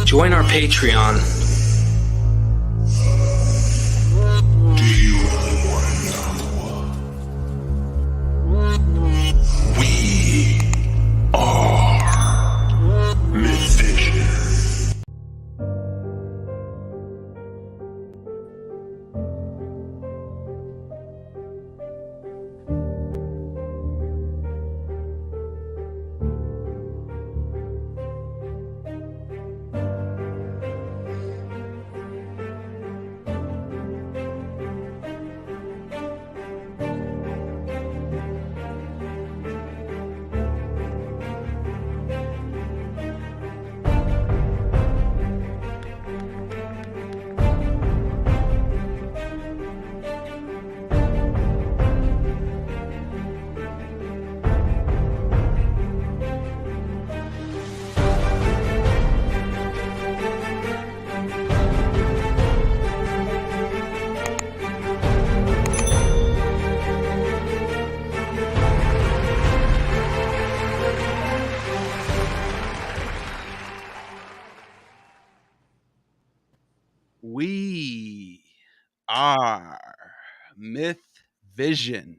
Join our Patreon. Do you really want to know? We are MythVision. We are MythVision.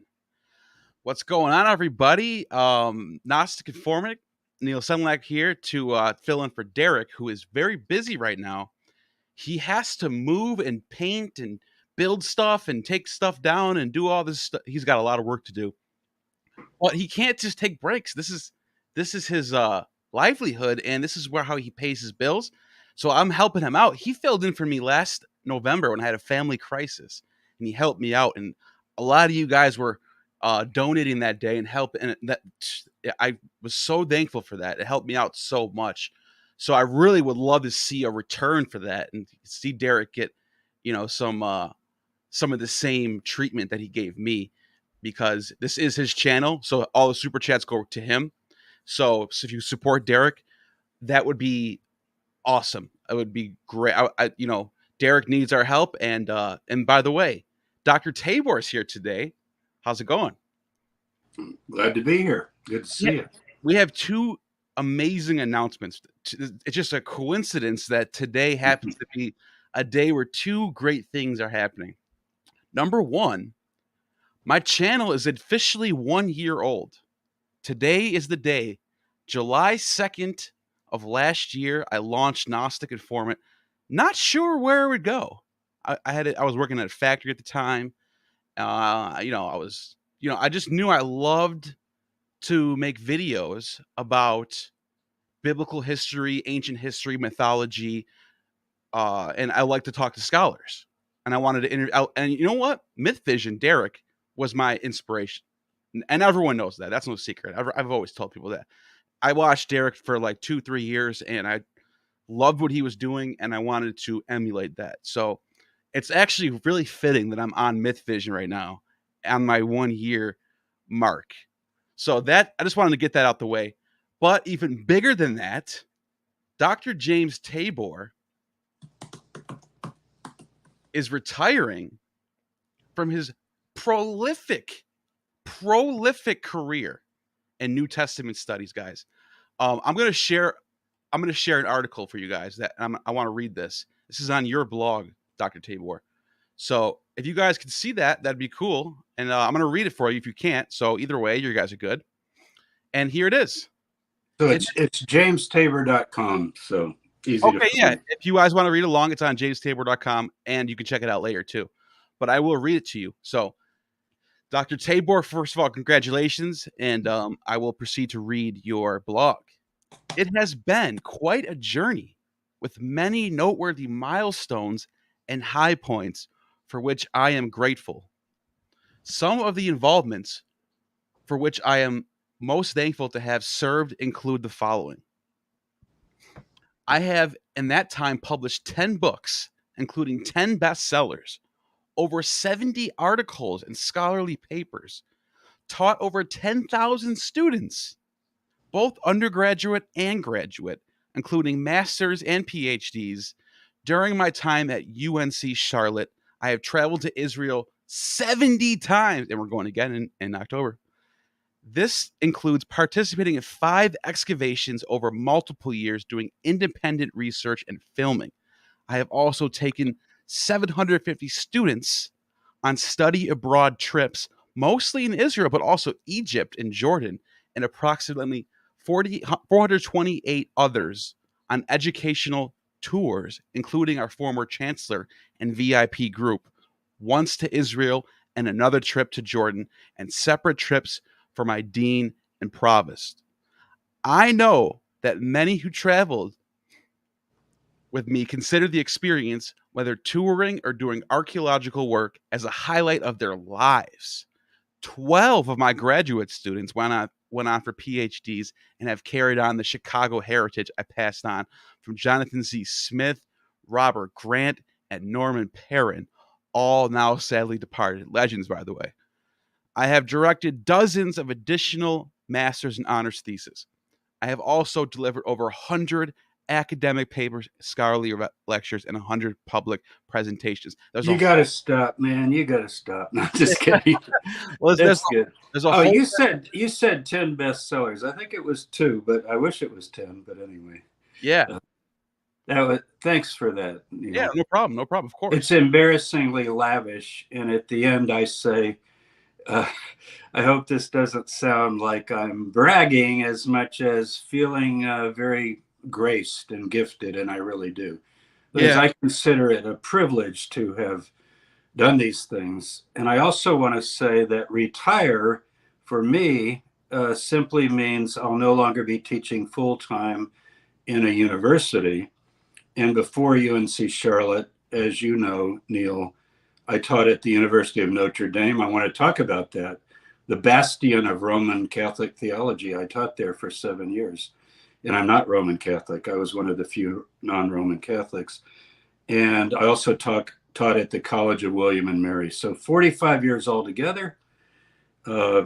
What's going on, everybody? Gnostic Informatic, Neil Senlak here to fill in for Derek, who is very busy right now. He has to move and paint and build stuff and take stuff down and do all this stuff. He's got a lot of work to do, but he can't just take breaks. This is his livelihood, and this is how he pays his bills. So I'm helping him out. He filled in for me last November when I had a family crisis, and he helped me out. And a lot of you guys were donating that day and helping. And that I was so thankful for that. It helped me out so much. So I really would love to see a return for that and see Derek get, some of the same treatment that he gave me, because this is his channel. So all the super chats go to him. So if you support Derek, that would be awesome. It would be great. Derek needs our help. And by the way, Dr. Tabor is here today. How's it going? Glad to be here. Good to see you. We have two amazing announcements. It's just a coincidence that today happens to be a day where two great things are happening. Number one, my channel is officially 1 year old. Today is the day, July 2nd of last year, I launched Gnostic Informant. Not sure where it would go. I was working at a factory at the time. I just knew I loved to make videos about biblical history, ancient history, mythology, and I like to talk to scholars. And I wanted to interview. And you know what? MythVision, Derek, was my inspiration, and everyone knows that. That's no secret. I've always told people that. I watched Derek for like 2-3 years, and I loved what he was doing, and I wanted to emulate that. So it's actually really fitting that I'm on MythVision right now on my 1 year mark. So that I just wanted to get that out the way. But even bigger than that, Dr. James Tabor is retiring from his prolific career in New Testament studies, guys. I'm going to share an article for you guys that I want to read this. This is on your blog, Dr. Tabor. So if you guys can see that, that'd be cool. And I'm going to read it for you if you can't. So either way, you guys are good. And here it is. So it's jamestabor.com. So easy to find. Yeah. If you guys want to read along, it's on jamestabor.com, and you can check it out later too. But I will read it to you. So Dr. Tabor, first of all, congratulations. And I will proceed to read your blog. It has been quite a journey with many noteworthy milestones and high points for which I am grateful. Some of the involvements for which I am most thankful to have served include the following. I have, in that time, published 10 books, including 10 bestsellers, over 70 articles and scholarly papers, taught over 10,000 students, both undergraduate and graduate, including masters and PhDs. During my time at UNC Charlotte, I have traveled to Israel 70 times, and we're going again in October. This includes participating in 5 excavations over multiple years, doing independent research and filming. I have also taken 750 students on study abroad trips, mostly in Israel, but also Egypt and Jordan, and approximately 428 others on educational tours, including our former chancellor and VIP group, once to Israel and another trip to Jordan, and separate trips for my dean and provost. I know that many who traveled with me consider the experience, whether touring or doing archaeological work, as a highlight of their lives. 12 of my graduate students went on for PhDs and have carried on the Chicago heritage I passed on from Jonathan Z. Smith, Robert Grant, and Norman Perrin, all now sadly departed. Legends, by the way. I have directed dozens of additional master's and honors theses. I have also delivered over 100 academic papers, scholarly lectures, and 100 public presentations. You got to stop, man. You got to stop. No, just kidding. That's good. You said 10 bestsellers. I think it was 2, but I wish it was 10. But anyway. Yeah. Thanks for that. Yeah, no problem. No problem. Of course. It's embarrassingly lavish. And at the end, I say, I hope this doesn't sound like I'm bragging as much as feeling very graced and gifted, and I really do. Because I consider it a privilege to have done these things. And I also want to say that retire for me simply means I'll no longer be teaching full-time in a university. And before UNC Charlotte, as you know, Neil, I taught at the University of Notre Dame. I want to talk about that. The bastion of Roman Catholic theology. I taught there for 7 years. And I'm not Roman Catholic. I was one of the few non-Roman Catholics. And I also taught at the College of William and Mary. So 45 years altogether.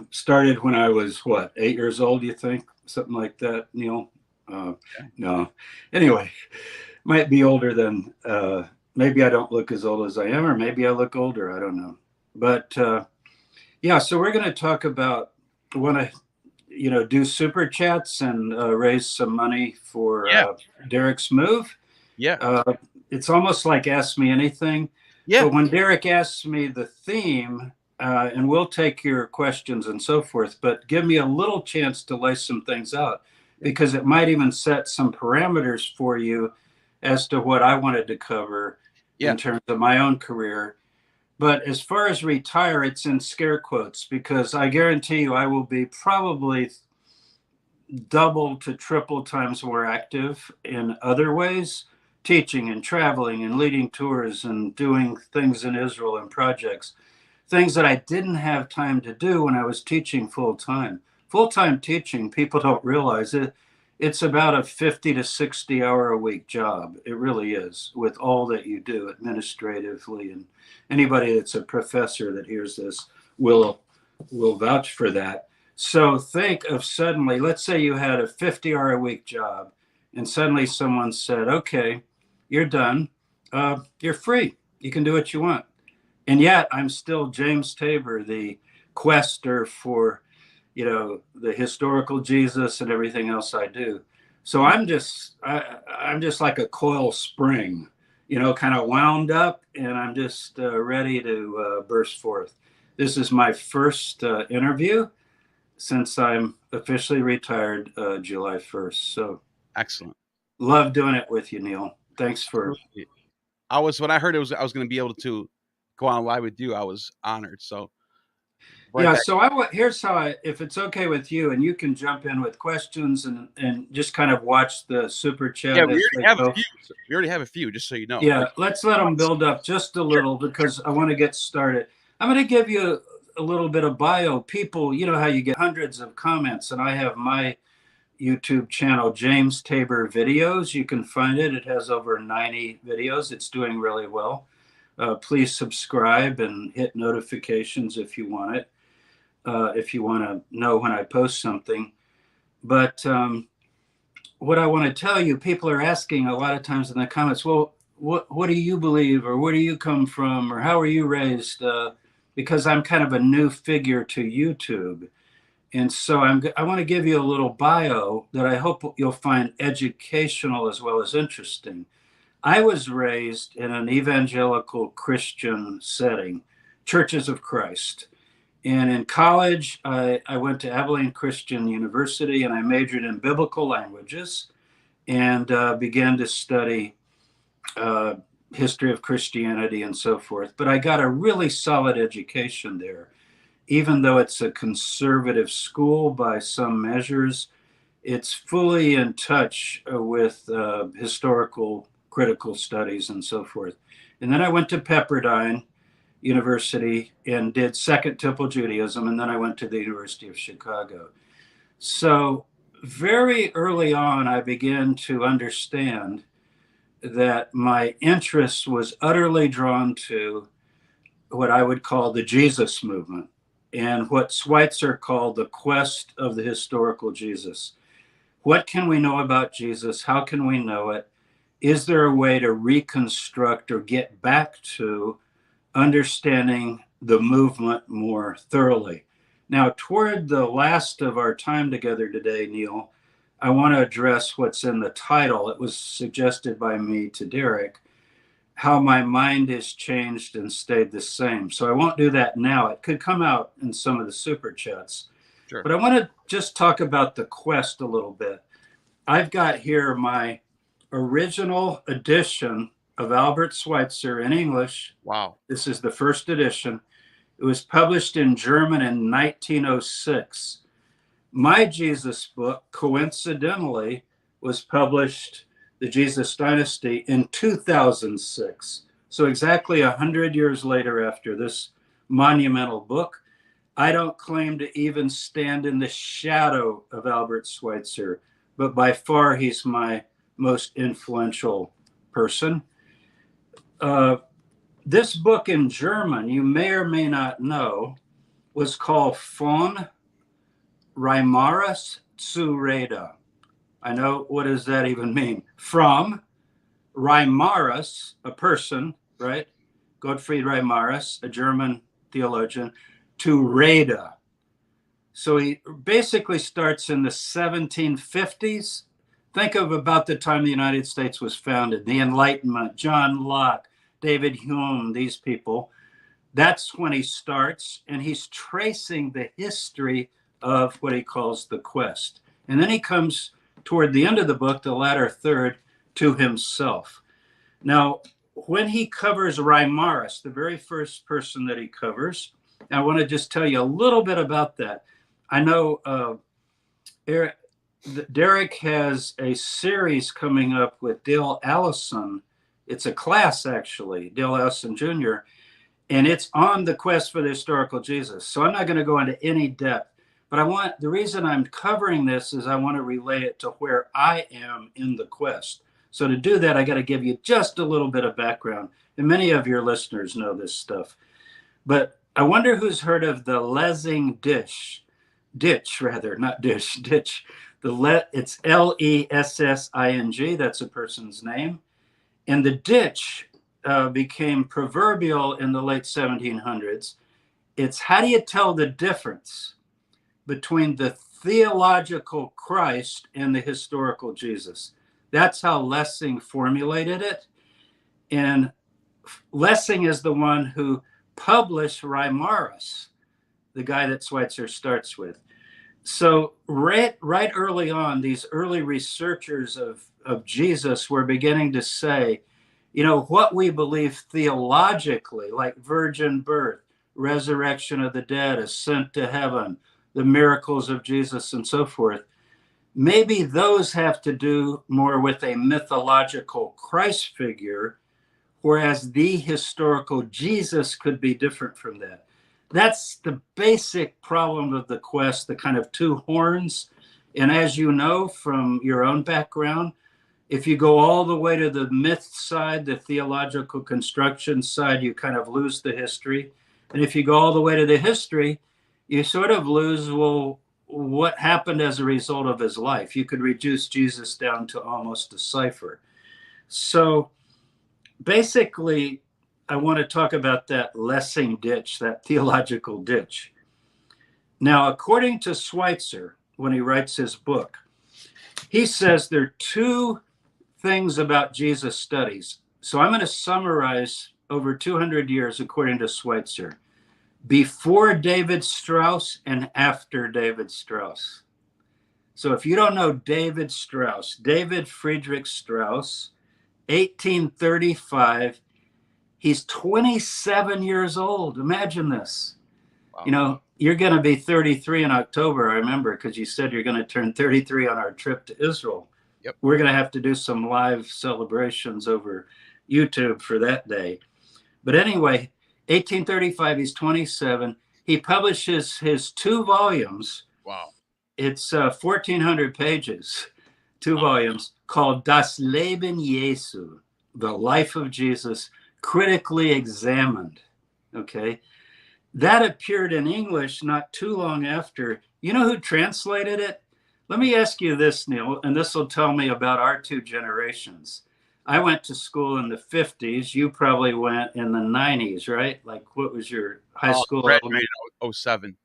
Started when I was, 8 years old, you think? Something like that, Neil? No. Anyway, might be older than, maybe I don't look as old as I am, or maybe I look older. I don't know. But so we're going to talk about, want to do super chats and raise some money for Derek's move. Yeah. It's almost like Ask Me Anything. Yeah. But when Derek asks me the theme, and we'll take your questions and so forth, but give me a little chance to lay some things out, because it might even set some parameters for you as to what I wanted to cover in terms of my own career. But as far as retire, it's in scare quotes, because I guarantee you I will be probably double to triple times more active in other ways, teaching and traveling and leading tours and doing things in Israel and projects, things that I didn't have time to do when I was teaching full-time. Full-time teaching, people don't realize it. It's about a 50 to 60 hour a week job. It really is, with all that you do administratively. And anybody that's a professor that hears this will vouch for that. So think of suddenly, let's say you had a 50 hour a week job, and suddenly someone said, okay, you're done. You're free. You can do what you want. And yet I'm still James Tabor, the quester for the historical Jesus and everything else I do. So I'm just like a coil spring, kind of wound up, and I'm just ready to burst forth. This is my first interview since I'm officially retired July 1st. So excellent. Love doing it with you, Neil. Thanks for. When I heard I was going to be able to go on live with you, I was honored. So. So here's how if it's okay with you, and you can jump in with questions and just kind of watch the super chat. Yeah, we already have a few, just so you know. Yeah, let's let them build up just a little, because I want to get started. I'm going to give you a little bit of bio. People, you know how you get hundreds of comments, and I have my YouTube channel, James Tabor Videos. You can find it. It has over 90 videos. It's doing really well. Please subscribe and hit notifications if you want it. If you want to know when I post something. But what I want to tell you, people are asking a lot of times in the comments, well, what do you believe, or where do you come from, or how were you raised? Because I'm kind of a new figure to YouTube. And so I want to give you a little bio that I hope you'll find educational as well as interesting. I was raised in an evangelical Christian setting, Churches of Christ. And in college, I went to Abilene Christian University and I majored in biblical languages and began to study history of Christianity and so forth. But I got a really solid education there. Even though it's a conservative school by some measures, it's fully in touch with historical critical studies and so forth. And then I went to Pepperdine University and did Second Temple Judaism, and then I went to the University of Chicago. So very early on, I began to understand that my interest was utterly drawn to what I would call the Jesus movement and what Schweitzer called the quest of the historical Jesus. What can we know about Jesus? How can we know it? Is there a way to reconstruct or get back to understanding the movement more thoroughly? Now, toward the last of our time together today, Neil, I want to address what's in the title. It was suggested by me to Derek, how my mind has changed and stayed the same. So I won't do that now. It could come out in some of the super chats. Sure. But I want to just talk about the quest a little bit. I've got here my original edition of Albert Schweitzer in English. Wow. This is the first edition. It was published in German in 1906. My Jesus book, coincidentally, was published, The Jesus Dynasty, in 2006. So exactly 100 years later after this monumental book. I don't claim to even stand in the shadow of Albert Schweitzer, but by far he's my most influential person. This book in German, you may or may not know, was called Von Reimarus zu Rede. I know, what does that even mean? From Reimarus, a person, right? Gottfried Reimarus, a German theologian, to Rede. So he basically starts in the 1750s. Think of about the time the United States was founded, the Enlightenment, John Locke, David Hume, these people. That's when he starts, and he's tracing the history of what he calls the quest. And then he comes toward the end of the book, the latter third, to himself. Now, when he covers Reimarus, the very first person that he covers, I want to just tell you a little bit about that. I know Derek has a series coming up with Dale Allison. It's a class, actually, Dale Allison Jr., and it's on the quest for the historical Jesus. So I'm not going to go into any depth. But the reason I'm covering this is I want to relay it to where I am in the quest. So to do that, I got to give you just a little bit of background. And many of your listeners know this stuff. But I wonder who's heard of the Lessing ditch. It's Lessing. That's a person's name. And the ditch became proverbial in the late 1700s. It's how do you tell the difference between the theological Christ and the historical Jesus? That's how Lessing formulated it. And Lessing is the one who published Reimarus, the guy that Schweitzer starts with. So right early on, these early researchers of Jesus were beginning to say, you know, what we believe theologically, like virgin birth, resurrection of the dead, ascent to heaven, the miracles of Jesus and so forth, maybe those have to do more with a mythological Christ figure, whereas the historical Jesus could be different from that. That's the basic problem of the quest, the kind of two horns. And as you know from your own background, if you go all the way to the myth side, the theological construction side, you kind of lose the history. And if you go all the way to the history, you sort of lose, well, what happened as a result of his life? You could reduce Jesus down to almost a cipher. So basically, I want to talk about that Lessing ditch, that theological ditch. Now, according to Schweitzer, when he writes his book, he says there are two things about Jesus studies. So I'm going to summarize over 200 years according to Schweitzer. Before David Strauss and after David Strauss. So if you don't know David Strauss, David Friedrich Strauss, 1835, he's 27 years old. Imagine this. Wow. You know, you're going to be 33 in October, I remember, because you said you're going to turn 33 on our trip to Israel. Yep. We're going to have to do some live celebrations over YouTube for that day. But anyway, 1835, he's 27. He publishes his 2 volumes. Wow. It's 1,400 pages, 2 volumes, called Das Leben Jesu, The Life of Jesus, Critically Examined. Okay. That appeared in English not too long after. You know who translated it? Let me ask you this, Neil, and this will tell me about our 2 generations. I went to school in the 50s. You probably went in the 90s, right? Like, what was your high school? Graduated in 07.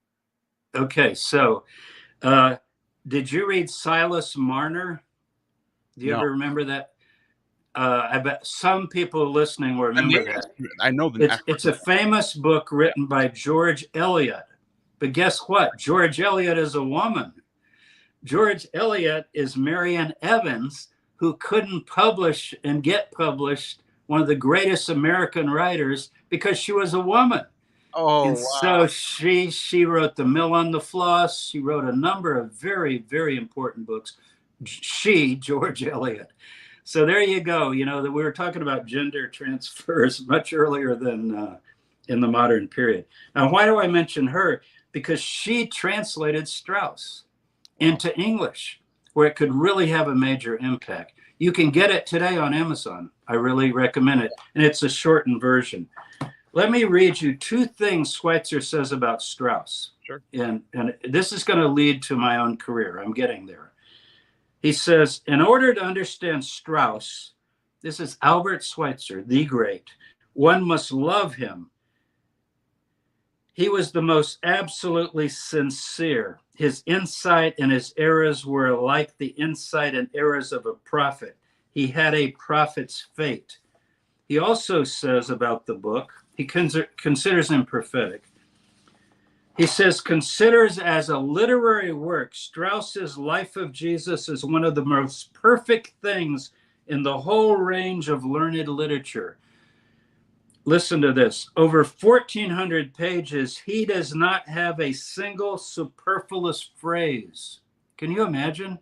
Okay, so did you read Silas Marner? Do you ever remember that? I bet some people listening will remember that. I know the It's a famous book written by George Eliot. But guess what? George Eliot is a woman. George Eliot is Marian Evans, who couldn't publish and get published, one of the greatest American writers, because she was a woman. Oh, and wow. so she wrote The Mill on the Floss. She wrote a number of very, very important books. George Eliot. So there you go. You know, that we were talking about gender transfers much earlier than in the modern period. Now, why do I mention her? Because she translated Strauss into English, where it could really have a major impact. You can get it today on Amazon. I really recommend it. And it's a shortened version. Let me read you 2 things Schweitzer says about Strauss. Sure. And this is going to lead to my own career. I'm getting there. He says, in order to understand Strauss, this is Albert Schweitzer, the great, one must love him. He was the most absolutely sincere. His insight and his errors were like the insight and errors of a prophet. He had a prophet's fate. He also says about the book, he considers him prophetic. He says, considers as a literary work, Strauss's Life of Jesus is one of the most perfect things in the whole range of learned literature. Listen to this. Over 1,400 pages, he does not have a single superfluous phrase. Can you imagine?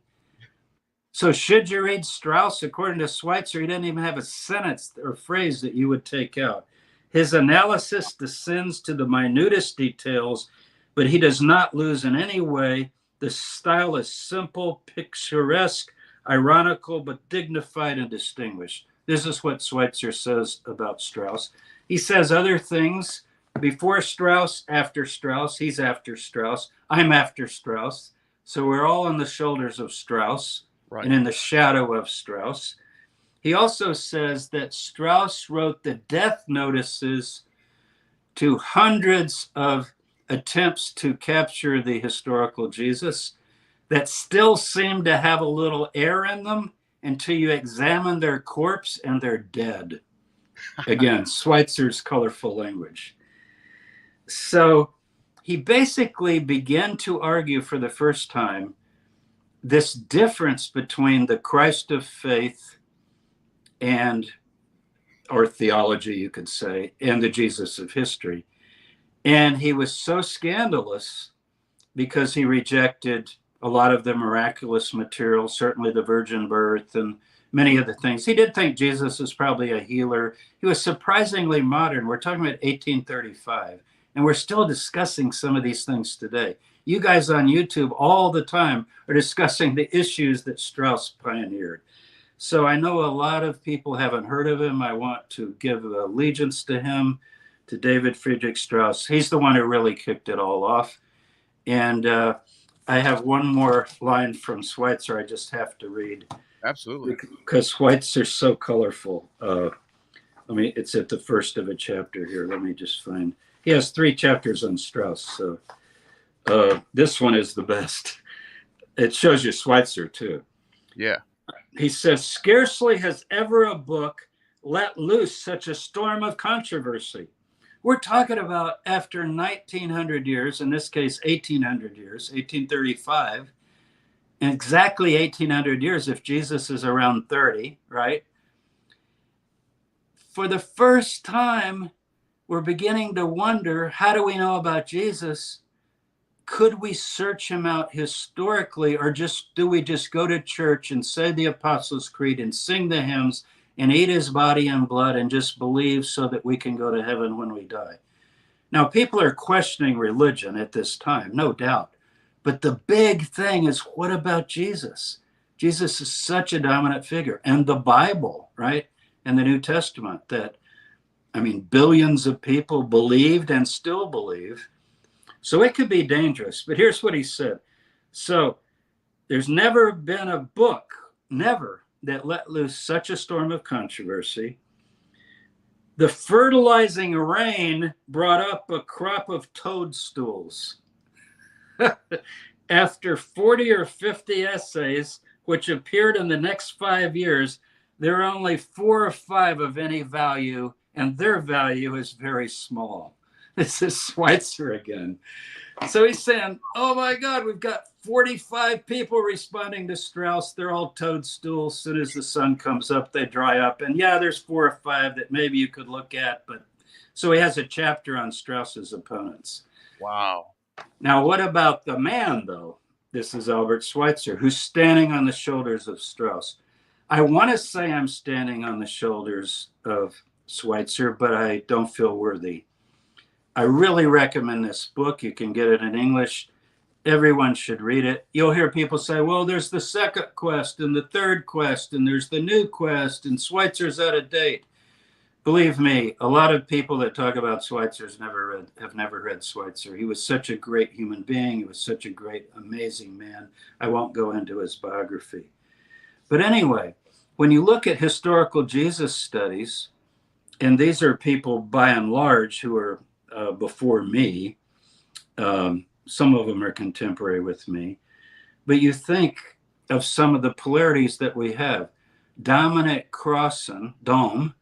So should you read Strauss, according to Schweitzer, he didn't even have a sentence or phrase that you would take out. His analysis descends to the minutest details, but he does not lose in any way. The style is simple, picturesque, ironical, but dignified and distinguished. This is what Schweitzer says about Strauss. He says other things before Strauss, after Strauss. He's after Strauss. I'm after Strauss. So we're all on the shoulders of Strauss, right, and in the shadow of Strauss. He also says that Strauss wrote the death notices to hundreds of attempts to capture the historical Jesus that still seem to have a little air in them until you examine their corpse and they're dead. Again, Schweitzer's colorful language. So he basically began to argue for the first time this difference between the Christ of faith and, or theology, you could say, and the Jesus of history. And he was so scandalous because he rejected a lot of the miraculous material, certainly the virgin birth and many of the things. He did think Jesus was probably a healer. He was surprisingly modern. We're talking about 1835, and we're still discussing some of these things today. You guys on YouTube all the time are discussing the issues that Strauss pioneered. So I know a lot of people haven't heard of him. I want to give allegiance to him, to David Friedrich Strauss. He's the one who really kicked it all off. And I have one more line from Schweitzer I just have to read. Absolutely. Because Schweitzer's so colorful. It's at the first of a chapter here. Let me just find. He has 3 chapters on Strauss. So This one is the best. It shows you Schweitzer too. Yeah. He says, scarcely has ever a book let loose such a storm of controversy. We're talking about after 1900 years, in this case, 1800 years, 1835, exactly 1800 years if Jesus is around 30, right? For the first time, we're beginning to wonder, how do we know about Jesus? Could we search him out historically, or do we just go to church and say the Apostles' Creed and sing the hymns and eat his body and blood and just believe so that we can go to heaven when we die? Now, people are questioning religion at this time, no doubt. But the big thing is, what about Jesus? Jesus is such a dominant figure. And the Bible, right? And the New Testament that, I mean, billions of people believed and still believe. So it could be dangerous. But here's what he said. So there's never been a book, never, that let loose such a storm of controversy. The fertilizing rain brought up a crop of toadstools. After 40 or 50 essays, which appeared in the next 5 years, there are only 4 or 5 of any value, and their value is very small. This is Schweitzer again. So he's saying, oh my God, we've got 45 people responding to Strauss. They're all toadstools. As soon as the sun comes up, they dry up. And yeah, there's 4 or 5 that maybe you could look at. But so he has a chapter on Strauss's opponents. Wow. Now, what about the man, though? This is Albert Schweitzer, who's standing on the shoulders of Strauss. I want to say I'm standing on the shoulders of Schweitzer, but I don't feel worthy. I really recommend this book. You can get it in English. Everyone should read it. You'll hear people say, well, there's the second quest and the third quest, and there's the new quest, and Schweitzer's out of date. Believe me, a lot of people that talk about Schweitzer have never read Schweitzer. He was such a great human being. He was such a great, amazing man. I won't go into his biography. But anyway, when you look at historical Jesus studies, and these are people by and large who are before me, some of them are contemporary with me, but you think of some of the polarities that we have. Dominic Crossan, Dom,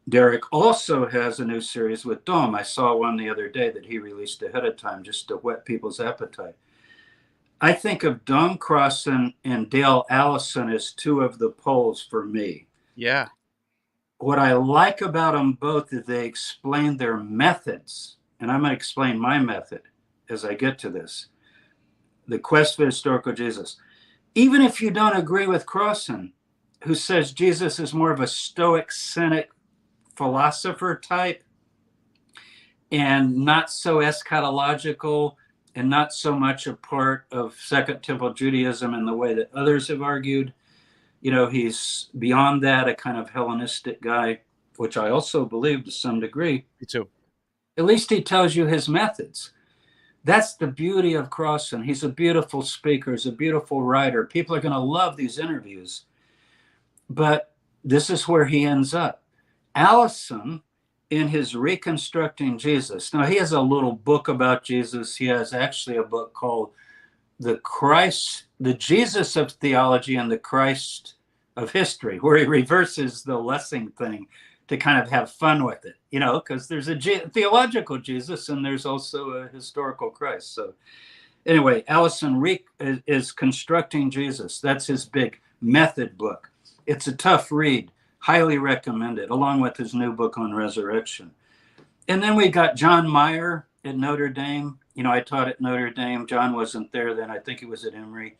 Derek also has a new series with Dom. I saw one the other day that he released ahead of time just to whet people's appetite. I think of Dom Crossan and Dale Allison as 2 of the poles for me. Yeah. What I like about them both is they explain their methods. And I'm going to explain my method as I get to this. The quest for historical Jesus. Even if you don't agree with Crossan, who says Jesus is more of a Stoic, cynic philosopher type and not so eschatological and not so much a part of Second Temple Judaism in the way that others have argued. You know, he's beyond that, a kind of Hellenistic guy, which I also believe to some degree. Me too. At least he tells you his methods. That's the beauty of Crossan. He's a beautiful speaker. He's a beautiful writer. People are going to love these interviews. But this is where he ends up. Allison, in his Reconstructing Jesus, now he has a little book about Jesus. He has actually a book called The Jesus of Theology and the Christ of History, where he reverses the Lessing thing to kind of have fun with it, you know, because there's a theological Jesus and there's also a historical Christ. So anyway, Allison is Constructing Jesus. That's his big method book. It's a tough read. Highly recommend it, along with his new book on resurrection. And then we got John Meyer at Notre Dame. You know, I taught at Notre Dame. John wasn't there then. I think he was at Emory.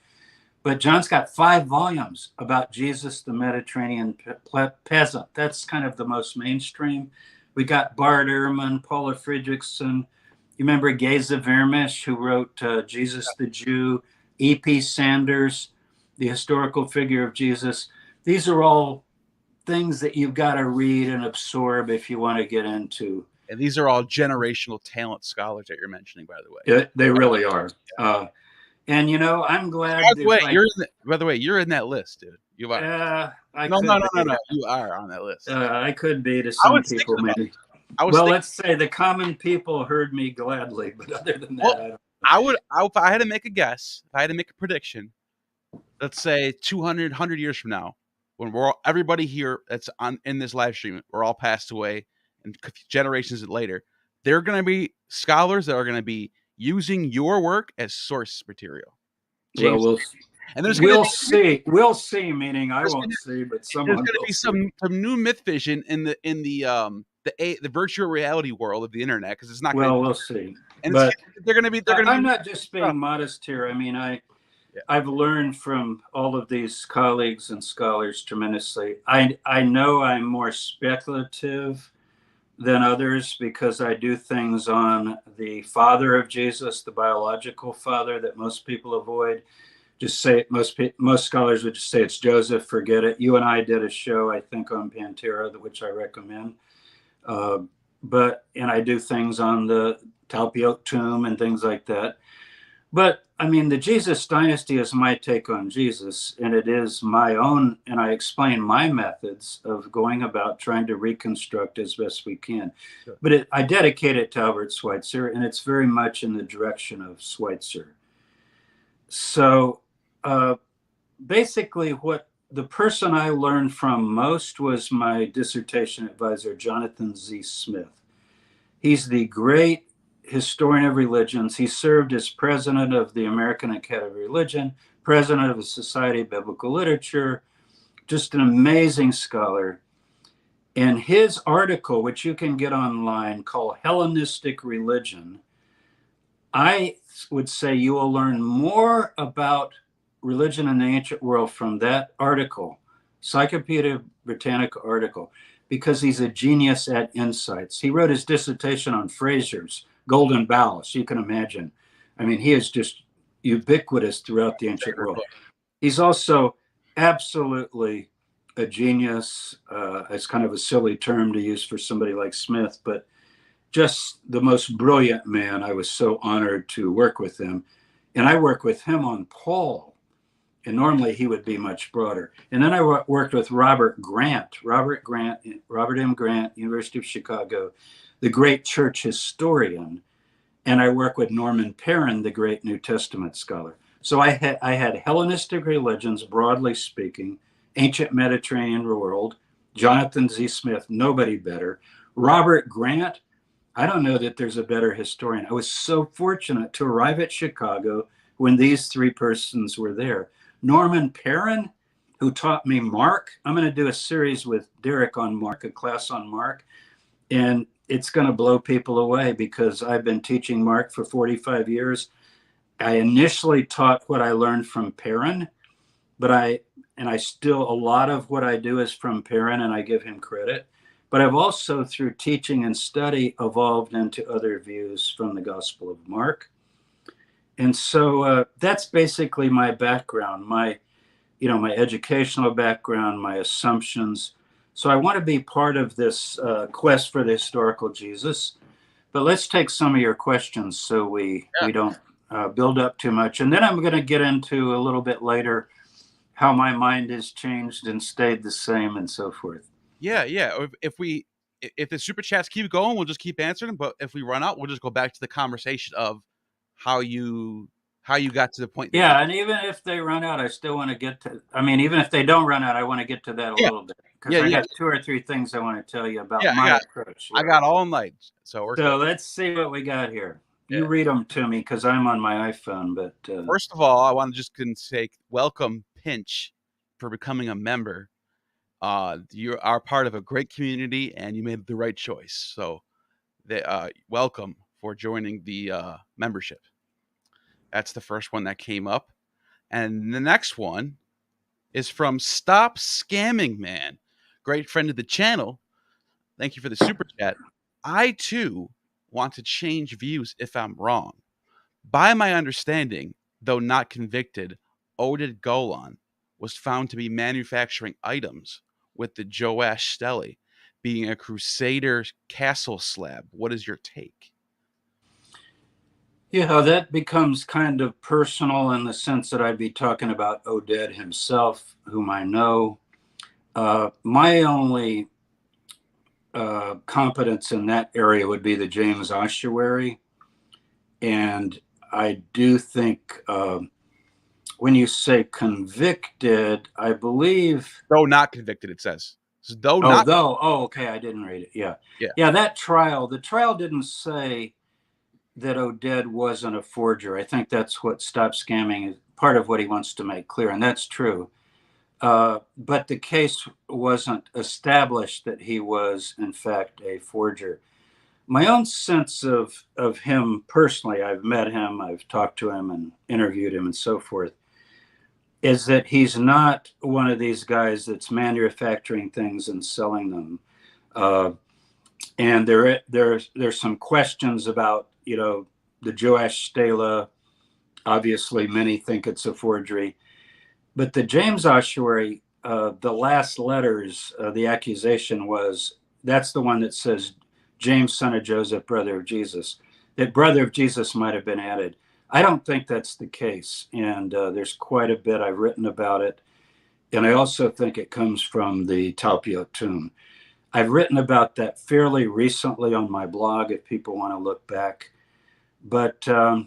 But John's got 5 volumes about Jesus, the Mediterranean peasant. That's kind of the most mainstream. We got Bart Ehrman, Paula Fredrickson. You remember Geza Vermish, who wrote Jesus the Jew, E.P. Sanders, the historical figure of Jesus. These are all things that you've got to read and absorb if you want to get into. And these are all generational talent scholars that you're mentioning, by the way. They really are. And you know, I'm glad. By the way, you're in that list, dude. You are. No. You are on that list. I could be to some people, maybe. Let's say the common people heard me gladly, but other than that, if I had to make a guess, if I had to make a prediction, let's say 200, 100 years from now, when everybody here that's in this live stream, we're all passed away, and generations later, there are going to be scholars that are going to be using your work as source material. James, Well, and there's we'll see. We'll see. Meaning, I won't see, but there's someone going to will be see. some new MythVision in the virtual reality world of the internet, because it's not going Well, to. we'll see. And But they're going to be. I'm not just being modest here. I mean, I've learned from all of these colleagues and scholars tremendously. I know I'm more speculative than others because I do things on the father of Jesus, the biological father that most people avoid. Just say it. Most scholars would just say it's Joseph. Forget it. You and I did a show, I think, on Pantera, which I recommend. And I do things on the Talpiot tomb and things like that. But I mean, the Jesus dynasty is my take on Jesus, and it is my own, and I explain my methods of going about trying to reconstruct as best we can. Sure. But I dedicate it to Albert Schweitzer, and it's very much in the direction of Schweitzer. So basically, what the person I learned from most was my dissertation advisor, Jonathan Z. Smith. He's the great historian of religions. He served as president of the American Academy of Religion, president of the Society of Biblical Literature, just an amazing scholar. And his article, which you can get online, called Hellenistic Religion, I would say you will learn more about religion in the ancient world from that article, Encyclopedia Britannica article, because he's a genius at insights. He wrote his dissertation on Fraser's Golden Ballast. You can imagine. I mean, he is just ubiquitous throughout the ancient world. He's also absolutely a genius. It's kind of a silly term to use for somebody like Smith, but just the most brilliant man. I was so honored to work with him. And I work with him on Paul. And normally he would be much broader. And then I worked with Robert M. Grant, University of Chicago, the great church historian. And I work with Norman Perrin, the great New Testament scholar. So I had Hellenistic religions, broadly speaking, ancient Mediterranean world, Jonathan Z. Smith, nobody better. Robert Grant, I don't know that there's a better historian. I was so fortunate to arrive at Chicago when these three persons were there. Norman Perrin, who taught me Mark. I'm going to do a series with Derek on Mark, a class on Mark. And it's going to blow people away because I've been teaching Mark for 45 years. I initially taught what I learned from Perrin, but a lot of what I do is from Perrin, and I give him credit. But I've also, through teaching and study, evolved into other views from the Gospel of Mark. And so that's basically my background, my educational background, my assumptions. So I want to be part of this quest for the historical Jesus. But let's take some of your questions so we don't build up too much. And then I'm going to get into a little bit later how my mind has changed and stayed the same and so forth. Yeah. If the super chats keep going, we'll just keep answering them. But if we run out, we'll just go back to the conversation of how you got to the point. Yeah, and even if they run out, I still want to get to. I mean, even if they don't run out, I want to get to that a little bit because I got 2 or 3 things I want to tell you about my approach. I got all night, so let's see what we got here. You read them to me because I'm on my iPhone. But first of all, I want to just say welcome, Pinch, for becoming a member. You are part of a great community, and you made the right choice. So, welcome for joining the membership. That's the first one that came up. And the next one is from Stop Scamming Man. Great friend of the channel. Thank you for the super chat. I, too, want to change views if I'm wrong. By my understanding, though not convicted, Oded Golan was found to be manufacturing items with the Joash Stele being a Crusader castle slab. What is your take? Yeah, that becomes kind of personal in the sense that I'd be talking about Oded himself, whom I know. My only competence in that area would be the James Ossuary. And I do think when you say convicted, I believe. Though not convicted, it says. Though Oh, not. though. Oh, okay. I didn't read it. Yeah. Yeah. Yeah. That trial, the trial didn't say that Oded wasn't a forger. I think that's what Stop Scamming is part of what he wants to make clear. And that's true. But the case wasn't established that he was, in fact, a forger. My own sense of him personally, I've met him, I've talked to him and interviewed him and so forth, is that he's not one of these guys that's manufacturing things and selling them. And there's some questions about, the Joash Stela. Obviously, many think it's a forgery. But the James ossuary, the last letters, the accusation was, that's the one that says, James, son of Joseph, brother of Jesus. That brother of Jesus might have been added. I don't think that's the case. And there's quite a bit I've written about it. And I also think it comes from the Talpiot tomb. I've written about that fairly recently on my blog, if people want to look back. But the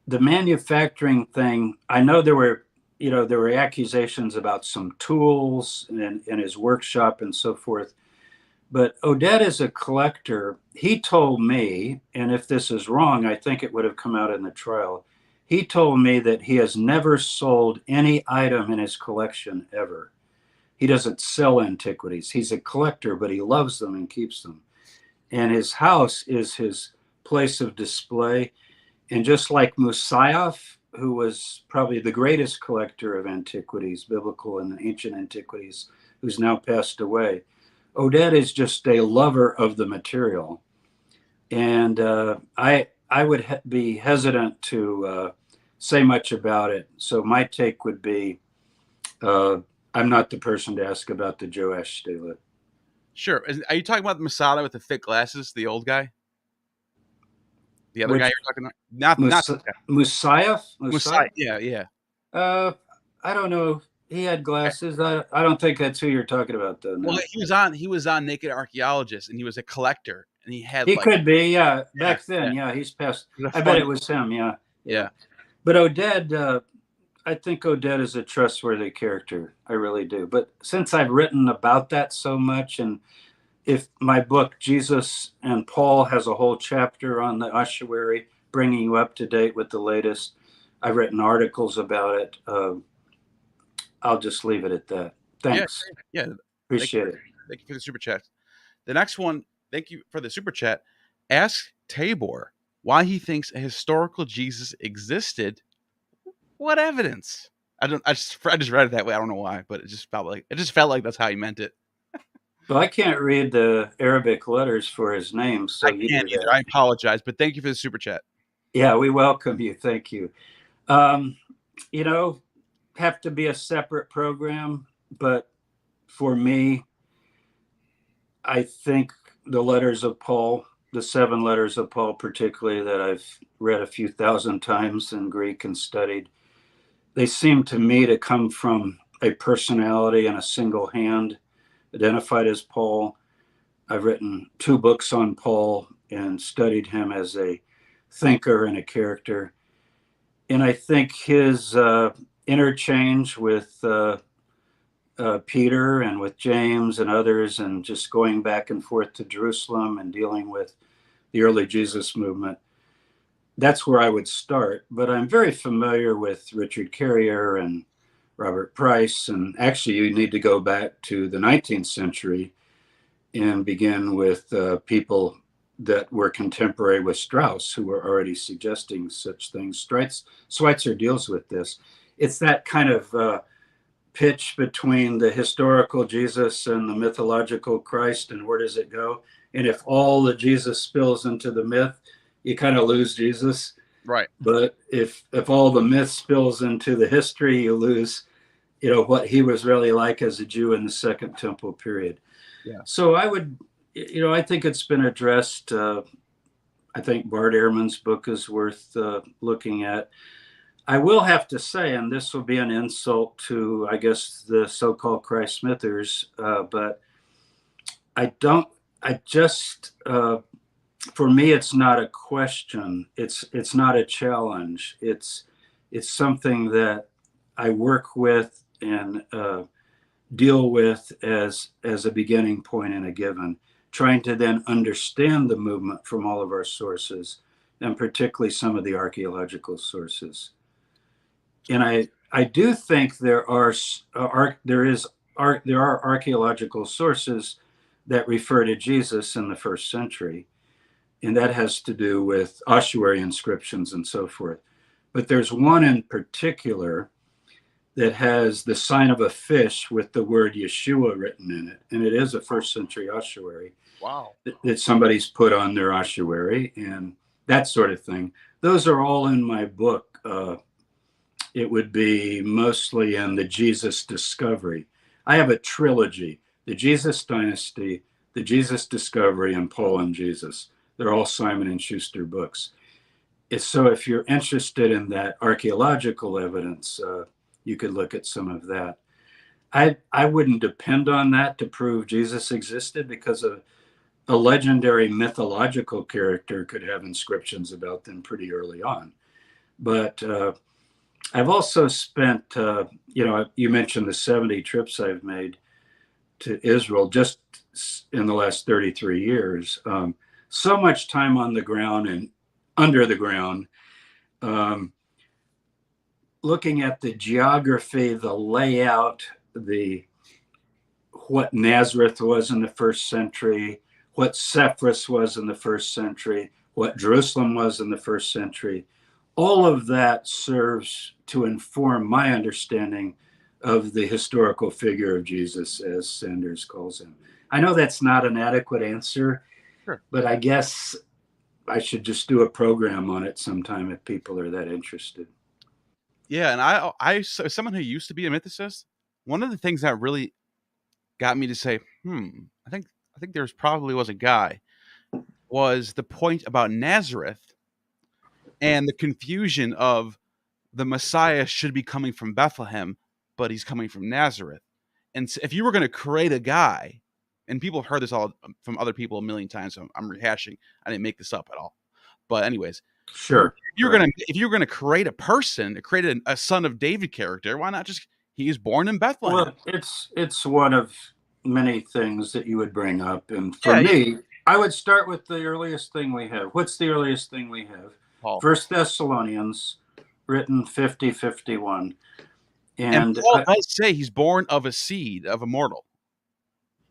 manufacturing thing, I know there were accusations about some tools in his workshop and so forth. But Oded is a collector. He told me, and if this is wrong, I think it would have come out in the trial. He told me that he has never sold any item in his collection ever. He doesn't sell antiquities. He's a collector, but he loves them and keeps them. And his house is his place of display. And just like Musayaf, who was probably the greatest collector of antiquities, biblical and ancient antiquities, who's now passed away, Oded is just a lover of the material. And I would be hesitant to say much about it. So my take would be, I'm not the person to ask about the Joash Stela. Sure. Are you talking about the Masada with the thick glasses, the old guy? The other guy you're talking about? Not Musayaf? Yeah. I don't know. He had glasses. I don't think that's who you're talking about, though. No. Well, he was on Naked Archaeologist, and he was a collector, and he had. He could be, yeah. Back then, yeah. He's passed. I bet it was him, yeah. But Oded, I think Oded is a trustworthy character. I really do. But since I've written about that so much, and if my book Jesus and Paul has a whole chapter on the ossuary, bringing you up to date with the latest, I've written articles about it. I'll just leave it at that. Thanks. Yeah. Appreciate it. Thank you for the super chat. The next one, thank you for the super chat. Ask Tabor why he thinks a historical Jesus existed. What evidence? I just read it that way. I don't know why, but it just felt like that's how he meant it. Well, I can't read the Arabic letters for his name, so I can't either. I apologize, but thank you for the super chat. Yeah, we welcome you. Thank you. Have to be a separate program, but for me, I think the letters of Paul, the 7 letters of Paul particularly, that I've read a few thousand times in Greek and studied, they seem to me to come from a personality in a single hand, identified as Paul. I've written 2 books on Paul and studied him as a thinker and a character. And I think his interchange with Peter and with James and others, and just going back and forth to Jerusalem and dealing with the early Jesus movement, that's where I would start. But I'm very familiar with Richard Carrier and Robert Price. And actually, you need to go back to the 19th century and begin with people that were contemporary with Strauss, who were already suggesting such things. Schweitzer deals with this. It's that kind of pitch between the historical Jesus and the mythological Christ, and where does it go? And if all the Jesus spills into the myth, you kind of lose Jesus. Right. But if all the myth spills into the history, you lose, what he was really like as a Jew in the Second Temple period. Yeah. So I would, I think it's been addressed. I think Bart Ehrman's book is worth looking at. I will have to say, and this will be an insult to, I guess, the so-called Christ Smithers, but I just for me, it's not a question. It's not a challenge. It's something that I work with and deal with as a beginning point in a given, trying to then understand the movement from all of our sources, and particularly some of the archaeological sources. And I do think there are archaeological sources that refer to Jesus in the first century, and that has to do with ossuary inscriptions and so forth. But there's one in particular that has the sign of a fish with the word Yeshua written in it, and it is a first century ossuary. Wow. That somebody's put on their ossuary and that sort of thing. Those are all in my book. It would be mostly in the Jesus Discovery. I have a trilogy: the Jesus Dynasty, the Jesus Discovery, and Paul and Jesus. They're all Simon & Schuster books. So if you're interested in that archaeological evidence, you could look at some of that. I wouldn't depend on that to prove Jesus existed, because a legendary mythological character could have inscriptions about them pretty early on. But I've also spent, you mentioned the 70 trips I've made to Israel just in the last 33 years. So much time on the ground and under the ground, looking at the geography, the layout, what Nazareth was in the first century, what Sepphoris was in the first century, what Jerusalem was in the first century. All of that serves to inform my understanding of the historical figure of Jesus, as Sanders calls him. I know that's not an adequate answer, Sure. but I guess I should just do a program on it sometime if people are that interested. Yeah, and I as someone who used to be a mythicist, one of the things that really got me to say, I think there's probably was a guy, was the point about Nazareth and the confusion of the Messiah should be coming from Bethlehem, but he's coming from Nazareth. And if you were going to create a guy, and people have heard this all from other people a million times, so I'm rehashing. I didn't make this up at all. But anyways, Sure. if you're gonna create a person, create a son of David character, why not just he is born in Bethlehem? Well, it's one of many things that you would bring up, and for me, I would start with the earliest thing we have. What's the earliest thing we have? Paul. 1 Thessalonians, written 50-51. And Paul does say he's born of a seed of a mortal.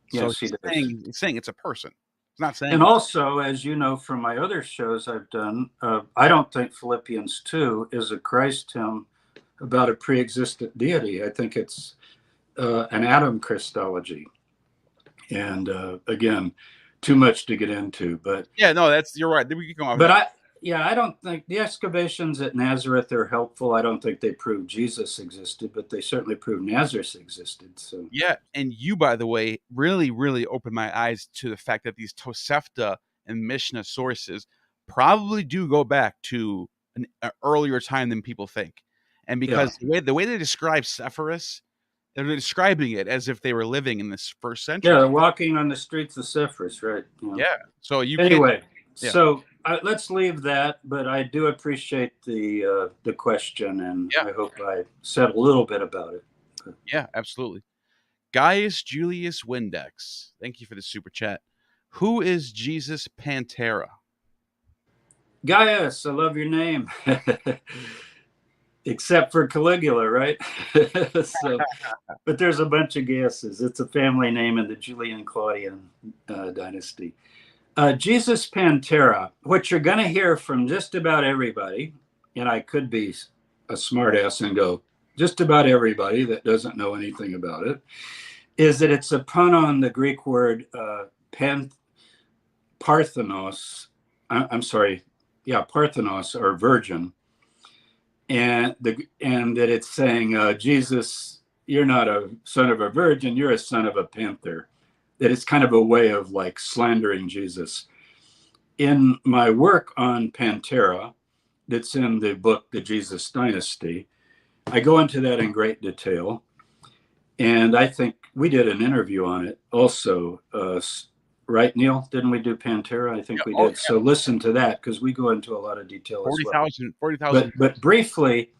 So yes, he's saying it's a person. It's not saying. And also, as you know from my other shows I've done, I don't think Philippians 2 is a Christ hymn about a pre-existent deity. I think it's an Adam Christology. And again, too much to get into, but yeah, no, you're right. We can go on. But I don't think the excavations at Nazareth are helpful. I don't think they prove Jesus existed, but they certainly prove Nazareth existed. So yeah, and you, by the way, really, really opened my eyes to the fact that these Tosefta and Mishnah sources probably do go back to an earlier time than people think. And because the way they describe Sepphoris, they're describing it as if they were living in this first century. Yeah, they're walking on the streets of Sepphoris, right? Yeah. So So let's leave that. But I do appreciate the question, and I hope I said a little bit about it. Yeah, absolutely. Gaius Julius Windex, thank you for the super chat. Who is Jesus Pantera? Gaius, I love your name. Except for Caligula, right? But there's a bunch of Gaiuses. It's a family name in the Julian-Claudian dynasty. Jesus Pantera, what you're going to hear from just about everybody, and I could be a smartass and go, just about everybody that doesn't know anything about it, is that it's a pun on the Greek word Parthenos. Parthenos, or virgin. And that it's saying, Jesus, you're not a son of a virgin, you're a son of a panther. That it's kind of a way of like slandering Jesus. In my work on Pantera, that's in the book, The Jesus Dynasty, I go into that in great detail. And I think we did an interview on it also right, Neil? Didn't we do Pantera? I think we did. So listen to that, because we go into a lot of detail as well. 40,000. But briefly,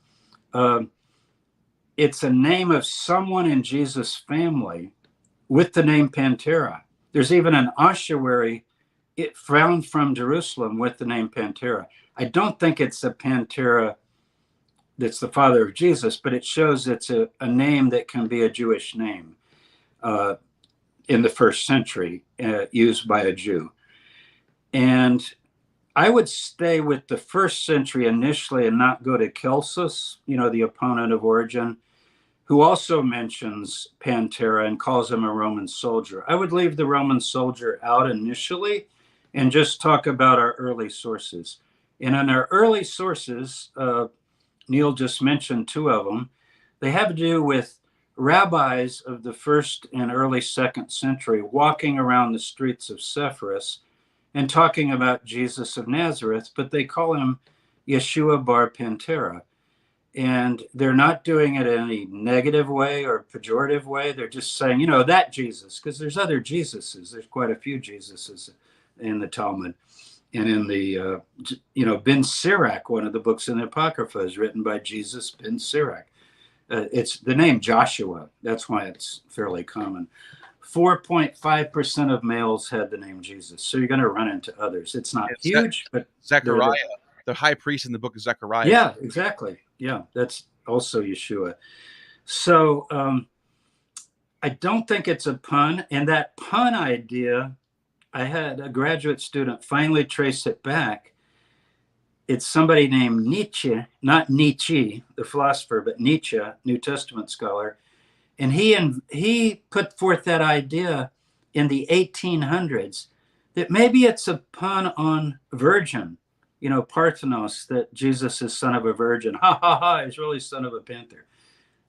it's a name of someone in Jesus' family with the name Pantera. There's even an ossuary found from Jerusalem with the name Pantera. I don't think it's a Pantera that's the father of Jesus, but it shows it's a name that can be a Jewish name in the first century, used by a Jew. And I would stay with the first century initially and not go to Celsus, the opponent of Origen, who also mentions Pantera and calls him a Roman soldier. I would leave the Roman soldier out initially and just talk about our early sources. And in our early sources, Neil just mentioned two of them. They have to do with rabbis of the first and early second century walking around the streets of Sepphoris and talking about Jesus of Nazareth, but they call him Yeshua bar Pantera. And they're not doing it in any negative way or pejorative way. They're just saying, that Jesus, because there's other Jesuses. There's quite a few Jesuses in the Talmud. And in the, Ben Sirach, one of the books in the Apocrypha, is written by Jesus ben Sirach. It's the name Joshua. That's why it's fairly common. 4.5% of males had the name Jesus. So you're going to run into others. It's not huge, but Zechariah, the high priest in the book of Zechariah. Yeah, exactly. Yeah, that's also Yeshua. So I don't think it's a pun. And that pun idea, I had a graduate student finally trace it back. It's somebody named Nietzsche, not Nietzsche, the philosopher, but Nietzsche, New Testament scholar. And he put forth that idea in the 1800s that maybe it's a pun on virgin, Parthenos, that Jesus is son of a virgin. Ha, ha, ha, he's really son of a panther.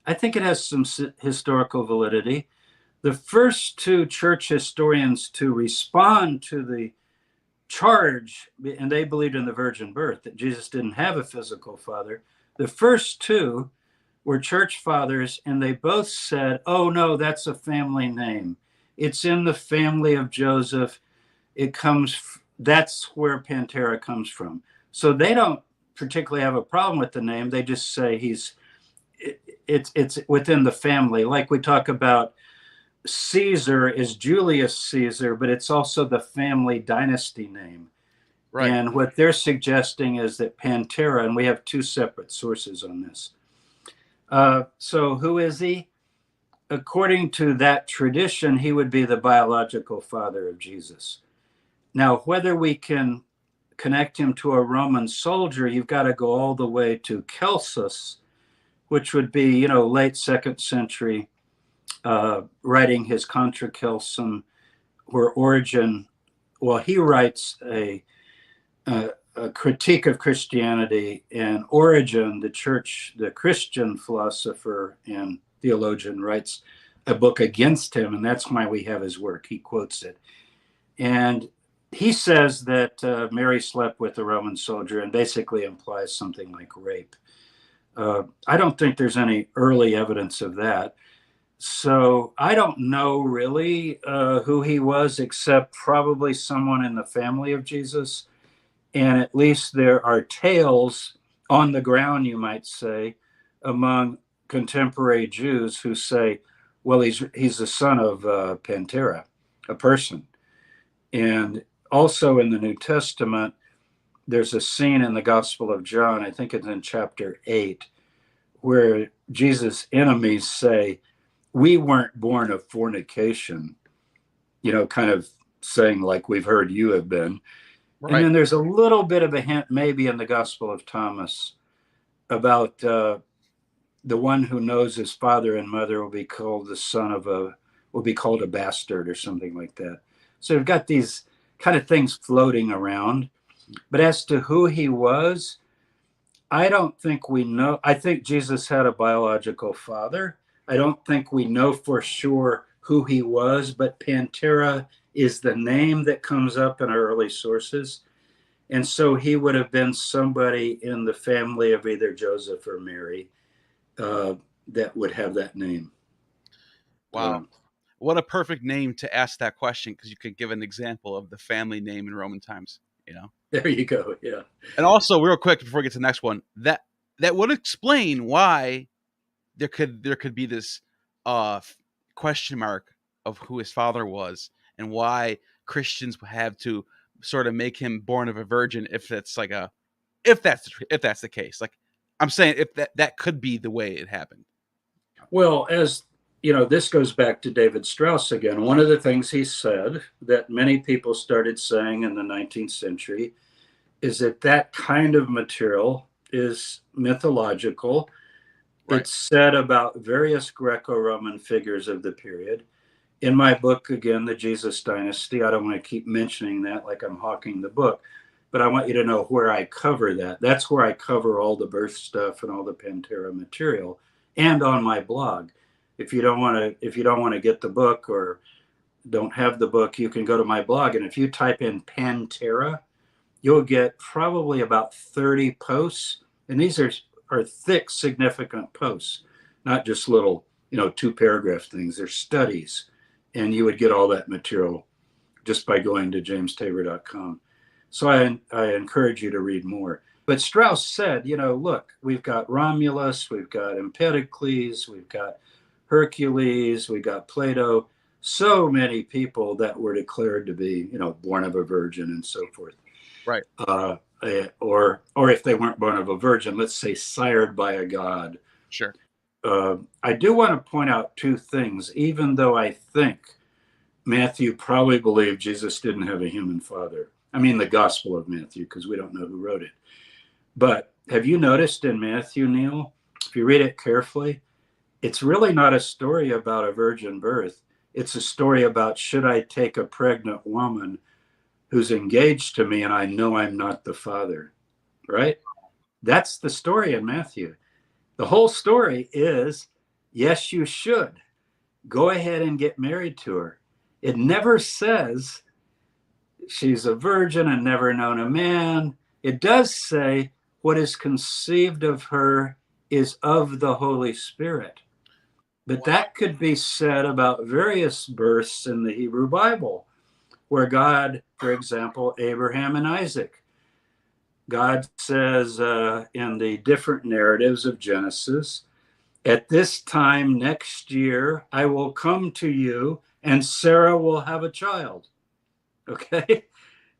I think it has some historical validity. The first two church historians to respond to the charge, and they believed in the virgin birth, that Jesus didn't have a physical father. The first two were church fathers, and they both said, oh, no, that's a family name. It's in the family of Joseph. That's where Pantera comes from. So they don't particularly have a problem with the name. They just say it's within the family. Like we talk about Caesar is Julius Caesar, but it's also the family dynasty name. Right. And what they're suggesting is that Pantera, and we have two separate sources on this. So who is he? According to that tradition, he would be the biological father of Jesus. Now, whether we can connect him to a Roman soldier, you've got to go all the way to Celsus, which would be, late second century, writing his Contra Celsum, where Origen, he writes a critique of Christianity, and Origen, the Christian philosopher and theologian, writes a book against him, and that's why we have his work. He quotes it. And he says that Mary slept with a Roman soldier and basically implies something like rape. I don't think there's any early evidence of that. So I don't know really who he was, except probably someone in the family of Jesus. And at least there are tales on the ground, you might say, among contemporary Jews who say, well, he's the son of Pantera, a person. And also in the New Testament, there's a scene in the Gospel of John, I think it's in chapter 8, where Jesus' enemies say, we weren't born of fornication, kind of saying like we've heard you have been. Right. And then there's a little bit of a hint maybe in the Gospel of Thomas about the one who knows his father and mother will be called will be called a bastard or something like that. So we've got these kind of things floating around. But as to who he was, I don't think we know. I think Jesus had a biological father. I don't think we know for sure who he was, but Pantera is the name that comes up in our early sources. And so he would have been somebody in the family of either Joseph or Mary that would have that name. Wow. what a perfect name to ask that question, because you could give an example of the family name in Roman times, you know. There you go. Yeah. And also, real quick before we get to the next one, that would explain why there could be this question mark of who his father was, and why Christians have to sort of make him born of a virgin if that's the case. Like, I'm saying, if that could be the way it happened. Well, as you know, this goes back to David Strauss again. One of the things he said that many people started saying in the 19th century is that kind of material is mythological. Right. It's said about various Greco-Roman figures of the period. In my book, again, The Jesus Dynasty, I don't want to keep mentioning that like I'm hawking the book, but I want you to know where I cover that. That's where I cover all the birth stuff and all the Pantera material, and on my blog. If you don't want to get the book or don't have the book, you can go to my blog, and if you type in Pantera, you'll get probably about 30 posts, and these are thick, significant posts, not just little, 2-paragraph things. They're studies, and you would get all that material just by going to jamestabor.com. So I encourage you to read more. But Strauss said, look, we've got Romulus, we've got Empedocles, we've got Hercules, we got Plato, so many people that were declared to be, born of a virgin and so forth. Right. Or if they weren't born of a virgin, let's say sired by a god. Sure. I do want to point out two things, even though I think Matthew probably believed Jesus didn't have a human father. I mean, the Gospel of Matthew, because we don't know who wrote it. But have you noticed in Matthew, Neil, if you read it carefully, it's really not a story about a virgin birth. It's a story about, should I take a pregnant woman who's engaged to me and I know I'm not the father, right? That's the story in Matthew. The whole story is, yes, you should. Go ahead and get married to her. It never says she's a virgin and never known a man. It does say what is conceived of her is of the Holy Spirit. But that could be said about various births in the Hebrew Bible, where God, for example, Abraham and Isaac, God says in the different narratives of Genesis, at this time next year, I will come to you and Sarah will have a child. Okay.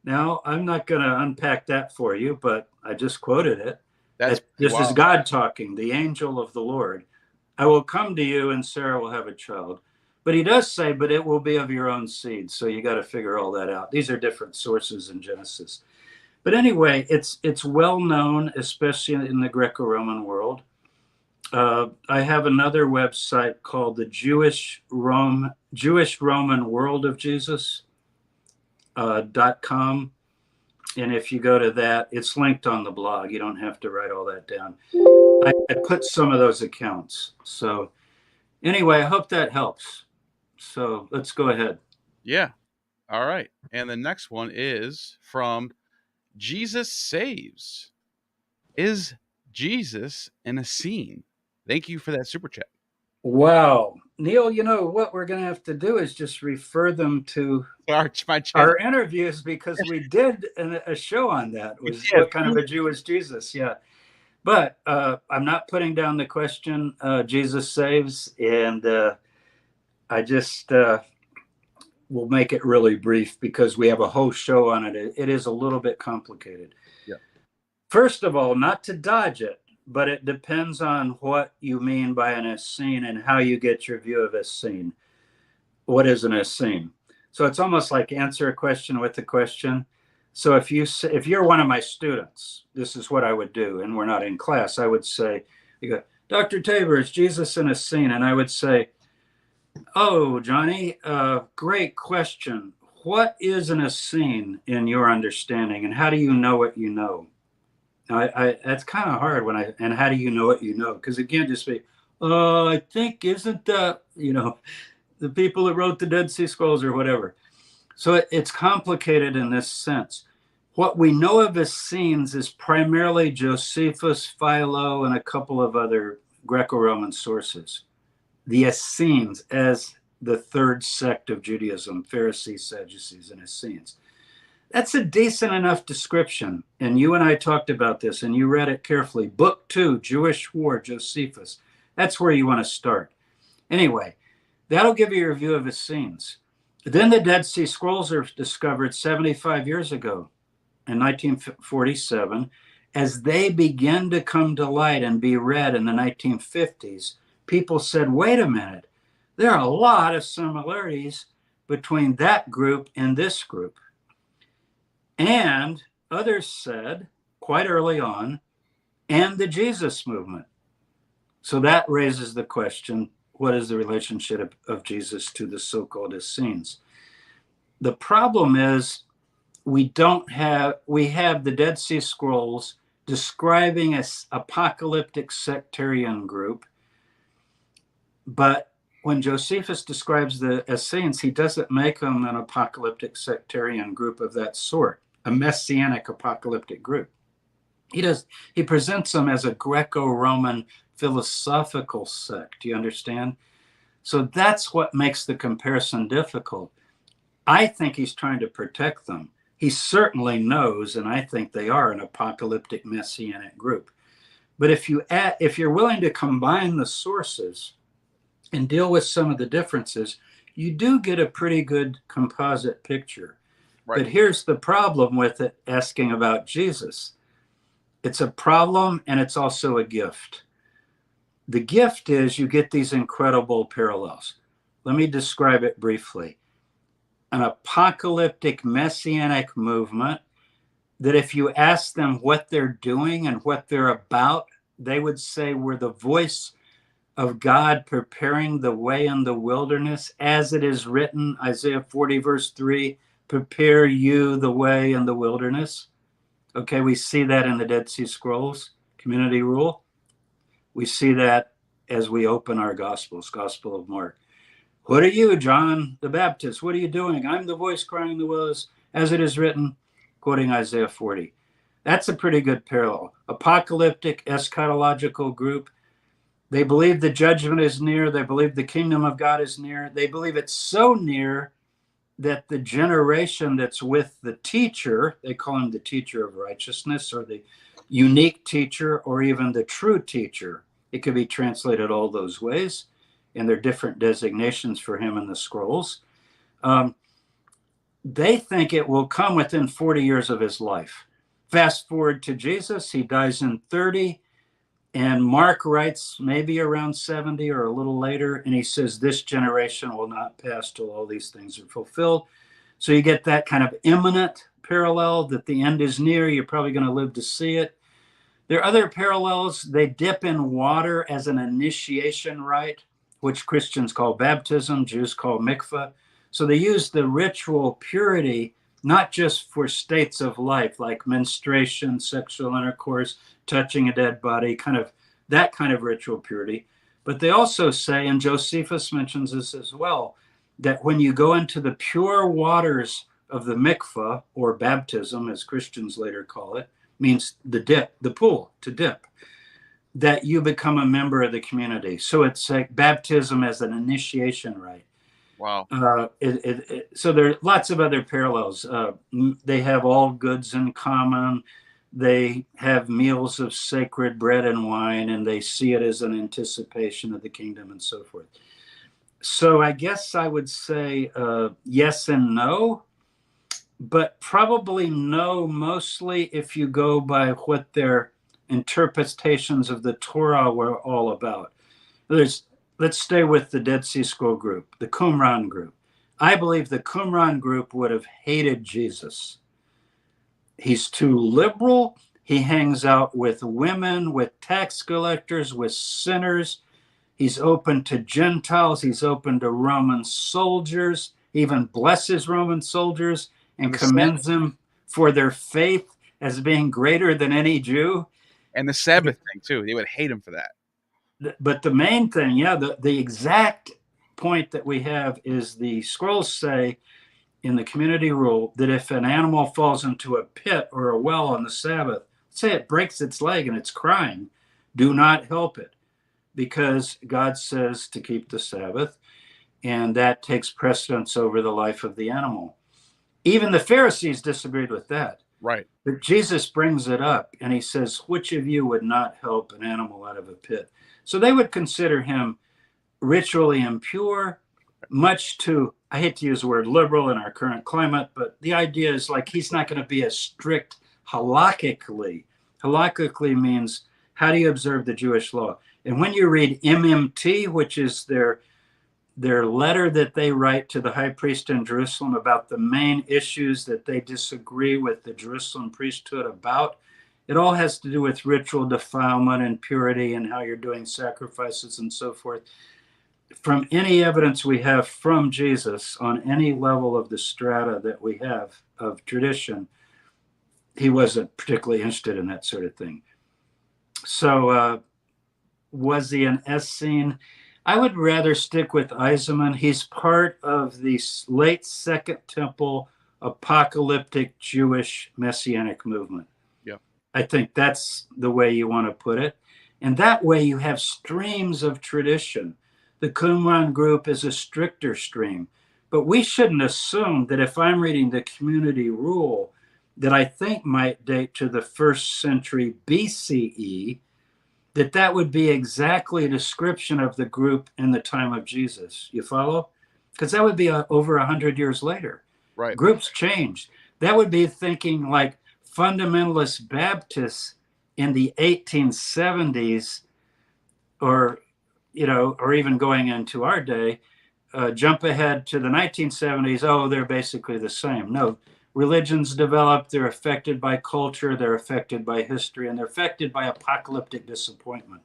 Now, I'm not going to unpack that for you, but I just quoted it. This is God talking, the angel of the Lord. I will come to you and Sarah will have a child. But he does say, but it will be of your own seed. So you got to figure all that out. These are different sources in Genesis. But anyway, it's well known, especially in the Greco-Roman world. I have another website called the Jewish Roman World of Jesus .com. And if you go to that, it's linked on the blog. You don't have to write all that down. I put some of those accounts. So anyway, I hope that helps. So let's go ahead. Yeah. All right. And the next one is from Jesus Saves. Is Jesus in a scene? Thank you for that super chat. Wow. Neil, what we're going to have to do is just refer them to our interviews, because we did a show on that. Was what kind of a Jew is Jesus? Yeah. But I'm not putting down the question, Jesus Saves. And I just will make it really brief because we have a whole show on it. It is a little bit complicated. Yeah. First of all, not to dodge it, but it depends on what you mean by an Essene and how you get your view of Essene. What is an Essene? So it's almost like answer a question with a question. So if you're one of my students, this is what I would do, and we're not in class. I would say, you go, Dr. Tabor, is Jesus in a scene? And I would say, oh, Johnny, great question. What is an Essene in your understanding, and how do you know what you know? That's kind of hard and how do you know what you know? Because it can't just be, I think, isn't that, the people that wrote the Dead Sea Scrolls or whatever. So it's complicated in this sense. What we know of Essenes is primarily Josephus, Philo, and a couple of other Greco-Roman sources. The Essenes, as the third sect of Judaism, Pharisees, Sadducees, and Essenes. That's a decent enough description. And you and I talked about this, and you read it carefully. Book 2, Jewish War, Josephus. That's where you want to start. Anyway, that'll give you a review of Essenes. Then the Dead Sea Scrolls are discovered 75 years ago in 1947. As they began to come to light and be read in the 1950s, people said, wait a minute, there are a lot of similarities between that group and this group. And others said, quite early on, and the Jesus movement. So that raises the question, what is the relationship of Jesus to the so-called Essenes? The problem is we have the Dead Sea Scrolls describing an apocalyptic sectarian group, but when Josephus describes the Essenes, he doesn't make them an apocalyptic sectarian group of that sort, a messianic apocalyptic group. He presents them as a Greco-Roman philosophical sect. Do you understand? So that's what makes the comparison difficult. I think he's trying to protect them. He certainly knows, and I think they are an apocalyptic messianic group. But if you're willing to combine the sources and deal with some of the differences, you do get a pretty good composite picture. Right. But here's the problem with it, asking about Jesus. It's a problem, and it's also a gift. The gift is you get these incredible parallels. Let me describe it briefly. An apocalyptic messianic movement that if you ask them what they're doing and what they're about, they would say we're the voice of God preparing the way in the wilderness, as it is written, Isaiah 40, verse 3, prepare you the way in the wilderness. Okay, we see that in the Dead Sea Scrolls, community rule. We see that as we open our Gospels, Gospel of Mark. What are you, John the Baptist? What are you doing? I'm the voice crying in the wilderness, as it is written, quoting Isaiah 40. That's a pretty good parallel. Apocalyptic, eschatological group. They believe the judgment is near. They believe the kingdom of God is near. They believe it's so near that the generation that's with the teacher, they call him the teacher of righteousness, or the unique teacher, or even the true teacher. It could be translated all those ways, and there are different designations for him in the scrolls. They think it will come within 40 years of his life. Fast forward to Jesus, he dies in 30, and Mark writes maybe around 70 or a little later, and he says this generation will not pass till all these things are fulfilled. So you get that kind of imminent parallel that the end is near, you're probably going to live to see it. There are other parallels. They dip in water as an initiation rite, which Christians call baptism, Jews call mikveh. So they use the ritual purity, not just for states of life like menstruation, sexual intercourse, touching a dead body, that kind of ritual purity. But they also say, and Josephus mentions this as well, that when you go into the pure waters of the mikveh, or baptism, as Christians later call it, means the pool, to dip, that you become a member of the community. So it's like baptism as an initiation rite. Wow. So there are lots of other parallels. They have all goods in common. They have meals of sacred bread and wine, and they see it as an anticipation of the kingdom and so forth. So I guess I would say yes and no, but probably no, mostly if you go by what their interpretations of the Torah were all about. Let's stay with the Dead Sea Scroll group, the Qumran group. I believe the Qumran group would have hated Jesus. He's too liberal. He hangs out with women, with tax collectors, with sinners. He's open to Gentiles. He's open to Roman soldiers. He even blesses Roman soldiers and commends them for their faith as being greater than any Jew. And the Sabbath thing, too. They would hate him for that. But the main thing, the exact point that we have is the scrolls say in the community rule that if an animal falls into a pit or a well on the Sabbath, say it breaks its leg and it's crying, do not help it, because God says to keep the Sabbath. and that takes precedence over the life of the animal. Even the Pharisees disagreed with that. Right. But Jesus brings it up, and he says, which of you would not help an animal out of a pit? So they would consider him ritually impure, much to, I hate to use the word liberal in our current climate, but the idea is like he's not going to be as strict halakhically. Halakhically means, how do you observe the Jewish law? And when you read MMT, which is their letter that they write to the high priest in Jerusalem about the main issues that they disagree with the Jerusalem priesthood about, it all has to do with ritual defilement and purity and how you're doing sacrifices and so forth. From any evidence we have from Jesus on any level of the strata that we have of tradition, he wasn't particularly interested in that sort of thing. So was he an Essene? I would rather stick with Eisenman. He's part of the late Second Temple apocalyptic Jewish messianic movement. Yeah, I think that's the way you want to put it. And that way you have streams of tradition. The Qumran group is a stricter stream. But we shouldn't assume that if I'm reading the community rule that I think might date to the 1st century BCE, that would be exactly a description of the group in the time of Jesus. You follow? Because that would be over 100 years later. right. Groups changed. That would be thinking like fundamentalist Baptists in the 1870s, or even going into our day, jump ahead to the 1970s. Oh, they're basically the same. No, religions develop, they're affected by culture, they're affected by history, and they're affected by apocalyptic disappointment.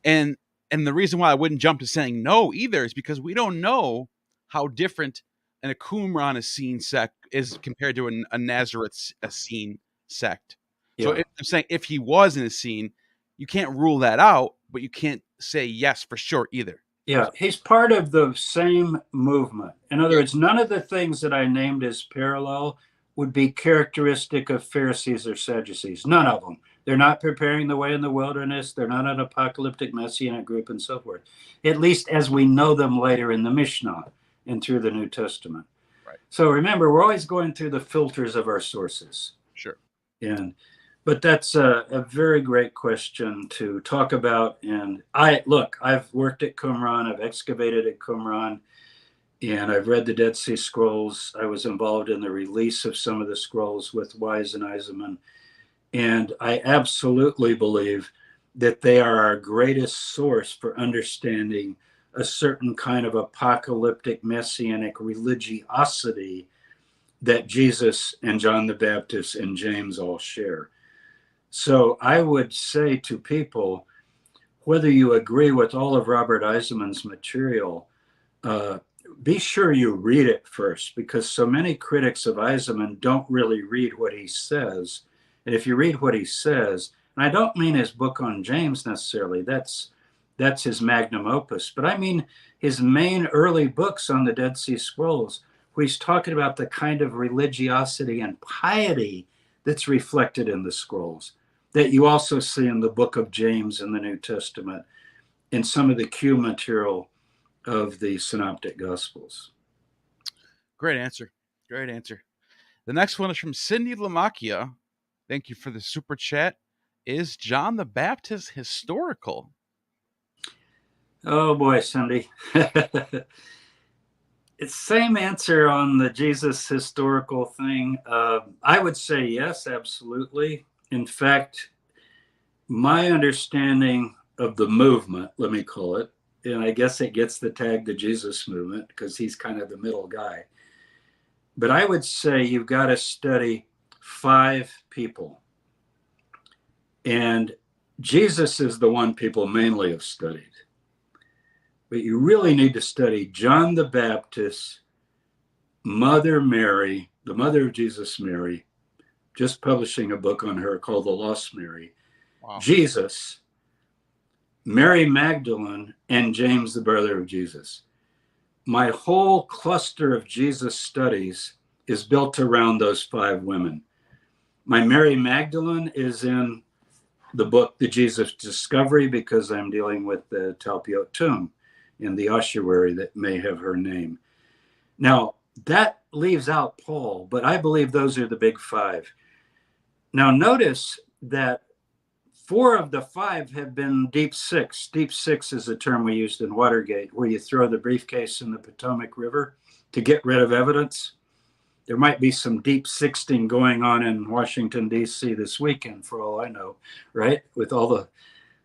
And the reason why I wouldn't jump to saying no either is because we don't know how different an Qumran Essene sect is compared to a Nazareth Essene sect. So Yeah. I'm saying if he was an Essene, you can't rule that out, but you can't say yes for sure either. Yeah, he's part of the same movement. In other words, none of the things that I named as parallel would be characteristic of Pharisees or Sadducees. None of them. They're not preparing the way in the wilderness. They're not an apocalyptic messianic group and so forth, at least as we know them later in the Mishnah and through the New Testament. Right. So remember, we're always going through the filters of our sources. Sure. But that's a very great question to talk about. And I've worked at Qumran, I've excavated at Qumran, and I've read the Dead Sea Scrolls. I was involved in the release of some of the scrolls with Wise and Eisenman. And I absolutely believe that they are our greatest source for understanding a certain kind of apocalyptic messianic religiosity that Jesus and John the Baptist and James all share. So I would say to people, whether you agree with all of Robert Eisenman's material, be sure you read it first, because so many critics of Eisenman don't really read what he says. And if you read what he says, and I don't mean his book on James necessarily, that's his magnum opus, but I mean his main early books on the Dead Sea Scrolls, where he's talking about the kind of religiosity and piety that's reflected in the scrolls, that you also see in the book of James in the New Testament, in some of the Q material of the Synoptic Gospels. Great answer. Great answer. The next one is from Cindy Lamacchia. Thank you for the super chat. Is John the Baptist historical? Oh boy, Cindy. It's same answer on the Jesus historical thing. I would say yes, absolutely. In fact, my understanding of the movement, let me call it, and I guess it gets the tag the Jesus movement because he's kind of the middle guy. But I would say you've got to study 5 people. And Jesus is the one people mainly have studied. But you really need to study John the Baptist, Mother Mary, the mother of Jesus, Mary, just publishing a book on her called The Lost Mary, wow. Jesus, Mary Magdalene, and James, the brother of Jesus. My whole cluster of Jesus studies is built around those 5 women. My Mary Magdalene is in the book, The Jesus Discovery, because I'm dealing with the Talpiot tomb. in the ossuary that may have her name. Now, that leaves out Paul, but I believe those are the big five. Now, notice that 4 of the 5 have been deep six. Deep six is a term we used in Watergate, where you throw the briefcase in the Potomac River to get rid of evidence. There might be some deep sixting going on in Washington, D.C. this weekend, for all I know, right? With all the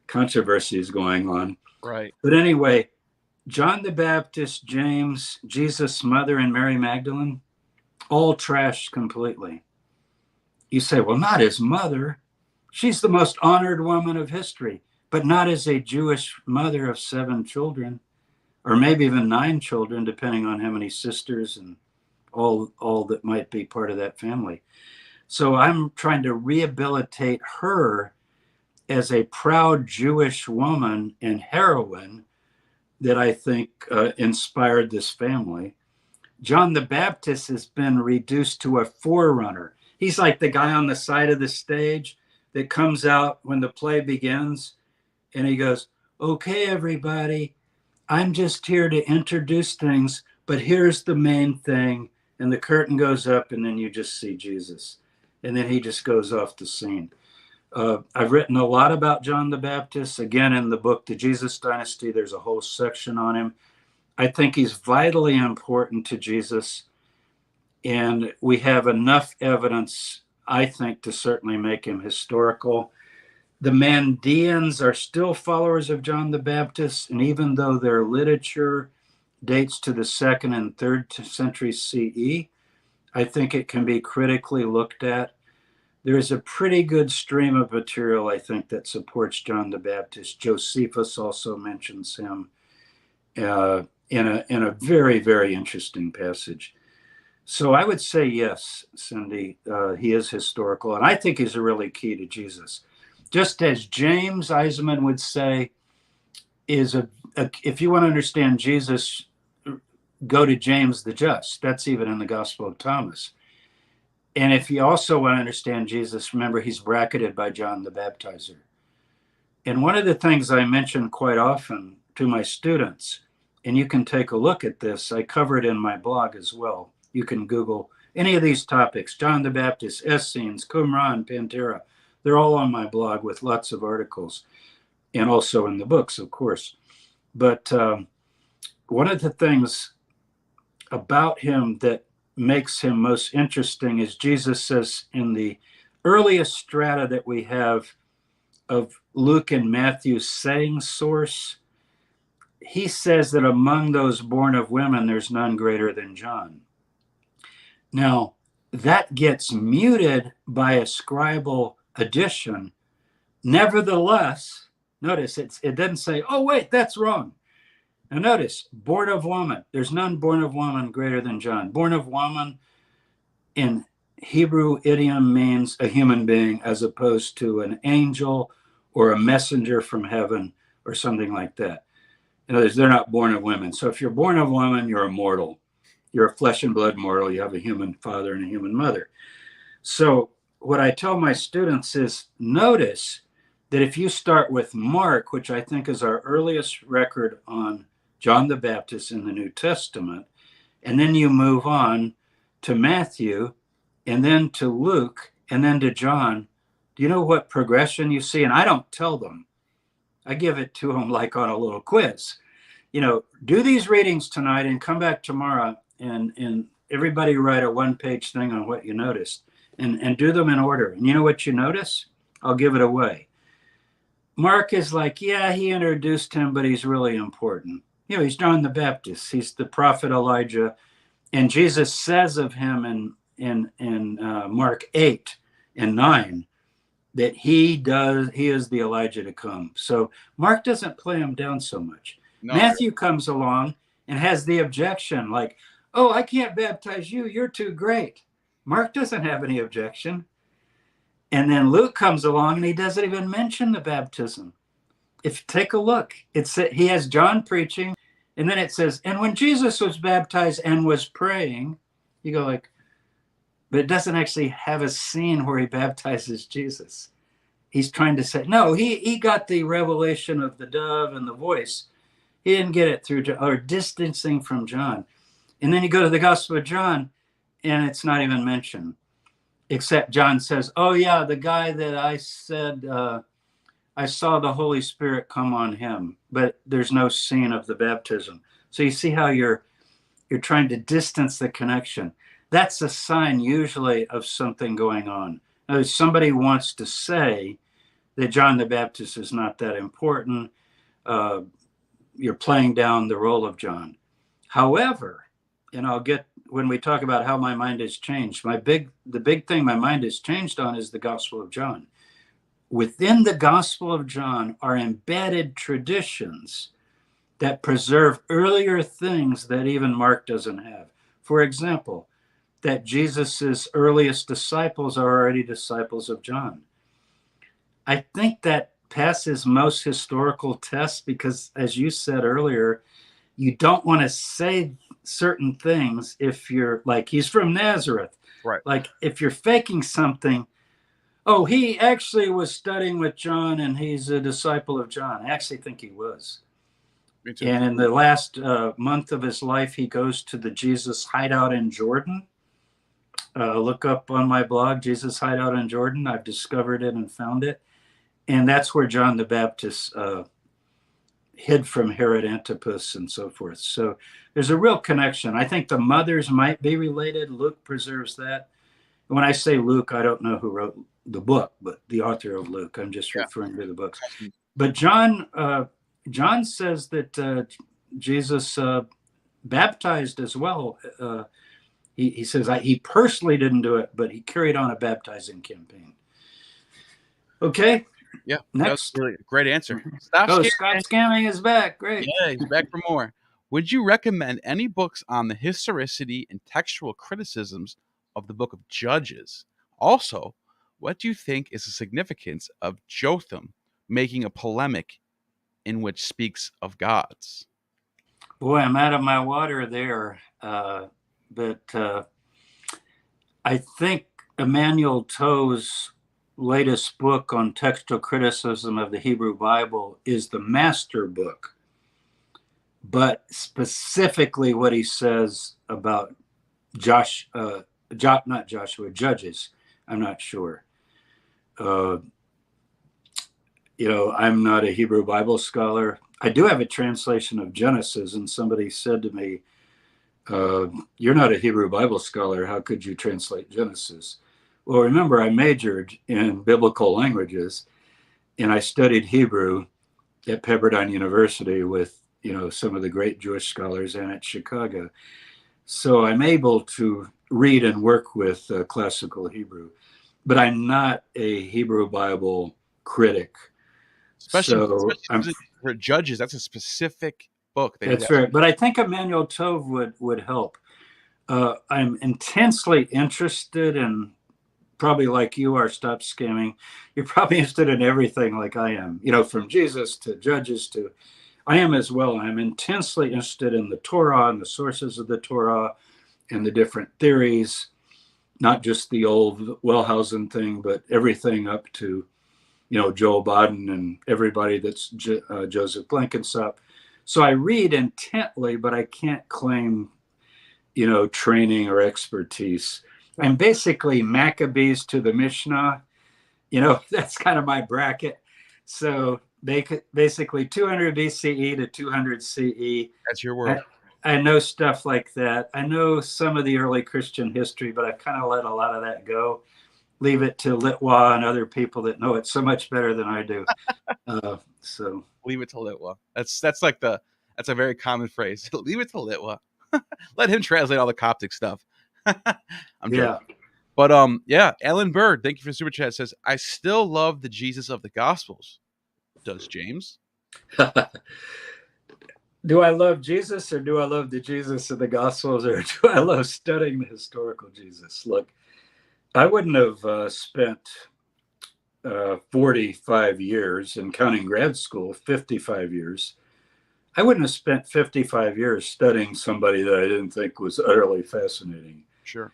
controversies going on. Right. But anyway, John the Baptist, James, Jesus' mother, and Mary Magdalene, all trashed completely. You say, well, not his mother. She's the most honored woman of history, but not as a Jewish mother of 7 children, or maybe even 9 children, depending on how many sisters and all that might be part of that family. So I'm trying to rehabilitate her as a proud Jewish woman and heroine that I think inspired this family. John the Baptist has been reduced to a forerunner. He's like the guy on the side of the stage that comes out when the play begins, and he goes, okay, everybody, I'm just here to introduce things, but here's the main thing. And the curtain goes up, and then you just see Jesus. And then he just goes off the scene. I've written a lot about John the Baptist. Again, in the book, The Jesus Dynasty, there's a whole section on him. I think he's vitally important to Jesus. And we have enough evidence, I think, to certainly make him historical. The Mandeans are still followers of John the Baptist. And even though their literature dates to the 2nd and 3rd century CE, I think it can be critically looked at. There's a pretty good stream of material, I think, that supports John the Baptist. Josephus also mentions him in a very, very interesting passage. So I would say yes, Cindy, he is historical, and I think he's a really key to Jesus. Just as James Eisenman would say, if you want to understand Jesus, go to James the Just. That's even in the Gospel of Thomas. And if you also want to understand Jesus, remember he's bracketed by John the Baptizer. And one of the things I mention quite often to my students, and you can take a look at this, I cover it in my blog as well. You can Google any of these topics, John the Baptist, Essenes, Qumran, Pantera. They're all on my blog with lots of articles, and also in the books, of course. But one of the things about him that makes him most interesting is Jesus says in the earliest strata that we have of Luke and Matthew's saying source, he says that among those born of women, there's none greater than John. Now, that gets muted by a scribal addition. Nevertheless, notice it doesn't say, oh, wait, that's wrong. Now notice, born of woman. There's none born of woman greater than John. Born of woman in Hebrew idiom means a human being as opposed to an angel or a messenger from heaven or something like that. In other words, they're not born of women. So if you're born of woman, you're a mortal. You're a flesh and blood mortal. You have a human father and a human mother. So what I tell my students is notice that if you start with Mark, which I think is our earliest record on John the Baptist in the New Testament, and then you move on to Matthew, and then to Luke, and then to John, do you know what progression you see? And I don't tell them. I give it to them like on a little quiz. You know, do these readings tonight and come back tomorrow and everybody write a 1-page thing on what you noticed and do them in order. And you know what you notice? I'll give it away. Mark is like, yeah, he introduced him, but he's really important. You know, he's John the Baptist. He's the prophet Elijah. And Jesus says of him in Mark 8 and 9 that he is the Elijah to come. So Mark doesn't play him down so much. No. Matthew comes along and has the objection like, oh, I can't baptize you. You're too great. Mark doesn't have any objection. And then Luke comes along and he doesn't even mention the baptism. If take a look, he has John preaching, and then it says, and when Jesus was baptized and was praying, you go like, but it doesn't actually have a scene where he baptizes Jesus. He's trying to say, no, he got the revelation of the dove and the voice. He didn't get it through John, or distancing from John. And then you go to the Gospel of John, and it's not even mentioned, except John says, oh, yeah, the guy that I said, I saw the Holy Spirit come on him, but there's no scene of the baptism. So you see how you're trying to distance the connection. That's a sign usually of something going on. Now, somebody wants to say that John the Baptist is not that important. You're playing down the role of John. However, and I'll get, when we talk about how my mind has changed, the big thing my mind has changed on is the Gospel of John. Within the Gospel of John are embedded traditions that preserve earlier things that even Mark doesn't have. For example, that Jesus's earliest disciples are already disciples of John. I think that passes most historical tests because, as you said earlier, you don't want to say certain things if you're like, he's from Nazareth. Right. Like if you're faking something, oh, he actually was studying with John and he's a disciple of John. I actually think he was. Me too. And in the last month of his life, he goes to the Jesus hideout in Jordan. Look up on my blog, Jesus Hideout in Jordan. I've discovered it and found it. And that's where John the Baptist hid from Herod Antipas and so forth. So there's a real connection. I think the mothers might be related. Luke preserves that. When I say Luke, I don't know who wrote the book, but the author of Luke. I'm just referring to the books. But John says that Jesus baptized as well. He says he personally didn't do it, but he carried on a baptizing campaign. Okay. Yeah. Next. That's really a great answer. Scott Scamming is back. Great. Yeah, he's back for more. Would you recommend any books on the historicity and textual criticisms of the book of Judges? Also, what do you think is the significance of Jotham making a polemic in which speaks of gods? Boy, I'm out of my water there. But I think Emmanuel Toe's latest book on textual criticism of the Hebrew Bible is the master book. But specifically what he says about Judges, I'm not sure. I'm not a Hebrew Bible scholar. I do have a translation of Genesis, and somebody said to me, you're not a Hebrew Bible scholar. How could you translate Genesis? Well, remember, I majored in biblical languages, and I studied Hebrew at Pepperdine University with, some of the great Jewish scholars and at Chicago. So I'm able to read and work with classical Hebrew, but I'm not a Hebrew Bible critic. Especially for Judges, that's a specific book. That's right. But I think Emmanuel Tove would help. I'm intensely interested in, probably like you are, stop scamming. You're probably interested in everything like I am, from Jesus to Judges to, I am as well. I'm intensely interested in the Torah and the sources of the Torah and the different theories, not just the old Wellhausen thing, but everything up to, Joel Baden and everybody that's Joseph Blenkinsop. So I read intently, but I can't claim, training or expertise. I'm basically Maccabees to the Mishnah. That's kind of my bracket. So basically 200 BCE to 200 CE. That's your word. I know stuff like that. I know some of the early Christian history, but I've kind of let a lot of that go. Leave it to Litwa and other people that know it so much better than I do. So leave it to Litwa. That's a very common phrase. Leave it to Litwa. Let him translate all the Coptic stuff. I'm joking. But Alan Bird, thank you for the super chat. Says, I still love the Jesus of the Gospels. Does James? Do I love Jesus, or do I love the Jesus of the Gospels, or do I love studying the historical Jesus? Look, I wouldn't have spent 45 years, and counting grad school, 55 years. I wouldn't have spent 55 years studying somebody that I didn't think was utterly fascinating. Sure.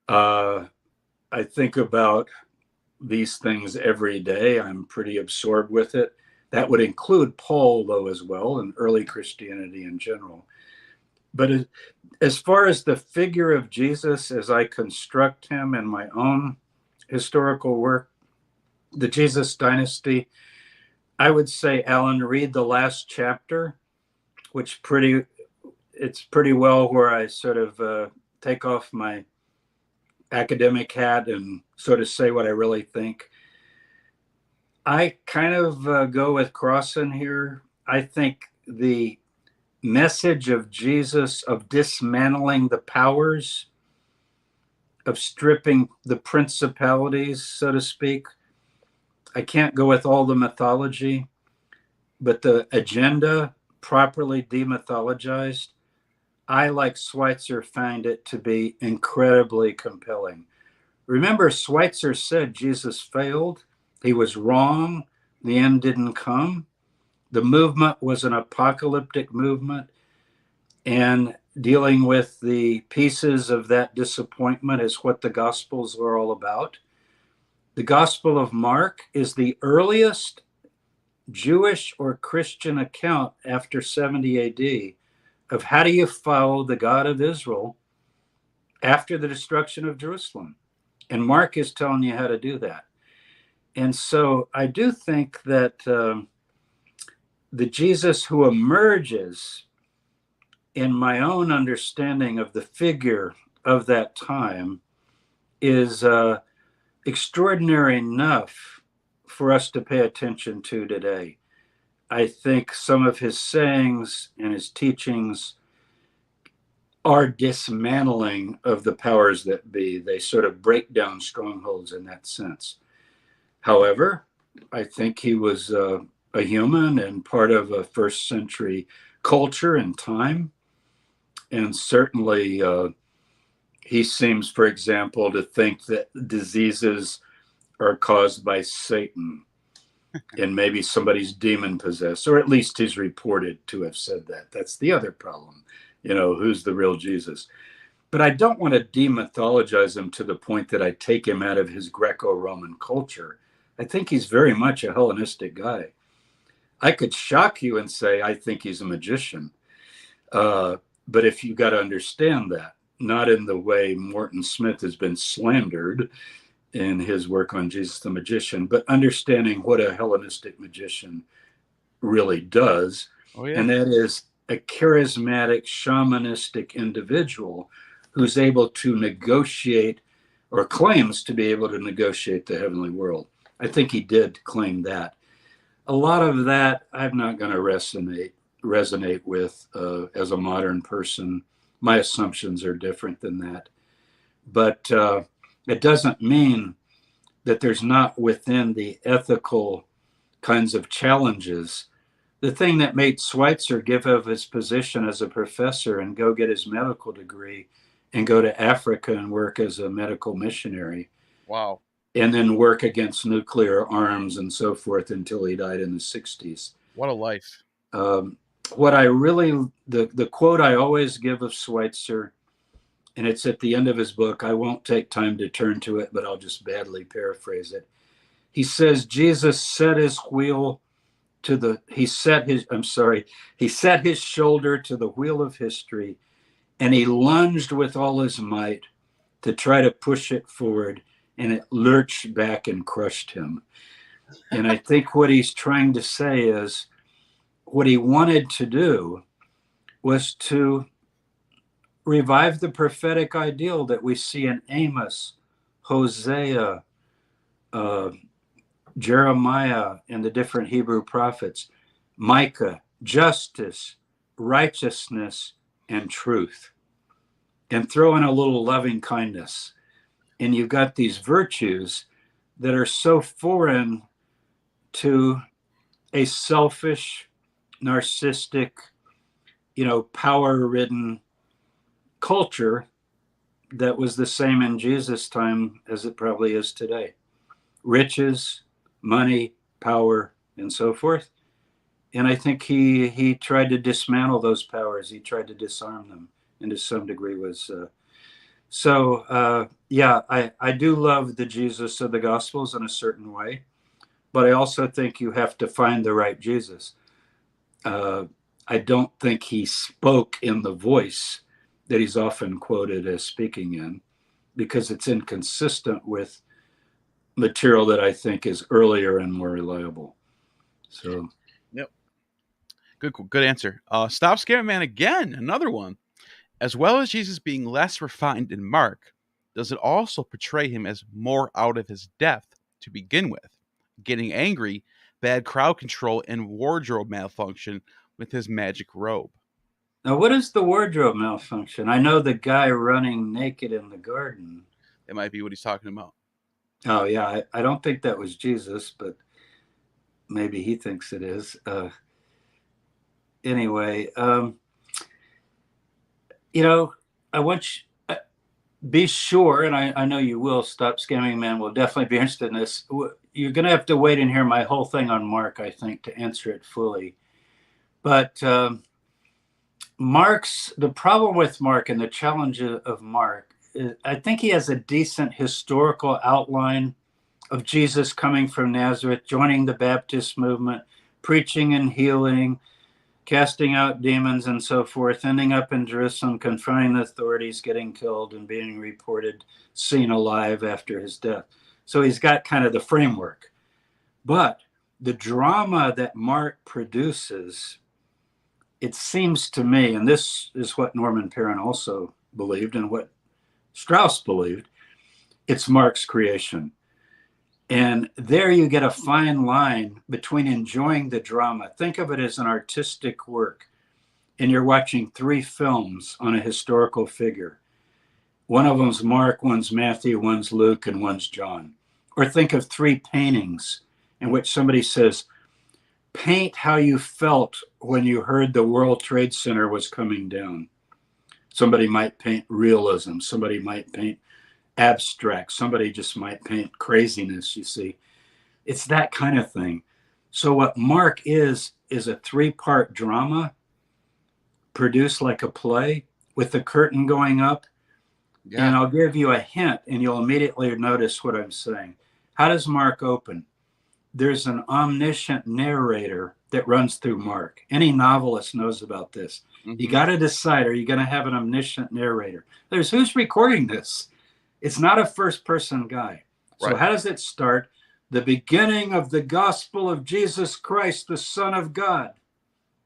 I think about these things every day. I'm pretty absorbed with it. That would include Paul, though, as well, and early Christianity in general. But as far as the figure of Jesus, as I construct him in my own historical work, the Jesus dynasty, I would say, Alan, read the last chapter, which it's pretty well where I sort of take off my academic hat and sort of say what I really think. I kind of go with Crossan here. I think the message of Jesus of dismantling the powers, of stripping the principalities, so to speak. I can't go with all the mythology, but the agenda properly demythologized, I, like Schweitzer, find it to be incredibly compelling. Remember, Schweitzer said Jesus failed. He was wrong. The end didn't come. The movement was an apocalyptic movement, and dealing with the pieces of that disappointment is what the Gospels are all about. The Gospel of Mark is the earliest Jewish or Christian account after 70 AD of how do you follow the God of Israel after the destruction of Jerusalem. And Mark is telling you how to do that. And so I do think that the Jesus who emerges in my own understanding of the figure of that time is extraordinary enough for us to pay attention to today. I think some of his sayings and his teachings are dismantling of the powers that be. They sort of break down strongholds in that sense. However, I think he was a human and part of a first century culture and time. And certainly he seems, for example, to think that diseases are caused by Satan and maybe somebody's demon possessed, or at least he's reported to have said that. That's the other problem. You know, who's the real Jesus? But I don't want to demythologize him to the point that I take him out of his Greco-Roman culture. I think he's very much a Hellenistic guy. I could shock you and say, I think he's a magician. But if you got to understand that, not in the way Morton Smith has been slandered in his work on Jesus the Magician, but understanding what a Hellenistic magician really does. Oh, yeah. And that is a charismatic, shamanistic individual who's able to negotiate, or claims to be able to negotiate, the heavenly world. I think he did claim that. A lot of that I'm not going to resonate with as a modern person. My assumptions are different than that. But it doesn't mean that there's not within the ethical kinds of challenges. The thing that made Schweitzer give up his position as a professor and go get his medical degree and go to Africa and work as a medical missionary. Wow. And then work against nuclear arms and so forth until he died in the 60s. What a life. What I really, the quote I always give of Schweitzer, and it's at the end of his book, I won't take time to turn to it, but I'll just badly paraphrase it. He says, Jesus set his wheel to the, he set his shoulder to the wheel of history, and he lunged with all his might to try to push it forward, and it lurched back and crushed him. And I think what he's trying to say is, what he wanted to do was to revive the prophetic ideal that we see in Amos, Hosea, Jeremiah, and the different Hebrew prophets, Micah, justice, righteousness, and truth. And throw in a little loving kindness. And you've got these virtues that are so foreign to a selfish, narcissistic, power-ridden culture that was the same in Jesus' time as it probably is today. Riches, money, power, and so forth. And I think he tried to dismantle those powers. He tried to disarm them, and to some degree was... I do love the Jesus of the Gospels in a certain way. but I also think you have to find the right Jesus. I don't think he spoke in the voice that he's often quoted as speaking in, because it's inconsistent with material that I think is earlier and more reliable. So, Yep. Good answer. Stop Scaring Man again. Another one. As well as Jesus being less refined in Mark, does it also portray him as more out of his depth to begin with? Getting angry, bad crowd control, and wardrobe malfunction with his magic robe. now what is the wardrobe malfunction? I know the guy running naked in the garden. That might be what he's talking about. Oh, yeah. I don't think that was Jesus, but maybe he thinks it is. Anyway, I want you, be sure, and I know you will, Stop Scamming Man will definitely be interested in this. You're going to have to wait and hear my whole thing on Mark, I think, to answer it fully. But the problem with Mark and the challenge of Mark, I think he has a decent historical outline of Jesus coming from Nazareth, joining the Baptist movement, preaching and healing, casting out demons and so forth, ending up in Jerusalem, confronting the authorities, getting killed, and being reported seen alive after his death. So he's got kind of the framework. But the drama that Mark produces, it seems to me, and this is what Norman Perrin also believed and what Strauss believed, it's Mark's creation. And there you get a fine line between enjoying the drama. Think of it as an artistic work, and you're watching 3 films on a historical figure. One of them's Mark, one's Matthew, one's Luke, and one's John. Or think of 3 paintings in which somebody says, paint how you felt when you heard the World Trade Center was coming down. Somebody might paint realism. Somebody might paint abstract. Somebody just might paint craziness, you see. It's that kind of thing. So what Mark is a 3-part drama produced like a play with the curtain going up. Yeah. And I'll give you a hint and you'll immediately notice what I'm saying. How does Mark open? There's an omniscient narrator that runs through Mark. Any novelist knows about this. Mm-hmm. You got to decide, are you going to have an omniscient narrator? There's who's recording this? It's not a first-person guy. So right. How does it start? The beginning of the gospel of Jesus Christ, the Son of God.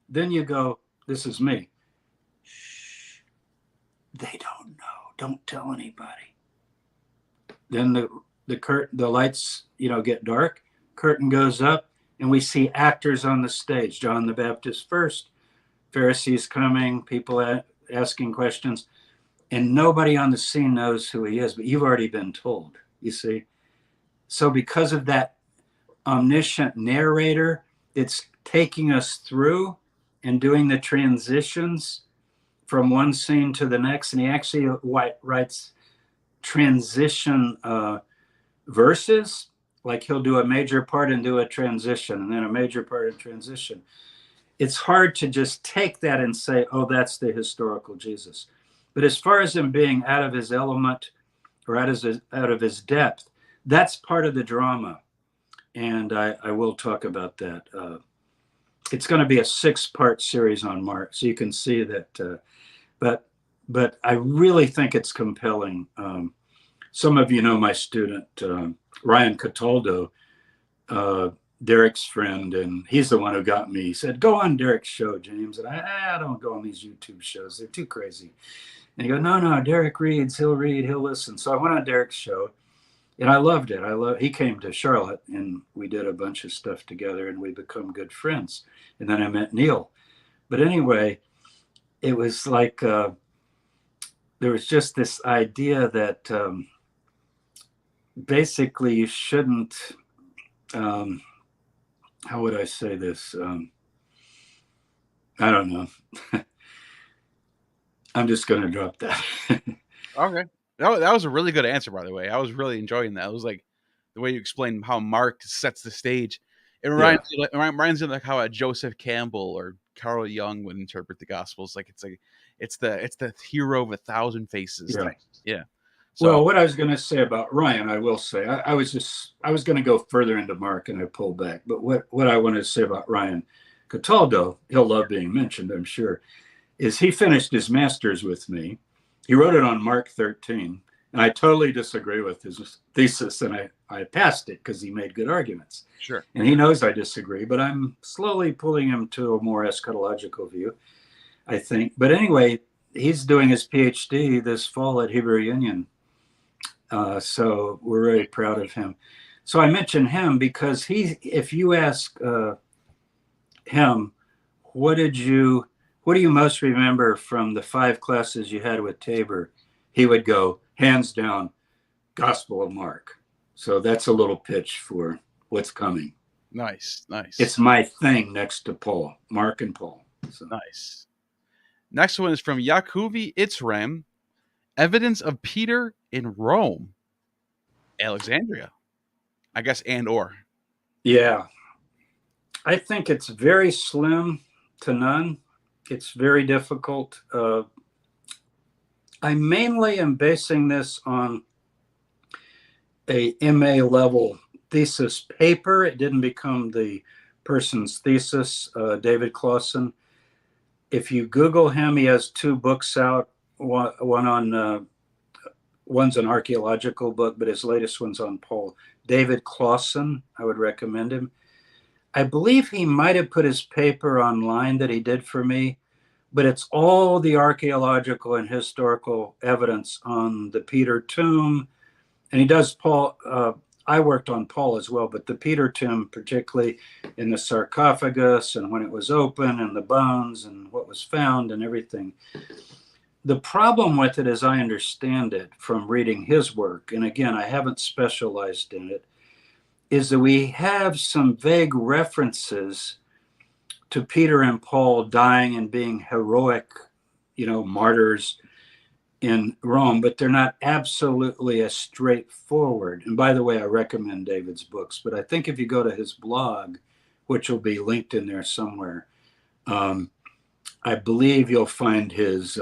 Then you go, this is me. Shh. They don't know. Don't tell anybody. Then the lights, get dark. Curtain goes up, and we see actors on the stage. John the Baptist first, Pharisees coming, people asking questions. And nobody on the scene knows who he is, but you've already been told, you see. So because of that omniscient narrator, it's taking us through and doing the transitions from one scene to the next. And he actually writes transition verses, like he'll do a major part and do a transition, and then a major part and transition. It's hard to just take that and say, oh, that's the historical Jesus. But as far as him being out of his element or out of his depth, that's part of the drama. And I will talk about that. It's going to be a 6-part series on Mark, so you can see that. But I really think it's compelling. Some of you know my student, Ryan Cataldo, Derek's friend, and he's the one who got me. He said, go on Derek's show, James. And I don't go on these YouTube shows. They're too crazy. And he goes, no, Derek reads, he'll read, he'll listen. So I went on Derek's show, and I loved it. He came to Charlotte, and we did a bunch of stuff together, and we become good friends. And then I met Neil. But anyway, it was like there was just this idea that basically you shouldn't, how would I say this? I don't know. I'm just going to drop that. Okay. That was a really good answer, by the way. I was really enjoying that. It was like the way you explained how Mark sets the stage. It reminds me of like how a Joseph Campbell or Carl Jung would interpret the Gospels. Like it's the hero of 1,000 faces. Yeah. Yeah. So Well, what I was going to say about Ryan, I will say, I was going to go further into Mark and I pulled back. But what I wanted to say about Ryan Cataldo, he'll love being mentioned, I'm sure, is he finished his master's with me. He wrote it on Mark 13, and I totally disagree with his thesis, and I passed it because he made good arguments. sure. And he knows I disagree, but I'm slowly pulling him to a more eschatological view, I think. But anyway, he's doing his PhD this fall at Hebrew Union. So we're very proud of him. So I mention him because if you ask him, what do you most remember from the 5 classes you had with Tabor? He would go, hands down, Gospel of Mark. So that's a little pitch for what's coming. Nice. It's my thing next to Paul, Mark and Paul. So. Nice. Next one is from Yakuvi Itzram. Evidence of Peter in Rome, Alexandria, I guess, and or. Yeah. I think it's very slim to none. It's very difficult. I mainly am basing this on a MA level thesis paper. It didn't become the person's thesis, David Clausen. If you Google him, he has 2 books out. One's an archaeological book, but his latest one's on Paul. David Clausen, I would recommend him. I believe he might have put his paper online that he did for me, but it's all the archaeological and historical evidence on the Peter tomb. And he does Paul. I worked on Paul as well, but the Peter tomb, particularly in the sarcophagus and when it was open and the bones and what was found and everything. The problem with it, as I understand it from reading his work, and again, I haven't specialized in it, is that we have some vague references to Peter and Paul dying and being heroic, martyrs in Rome, but they're not absolutely as straightforward. And by the way, I recommend David's books, but I think if you go to his blog, which will be linked in there somewhere, I believe you'll find his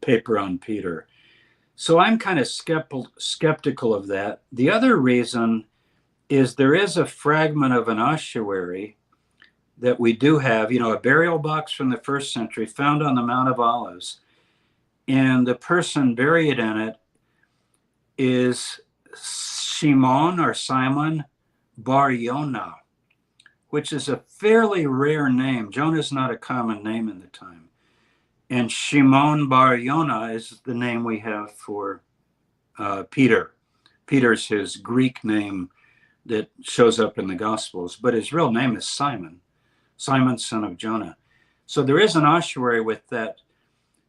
paper on Peter. So I'm kind of skeptical of that. The other reason is there is a fragment of an ossuary that we do have, a burial box from the 1st century found on the Mount of Olives. And the person buried in it is Simon Bar Yonah, which is a fairly rare name. Jonah is not a common name in the time. And Shimon Bar Yonah is the name we have for Peter. Peter's his Greek name that shows up in the Gospels, but his real name is Simon, son of Jonah. So there is an ossuary with that.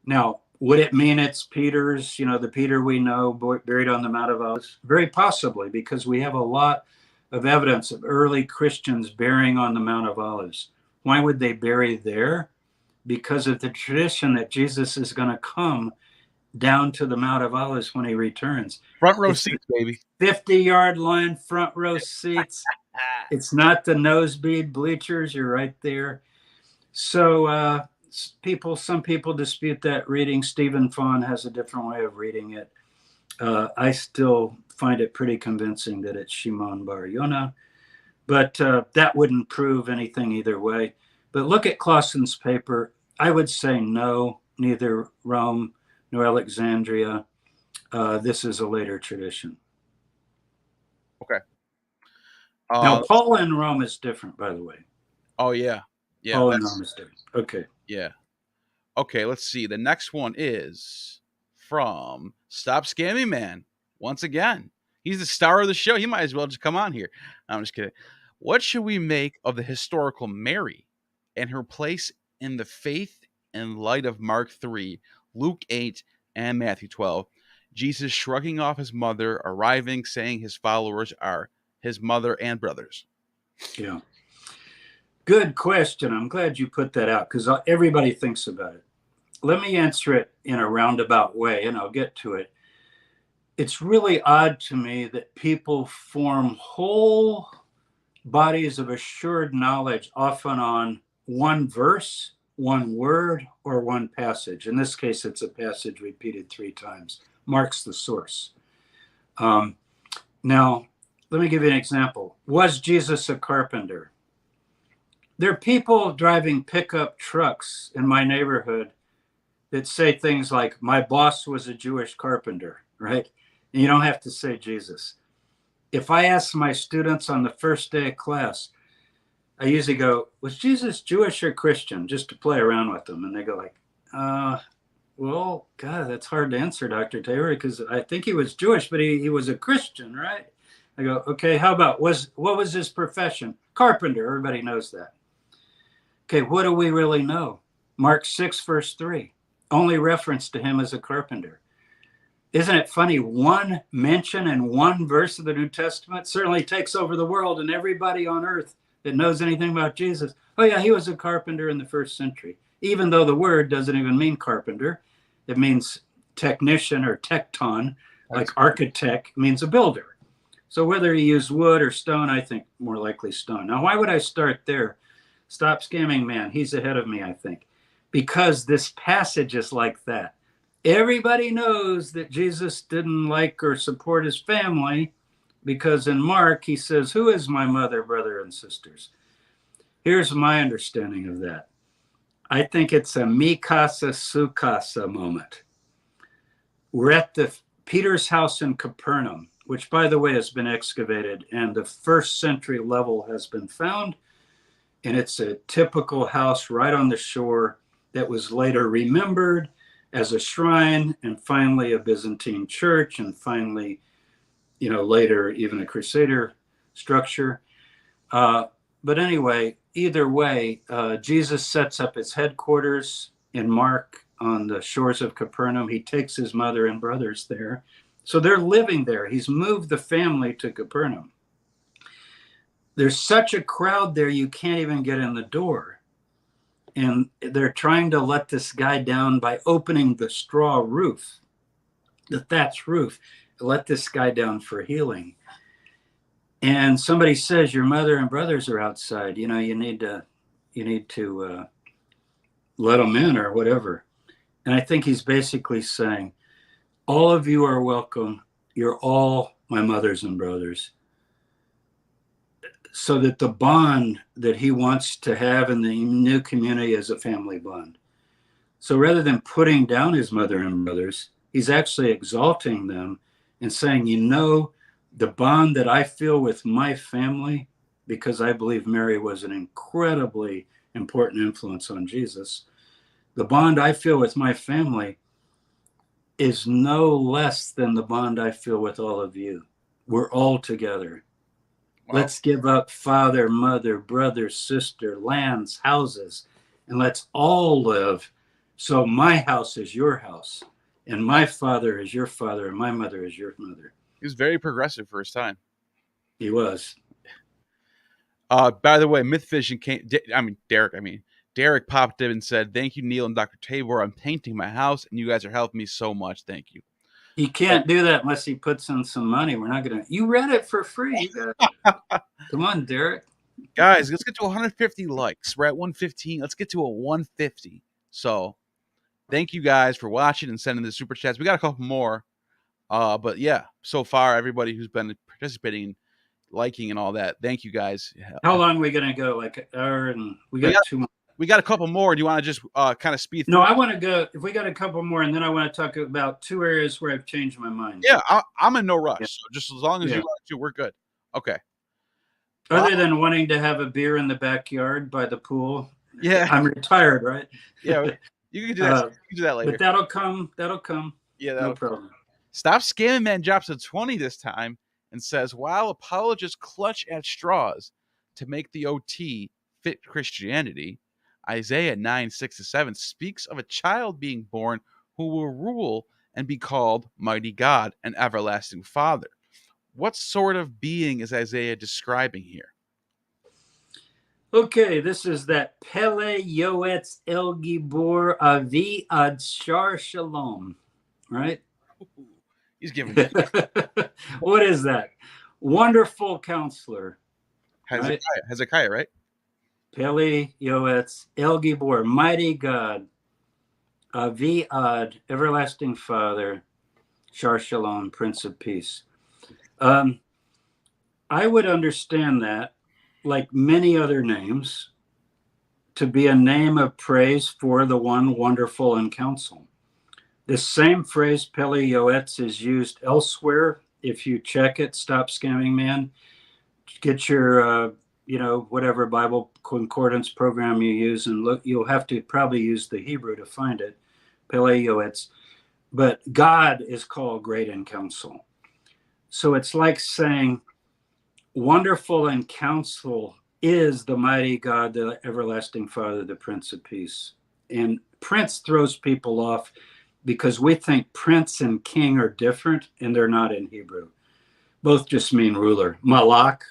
Now, would it mean it's Peter's, the Peter we know buried on the Mount of Olives? Very possibly, because we have a lot of evidence of early Christians burying on the Mount of Olives. Why would they bury there? Because of the tradition that Jesus is going to come down to the Mount of Olives when he returns. Front row seats, baby. 50-yard line, front row seats. It's not the nosebleed bleachers. You're right there. So some people dispute that reading. Stephen Fawn has a different way of reading it. I still find it pretty convincing that it's Shimon Bar Yonah, but that wouldn't prove anything either way. But look at Clausen's paper. I would say no, neither Rome nor Alexandria. This is a later tradition. Okay. Now, Paul in Rome is different, by the way. Oh, yeah. Yeah. Paul in Rome is different. Okay. Yeah. Okay, let's see. The next one is from Stop Scamming Man. Once again, he's the star of the show. He might as well just come on here. I'm just kidding. What should we make of the historical Mary and her place in the faith in light of Mark 3, Luke 8, and Matthew 12? Jesus shrugging off his mother, arriving, saying his followers are his mother and brothers. Yeah. Good question. I'm glad you put that out because everybody thinks about it. Let me answer it in a roundabout way, and I'll get to it. It's really odd to me that people form whole bodies of assured knowledge often on one verse, one word, or one passage. In this case, it's a passage repeated 3 times. Mark's the source. Now, let me give you an example. Was Jesus a carpenter? There are people driving pickup trucks in my neighborhood that say things like, my boss was a Jewish carpenter, right? And you don't have to say Jesus. If I ask my students on the first day of class, I usually go, was Jesus Jewish or Christian? Just to play around with them. And they go like, well, God, that's hard to answer, Dr. Taylor, because I think he was Jewish, but he was a Christian, right? I go, okay, how about, what was his profession? Carpenter, everybody knows that. Okay, what do we really know? Mark 6, verse 3, only reference to him as a carpenter. Isn't it funny? One mention in one verse of the New Testament certainly takes over the world, and everybody on earth that knows anything about Jesus, oh yeah, he was a carpenter in the first century, even though the word doesn't even mean carpenter. It means technician or tecton, like architect means a builder. So whether he used wood or stone, I think more likely stone. Now, why would I start there? Stop scamming, man. He's ahead of me, I think. Because this passage is like that. Everybody knows that Jesus didn't like or support his family, because in Mark, he says, who is my mother, brother, and sisters? Here's my understanding of that. I think it's a mi casa su casa moment. We're at the Peter's house in Capernaum, which, by the way, has been excavated, and the first century level has been found. And it's a typical house right on the shore that was later remembered as a shrine, and finally a Byzantine church, and finally, later even a Crusader structure. But anyway, either way, Jesus sets up his headquarters in Mark on the shores of Capernaum. He takes his mother and brothers there. So they're living there. He's moved the family to Capernaum. There's such a crowd there, you can't even get in the door. And they're trying to let this guy down by opening the straw roof, the thatch roof, let this guy down for healing. And somebody says, your mother and brothers are outside. You need to let them in or whatever. And I think he's basically saying, all of you are welcome. You're all my mothers and brothers. So that the bond that he wants to have in the new community is a family bond. So rather than putting down his mother and brothers, he's actually exalting them and saying, the bond that I feel with my family, because I believe Mary was an incredibly important influence on Jesus, the bond I feel with my family is no less than the bond I feel with all of you. We're all together. Wow. Let's give up father, mother, brother, sister, lands, houses, and let's all live. So my house is your house, and my father is your father, and my mother is your mother. He was very progressive for his time. He was. By the way, MythVision Derek popped in and said, thank you, Neil and Dr. Tabor. I'm painting my house, and you guys are helping me so much. Thank you. He can't do that unless he puts in some money. We're not going to. You read it for free. Come on, Derek. Guys, let's get to 150 likes. We're at 115. Let's get to a 150. So thank you guys for watching and sending the super chats. We got a couple more. But yeah, so far, everybody who's been participating, liking, and all that, thank you guys. How long are we going to go? Like an hour? And we got 2 more. We got a couple more. Do you want to just kind of speed through? No, I want to go. If we got a couple more, and then I want to talk about 2 areas where I've changed my mind. Yeah, I'm in no rush. Yeah. So just as long as you want to, we're good. Okay. Other than wanting to have a beer in the backyard by the pool. Yeah. I'm retired, right? Yeah, you can do that. You can do that later. But that'll come. Yeah, no problem. Stop Scamming Man drops a 20 this time and says, while apologists clutch at straws to make the OT fit Christianity, Isaiah 9:6-7 speaks of a child being born who will rule and be called Mighty God and Everlasting Father. What sort of being is Isaiah describing here? Okay, this is that Pele Yoetz El Gibor Avi Ad Shar Shalom, right? He's giving me. What is that? Wonderful counselor. Hezekiah, right? Pele Yoetz El Gibor, Mighty God, Avi Ad, Everlasting Father, Shar Shalom, Prince of Peace. I would understand that, like many other names, to be a name of praise for the one wonderful in counsel. This same phrase, Pele Yoetz, is used elsewhere. If you check it, Stop Scamming Man, get your, whatever Bible concordance program you use and look, you'll have to probably use the Hebrew to find it, Pele Yoetz. But God is called great in counsel. So it's like saying, wonderful in counsel is the mighty God, the everlasting Father, the Prince of Peace. And Prince throws people off because we think prince and king are different, and they're not in Hebrew. Both just mean ruler. Malak,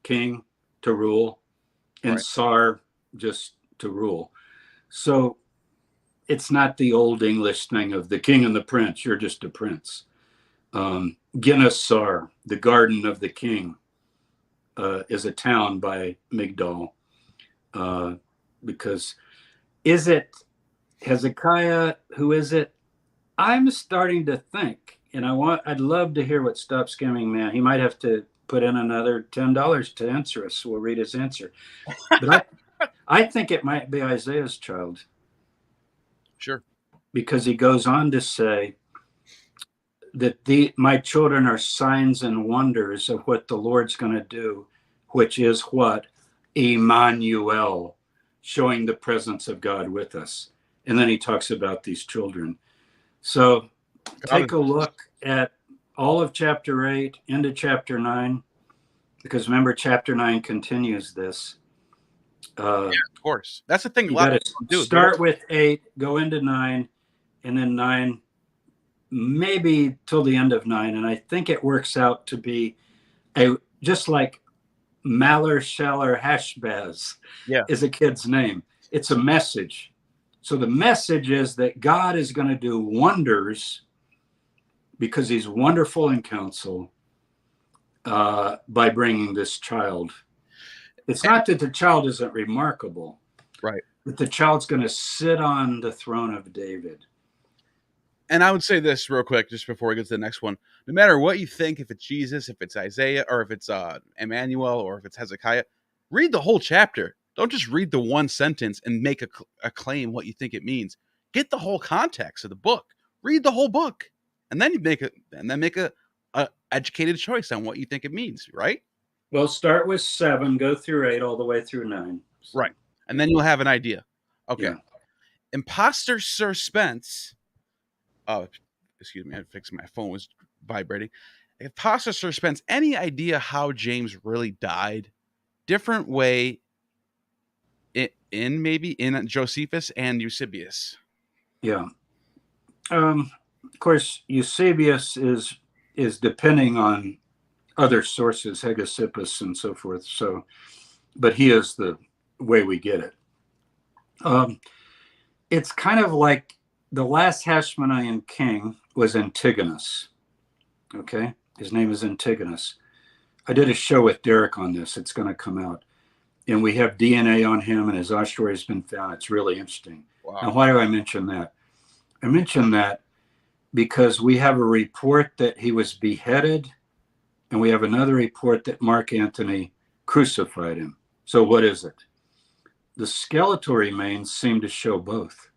king, to rule, and Right. Sar, just to rule. So it's not the old English thing of the king and the prince. You're just a prince. Guinness Sar, the garden of the king, is a town by Migdal. Because is it Hezekiah? Who is it? I'm starting to think, and I'd love to hear what Stop Scamming Man. He might have to put in another $10 to answer us. We'll read his answer. But I think it might be Isaiah's child. Sure. Because he goes on to say that my children are signs and wonders of what the Lord's going to do, which is what? Emmanuel, showing the presence of God with us. And then he talks about these children. So take a look at all of chapter 8 into chapter 9, because remember, chapter 9 continues this. Yeah, of course. That's the thing. You got to do. Start with 8, go into 9, and then 9, maybe till the end of 9. And I think it works out to be just like Maller, Shaller, Hashbaz is a kid's name. It's a message. So the message is that God is going to do wonders because he's wonderful in counsel by bringing this child. It's not that the child isn't remarkable, right? But the child's going to sit on the throne of David. And I would say this real quick, just before we get to the next one. No matter what you think, if it's Jesus, if it's Isaiah, or if it's Emmanuel, or if it's Hezekiah, read the whole chapter. Don't just read the one sentence and make a claim what you think it means. Get the whole context of the book. Read the whole book, and then you make a educated choice on what you think it means. Right? Well, start with 7, go through 8, all the way through 9. Right, and then you'll have an idea. Okay. Yeah. Imposter suspense. Oh, excuse me. I had to fix my phone was vibrating. Imposter suspense. Any idea how James really died? Different way. Maybe in Josephus and Eusebius. Yeah. Of course, Eusebius is depending on other sources, Hegesippus and so forth. So, but he is the way we get it. It's kind of like the last Hashmonean king was Antigonus. Okay, his name is Antigonus. I did a show with Derek on this. It's going to come out. And we have DNA on him, and his ossuary has been found. It's really interesting. Wow. Now, why do I mention that? I mention that because we have a report that he was beheaded, and we have another report that Mark Antony crucified him. So what is it? The skeletal remains seem to show both.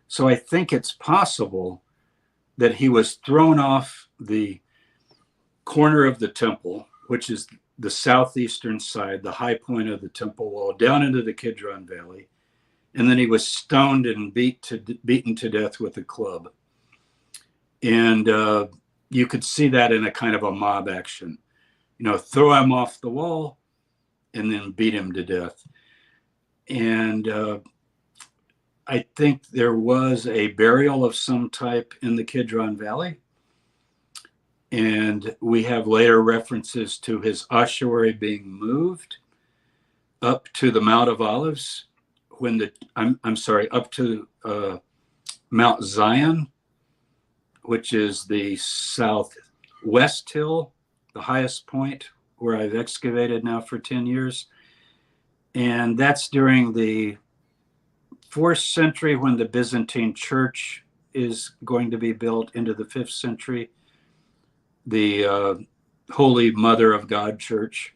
So I think it's possible that he was thrown off the corner of the temple, which is the southeastern side, the high point of the temple wall, down into the Kidron Valley. And then he was stoned and beaten to death with a club. And you could see that in a kind of a mob action. Throw him off the wall and then beat him to death. And I think there was a burial of some type in the Kidron Valley. And we have later references to his ossuary being moved up to the Mount of Olives up to Mount Zion, which is the southwest hill, the highest point where I've excavated now for 10 years. And that's during the 4th century when the Byzantine church is going to be built into the 5th century. the Holy Mother of God Church,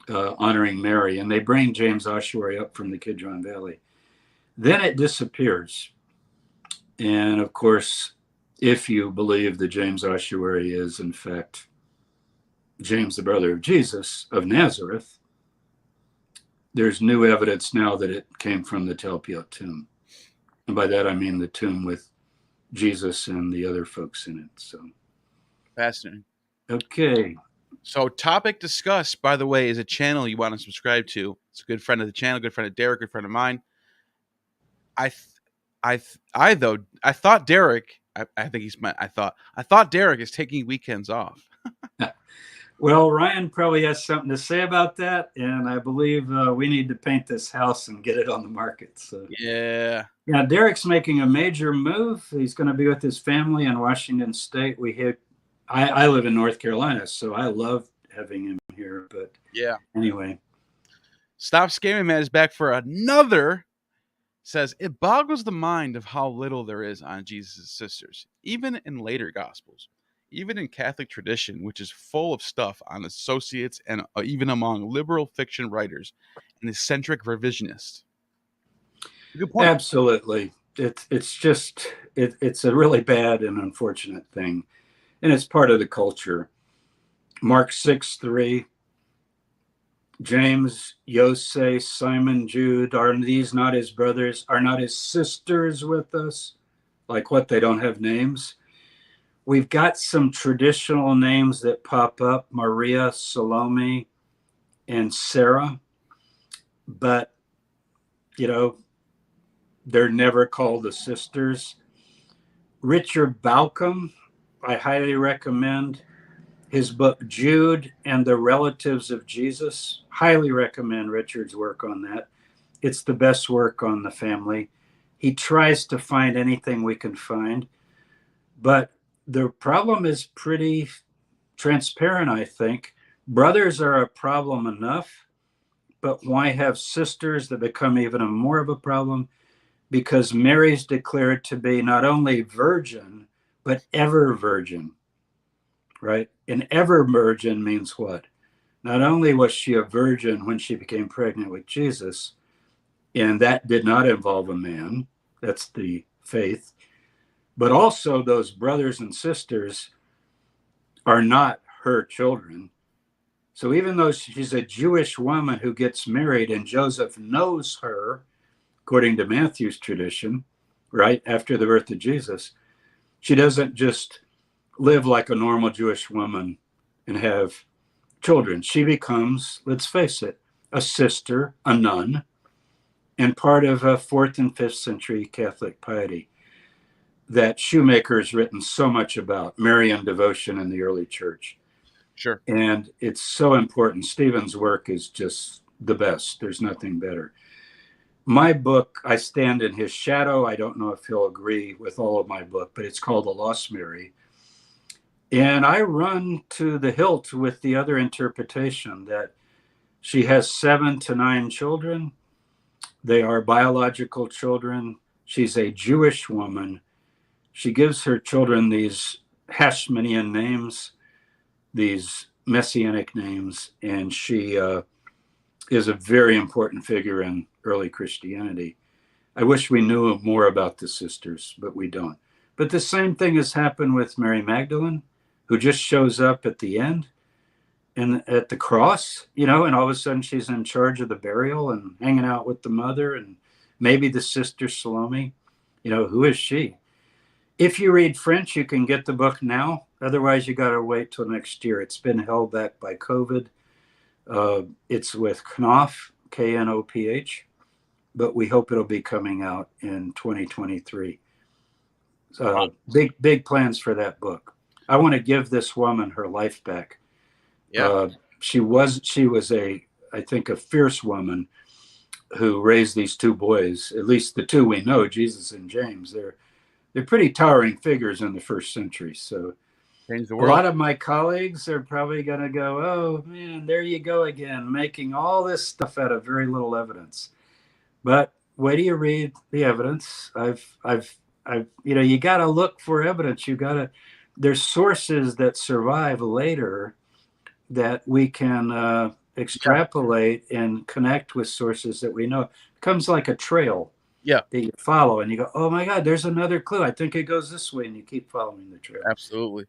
honoring Mary, and they bring James Ossuary up from the Kidron Valley. Then it disappears. And of course, if you believe that James Ossuary is in fact James, the brother of Jesus of Nazareth, there's new evidence now that it came from the Talpiot tomb. And by that, I mean the tomb with Jesus and the other folks in it. So Fascinating. Okay. So Topic Discussed, by the way, is a channel you want to subscribe to. It's a good friend of the channel, good friend of Derek, good friend of mine. I thought Derek, I think he's I thought Derek is taking weekends off. Well, Ryan probably has something to say about that, and I believe we need to paint this house and get it on the market. So Yeah. Derek's making a major move. He's going to be with his family in Washington State. I live in North Carolina, so I love having him here. But yeah. Anyway, Stop Scamming Man is back for another. Says it boggles the mind of how little there is on Jesus' sisters, even in later Gospels. Even in Catholic tradition, which is full of stuff on associates and even among liberal fiction writers and eccentric revisionists. Good point. Absolutely. It's a really bad and unfortunate thing. And it's part of the culture. Mark 6:3, James, Yose, Simon, Jude, are these not his brothers? Are not his sisters with us? Like what, they don't have names? We've got some traditional names that pop up, Maria, Salome, and Sarah. But, they're never called the sisters. Richard Bauckham, I highly recommend his book, Jude and the Relatives of Jesus. Highly recommend Richard's work on that. It's the best work on the family. He tries to find anything we can find. But the problem is pretty transparent, I think. Brothers are a problem enough, but why have sisters that become even more of a problem? Because Mary's declared to be not only virgin, but ever virgin, right? And ever virgin means what? Not only was she a virgin when she became pregnant with Jesus, and that did not involve a man, that's the faith, but also those brothers and sisters are not her children. So even though she's a Jewish woman who gets married and Joseph knows her, according to Matthew's tradition, right after the birth of Jesus, she doesn't just live like a normal Jewish woman and have children. She becomes, let's face it, a sister, a nun, and part of a 4th and 5th century Catholic piety that Shoemaker has written so much about, Marian devotion in the early church. Sure. And it's so important. Stephen's work is just the best. There's nothing better. My book, I stand in his shadow. I don't know if he'll agree with all of my book, but it's called The Lost Mary. And I run to the hilt with the other interpretation that she has 7 to 9 children. They are biological children. She's a Jewish woman. She gives her children these Hashmonean names, these messianic names, and she is a very important figure in early Christianity. I wish we knew more about the sisters, but we don't. But the same thing has happened with Mary Magdalene, who just shows up at the end and at the cross, and all of a sudden she's in charge of the burial and hanging out with the mother and maybe the sister Salome. Who is she? If you read French, you can get the book now. Otherwise, you got to wait till next year. It's been held back by COVID. It's with Knopf, Knoph, but we hope it'll be coming out in 2023. Big plans for that book. I want to give this woman her life back. Yeah. She was I think, a fierce woman who raised these 2 boys, at least the 2 we know, Jesus and James. They're pretty towering figures in the 1st century. So Change the a world. lot of my colleagues are probably going to go, oh man, there you go again, making all this stuff out of very little evidence. But wait till you read the evidence. You got to look for evidence. You got to there's sources that survive later that we can extrapolate and connect with sources that we know. It becomes like a trail Yeah, that you follow, and you go, oh my God, there's another clue. I think it goes this way, and you keep following the trail. absolutely.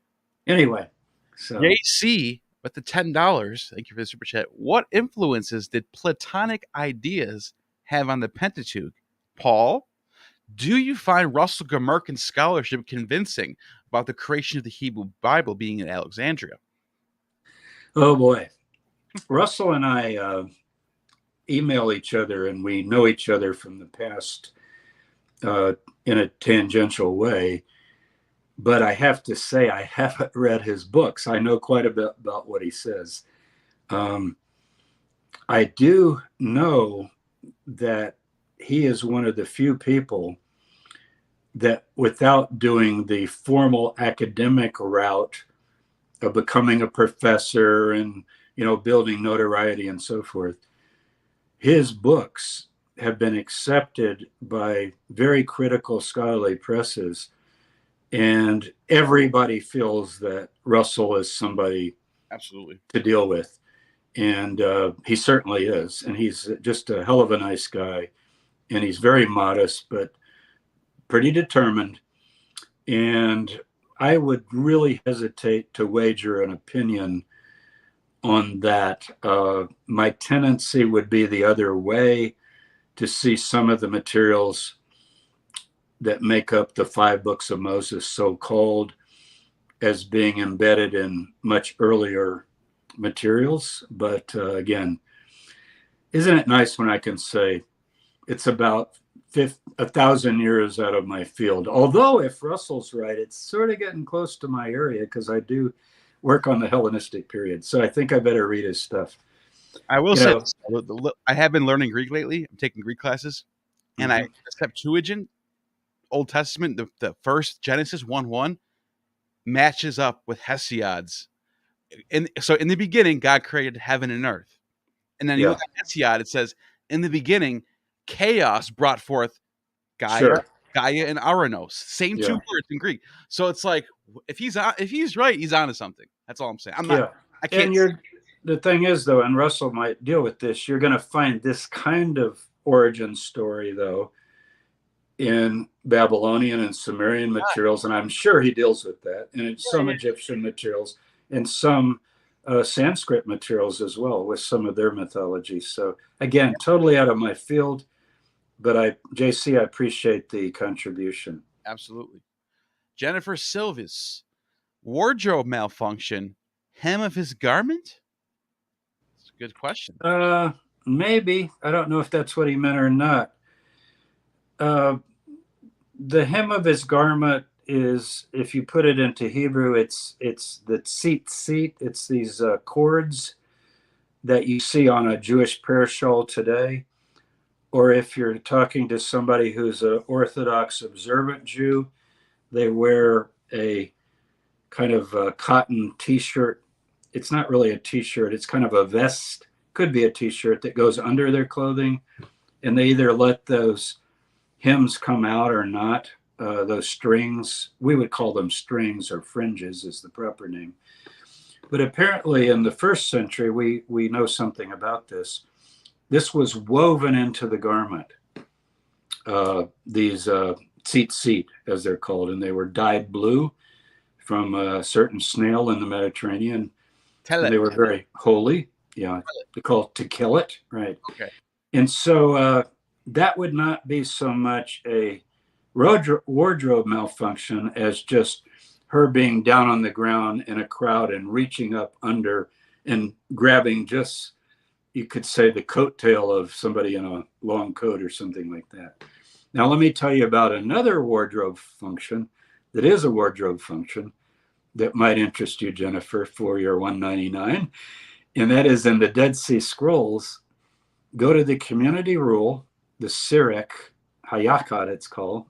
Anyway, so JC with the $10. Thank you for the super chat. What influences did Platonic ideas have on the Pentateuch? Paul, do you find Russell Gamerkin's scholarship convincing about the creation of the Hebrew Bible being in Alexandria? oh boy, Russell and I email each other, and we know each other from the past in a tangential way. But I have to say, I haven't read his books. I know quite a bit about what he says. I do know that he is one of the few people that, without doing the formal academic route of becoming a professor and, you know, building notoriety and so forth, his books have been accepted by very critical scholarly presses, and everybody feels that Russell is somebody Absolutely. to deal with. And he certainly is. And he's just a hell of a nice guy. And he's very modest, but pretty determined. And I would really hesitate to wager an opinion on that. My tendency would be the other way, to see some of the materials that make up the 5 books of Moses, so-called, as being embedded in much earlier materials. But again, isn't it nice when I can say it's about 1,000 years out of my field? Although, if Russell's right, it's sort of getting close to my area, because I do work on the Hellenistic period. So I think I better read his stuff. I will You say, know, I have been learning Greek lately. I'm taking Greek classes, and I the Septuagint, Old Testament, the first Genesis 1:1 matches up with Hesiod's. And so in the beginning, God created heaven and earth. And then you Yeah, look at Hesiod, it says, in the beginning, chaos brought forth sure. Gaia and Aranos. Same 2 Yeah, words in Greek. So it's like, if he's right, he's onto something. That's all I'm saying. yeah. I And can't. the thing is, though, and Russell might deal with this, you're going to find this kind of origin story, though, in Babylonian and Sumerian materials, and I'm sure he deals with that, and in some Egyptian materials, and some Sanskrit materials as well, with some of their mythology. So again, totally out of my field, but JC, I appreciate the contribution. Absolutely. Jennifer Silvis, wardrobe malfunction, hem of his garment? It's a good question. Maybe. I don't know if that's what he meant or not. The hem of his garment is, if you put it into Hebrew, it's the tzit. It's these cords that you see on a Jewish prayer shawl today. Or if you're talking to somebody who's an Orthodox observant Jew, they wear a kind of a cotton t-shirt. It's not really a t-shirt. It's kind of a vest, could be a t-shirt that goes under their clothing. And they either let those hems come out or not. Those strings, we would call them strings, or fringes is the proper name. But apparently in the 1st century, we know something about this. This was woven into the garment, these tzitzit, as they're called, and they were dyed blue from a certain snail in the Mediterranean. And they were very holy. Yeah, they call it to kill it, right? Okay. And so that would not be so much a wardrobe malfunction as just her being down on the ground in a crowd and reaching up under and grabbing, just, you could say, the coattail of somebody in a long coat or something like that. Now, let me tell you about another wardrobe function that is a wardrobe function that might interest you, Jennifer, for your $1.99. And that is in the Dead Sea Scrolls. Go to the community rule, the Syriac, Hayakat it's called.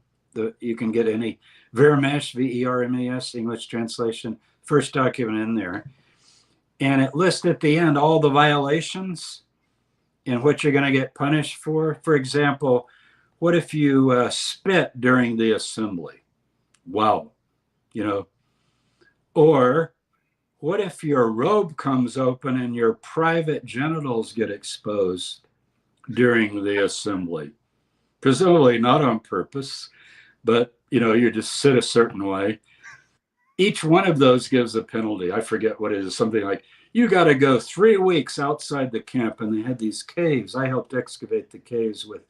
You can get any Vermes, Vermes, English translation, first document in there. And it lists at the end all the violations and what you're going to get punished for. For example, what if you spit during the assembly? Wow. You know, Or what if your robe comes open and your private genitals get exposed during the assembly? Presumably not on purpose, but you just sit a certain way. Each one of those gives a penalty. I forget what it is, something like you got to go 3 weeks outside the camp. And they had these caves. I helped excavate the caves with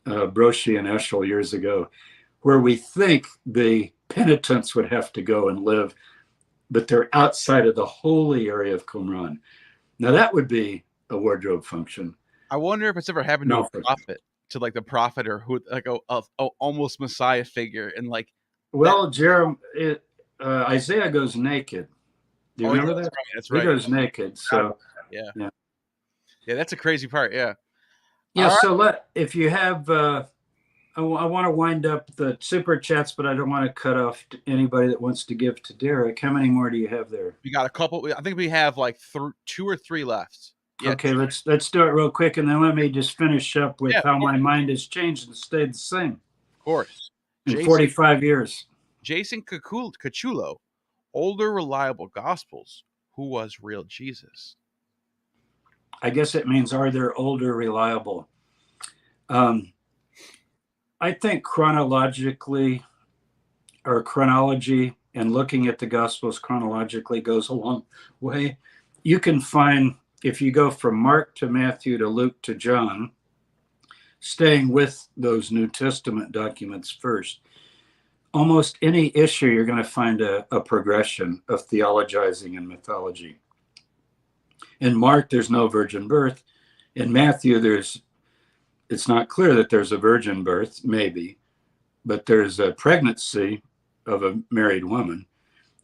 Broshi and Eschel years ago, where we think the penitents would have to go and live, but they're outside of the holy area of Qumran. Now that would be a wardrobe function. I wonder if it's ever happened to a prophet, to like the prophet or who, like a almost Messiah figure, and like. Well, Isaiah goes naked. Do you remember that? That's right. He goes naked. So yeah, that's a crazy part. Yeah. Yeah. All so right. If you have, I want to wind up the super chats, but I don't want to cut off anybody that wants to give to Derek. How many more do you have there? We got a couple. I think we have like 2 or 3 left. Yeah, okay, let's do it real quick, and then let me just finish up with how my mind has changed and stayed the same. Of course. In 45 years. Jason Cachulo, older reliable gospels. Who was real Jesus? I guess it means, are there older reliable? I think chronology and looking at the gospels chronologically goes a long way. You can find, if you go from Mark to Matthew to Luke to John, staying with those New Testament documents first, almost any issue you're going to find a progression of theologizing and mythology. In Mark, there's no virgin birth. In Matthew, it's not clear that there's a virgin birth, maybe, but there's a pregnancy of a married woman.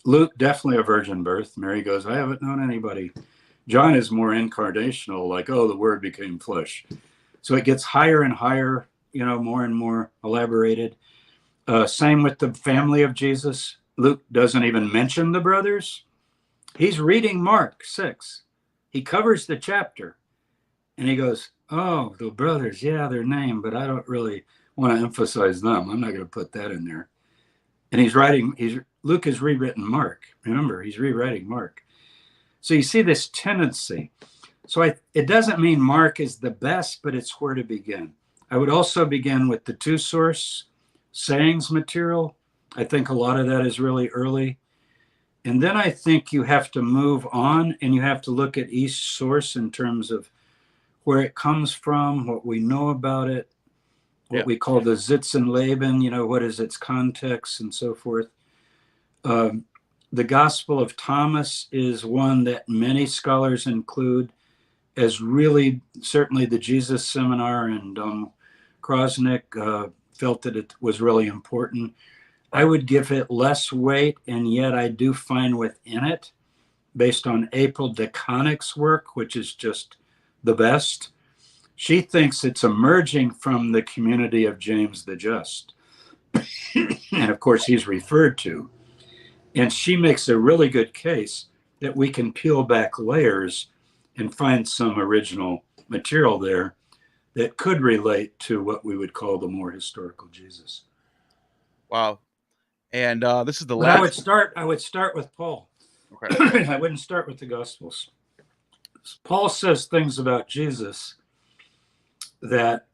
Luke, definitely a virgin birth. Mary goes, I haven't known anybody. John is more incarnational, like, oh, the word became flesh. So it gets higher and higher, more and more elaborated. Same with the family of Jesus. Luke doesn't even mention the brothers. He's reading Mark 6. He covers the chapter and he goes, oh, the brothers, yeah, their name, but I don't really want to emphasize them. I'm not going to put that in there. And Luke has rewritten Mark. Remember, he's rewriting Mark. So you see this tendency. So it doesn't mean Mark is the best, but it's where to begin. I would also begin with the 2-source sayings material. I think a lot of that is really early. And then I think you have to move on and you have to look at each source in terms of where it comes from, what we know about it, what we call the Sitz and Leben, what is its context and so forth. The Gospel of Thomas is one that many scholars include as really, certainly the Jesus Seminar and Krosnick felt that it was really important. I would give it less weight, and yet I do find within it, based on April DeConnick's work, which is just the best, she thinks it's emerging from the community of James the Just. And of course, he's referred to. And she makes a really good case that we can peel back layers and find some original material there that could relate to what we would call the more historical Jesus. Wow. And this is the last. I would start with Paul. Okay. I wouldn't start with the Gospels. Paul says things about Jesus that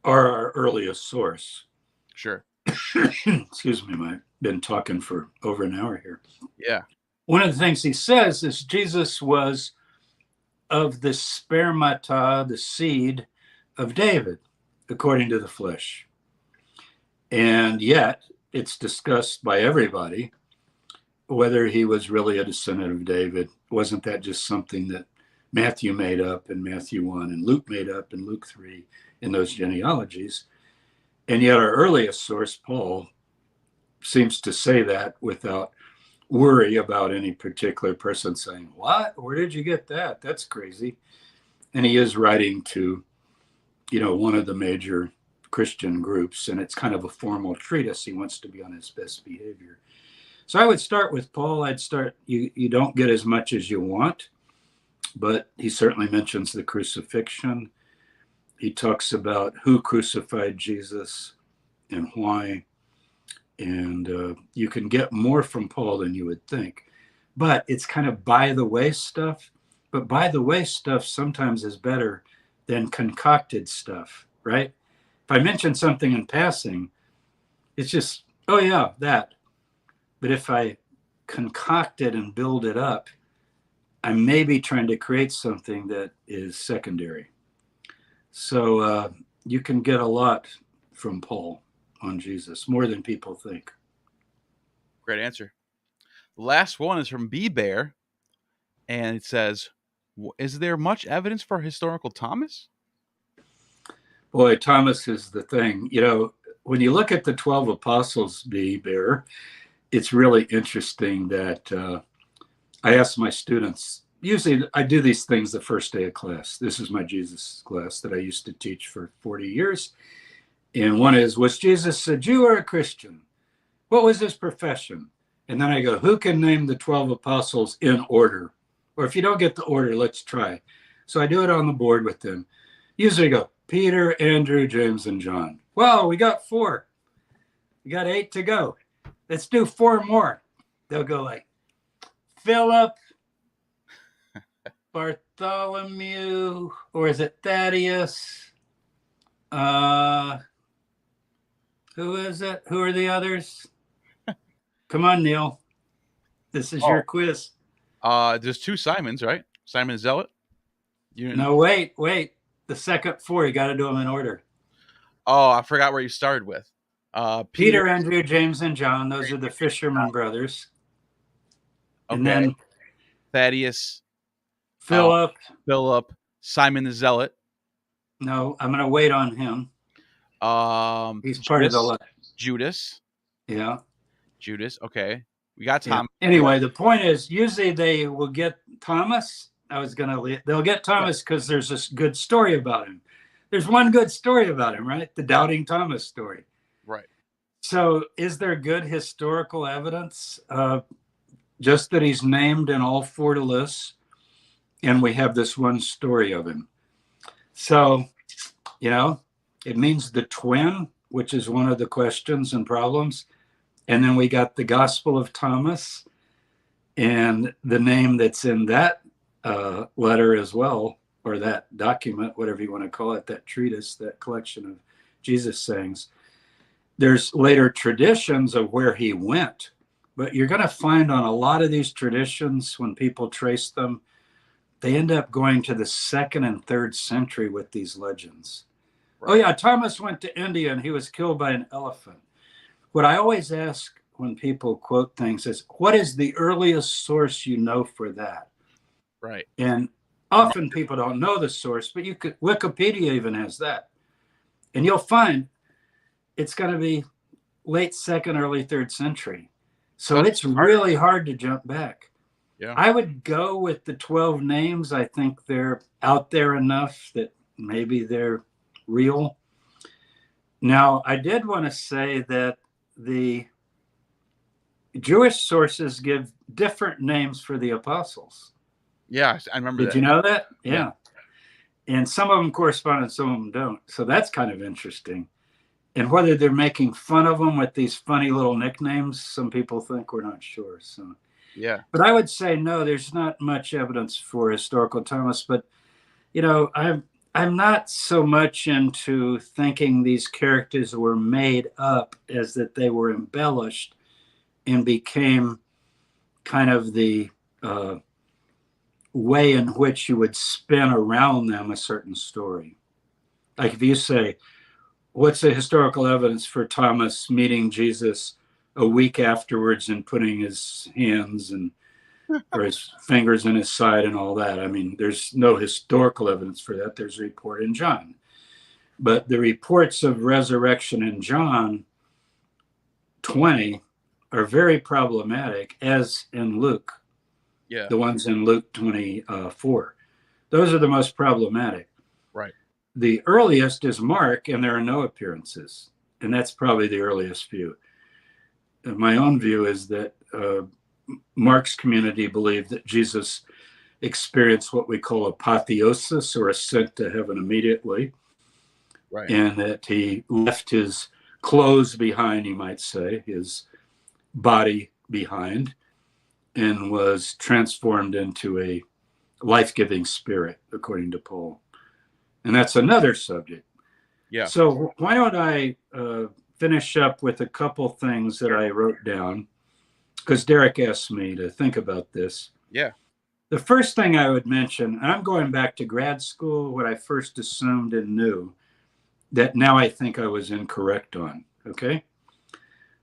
are our earliest source. Sure. Excuse me, I've been talking for over an hour here. Yeah. One of the things he says is Jesus was of the spermata, the seed of David, according to the flesh. And yet it's discussed by everybody whether he was really a descendant of David. Wasn't that just something that Matthew made up in Matthew 1 and Luke made up in Luke 3 in those genealogies? And yet our earliest source, Paul, seems to say that without worry about any particular person saying, what? Where did you get that? That's crazy. And he is writing to, one of the major Christian groups, and it's kind of a formal treatise. He wants to be on his best behavior. So I would start with Paul. You don't get as much as you want, but he certainly mentions the crucifixion. He talks about who crucified Jesus and why. And you can get more from Paul than you would think. but it's kind of by the way stuff. But by the way stuff sometimes is better than concocted stuff, right? If I mention something in passing, it's just, oh yeah, that. But if I concoct it and build it up, I'm maybe trying to create something that is secondary. So you can get a lot from Paul on Jesus, more than people think. Great answer. The last one is from B Bear, and it says, is there much evidence for historical Thomas? Boy, Thomas is the thing. You know, when you look at the 12 apostles, B Bear, it's really interesting that I ask my students, usually I do these things the first day of class. This is my Jesus class that I used to teach for 40 years. And one is, was Jesus a Jew or a Christian? What was his profession? And then I go, who can name the 12 apostles in order? Or if you don't get the order, let's try. So I do it on the board with them. Usually I go, Peter, Andrew, James, and John. Well, we got 4. We got 8 to go. Let's do 4 more. They'll go like, Philip, Bartholomew, or is it Thaddeus? Who is it? Who are the others? Come on, Neil. This is your quiz. There's 2 Simons, right? Simon the Zealot. No, wait. The second 4, you got to do them in order. Oh, I forgot where you started with. Peter, Andrew, James, and John. Those are the fisherman brothers. Okay. And then Thaddeus, Philip. Simon the Zealot. No, I'm going to wait on him. He's part of the list. Judas. Yeah. Judas. Okay. We got Tom. Yeah. Anyway, the point is, usually they will get Thomas. They'll get Thomas because there's this good story about him. There's one good story about him, right? The Doubting Thomas story. Right. So is there good historical evidence? Just that he's named in all 4 lists, and we have this one story of him. So, you know, it means the twin, which is one of the questions and problems. And then we got the Gospel of Thomas, and the name that's in that letter as well, or that document, whatever you want to call it, that treatise, that collection of Jesus sayings. There's later traditions of where he went, but you're going to find on a lot of these traditions, when people trace them, they end up going to the 2nd and 3rd century with these legends. Right. Oh yeah, Thomas went to India and he was killed by an elephant. What I always ask when people quote things is, what is the earliest source you know for that? Right. And often people don't know the source, but Wikipedia even has that. And you'll find it's going to be late 2nd, early 3rd century. So it's really hard to jump back. Yeah. I would go with the 12 names. I think they're out there enough that maybe they're real. Now, I did want to say that the Jewish sources give different names for the apostles. Yeah, I remember that. Did you know that? Yeah. And some of them correspond and some of them don't. So that's kind of interesting. And whether they're making fun of them with these funny little nicknames, some people think, we're not sure. So yeah. But I would say no, there's not much evidence for historical Thomas. But you know, I'm not so much into thinking these characters were made up as that they were embellished and became kind of the way in which you would spin around them a certain story. Like if you say, what's the historical evidence for Thomas meeting Jesus a week afterwards and putting his hands and or his fingers in his side and all that? I mean, there's no historical evidence for that. There's a report in John. But the reports of resurrection in John 20 are very problematic, as in Luke. Yeah. The ones in Luke 24. Those are the most problematic. Right. The earliest is Mark, and there are no appearances. And that's probably the earliest view. And my own view is that Mark's community believed that Jesus experienced what we call apotheosis, or ascent to heaven immediately. Right. And that he left his clothes behind, you might say, his body behind, and was transformed into a life-giving spirit, according to Paul. And that's another subject. Yeah. So why don't I finish up with a couple things that I wrote down, because Derek asked me to think about this. Yeah. The first thing I would mention, I'm going back to grad school, what I first assumed and knew that now I think I was incorrect on, okay?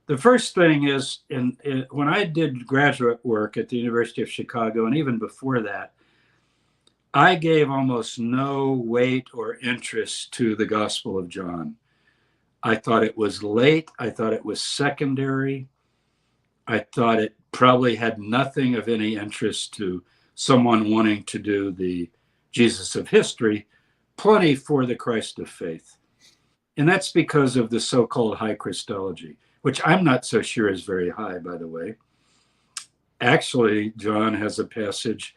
The first thing is, when I did graduate work at the University of Chicago, and even before that, I gave almost no weight or interest to the Gospel of John. I thought it was late. I thought it was secondary. I thought it probably had nothing of any interest to someone wanting to do the Jesus of history, plenty for the Christ of faith. And that's because of the so-called high Christology, which I'm not so sure is very high, by the way. Actually, John has a passage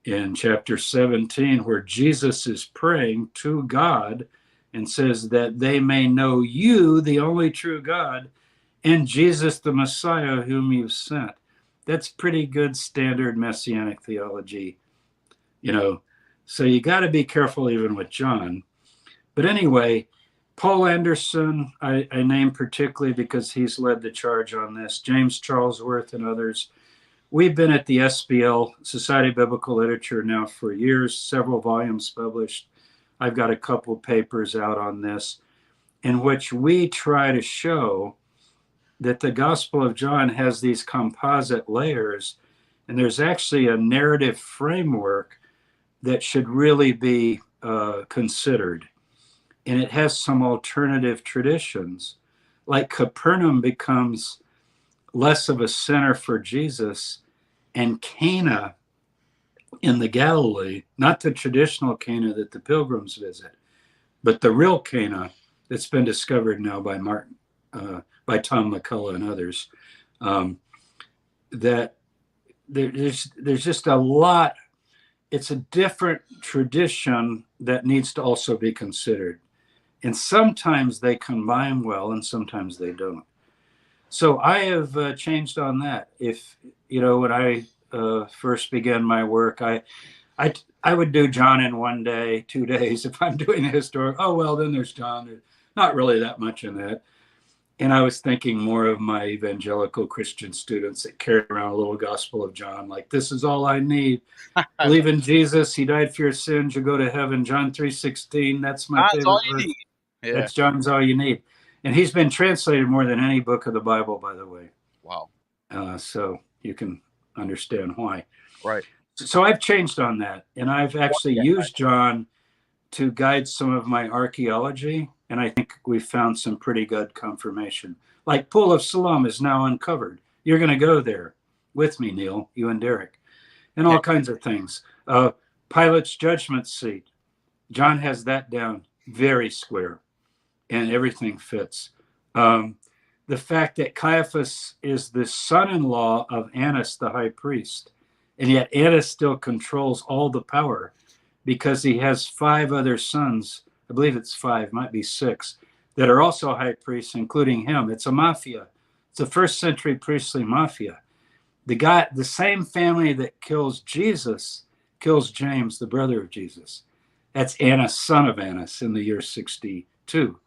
in chapter 17 where Jesus is praying to God and says that they may know you, the only true God, and Jesus, the Messiah, whom you've sent. That's pretty good standard messianic theology, you know. So you got to be careful even with John. But anyway, Paul Anderson, I name particularly because he's led the charge on this, James Charlesworth and others. We've been at the SBL, Society of Biblical Literature, now for years, several volumes published. I've got a couple papers out on this, in which we try to show that the Gospel of John has these composite layers, and there's actually a narrative framework that should really be considered. And it has some alternative traditions. Like Capernaum becomes less of a center for Jesus, and Cana in the Galilee, not the traditional Cana that the pilgrims visit, but the real Cana that's been discovered now by by Tom McCullough and others, that there's just a lot. It's a different tradition that needs to also be considered. And sometimes they combine well and sometimes they don't. So I have changed on that. If, you know, when I first began my work, I would do John in one day, 2 days. If I'm doing a historic, oh, well, then there's John. There's not really that much in that. And I was thinking more of my evangelical Christian students that carry around a little Gospel of John, like, this is all I need. Believe in Jesus. He died for your sins. You go to heaven. John 3:16. That's my favorite all you verse. need. Yeah. That's John's all you need. And he's been translated more than any book of the Bible, by the way. Wow. So you can understand why. Right. So I've changed on that. And I've actually used John to guide some of my archaeology. And I think we've found some pretty good confirmation. Like Pool of Siloam is now uncovered. You're going to go there with me, Neil, you and Derek, and all kinds of things. Pilate's judgment seat. John has that down very square, and everything fits. The fact that Caiaphas is the son-in-law of Annas, the high priest, and yet Annas still controls all the power because he has 5 other sons. I believe it's 5, might be 6, that are also high priests, including him. It's a mafia. It's a first century priestly mafia. The same family that kills Jesus kills James, the brother of Jesus. That's Annas, son of Annas, in the year 62.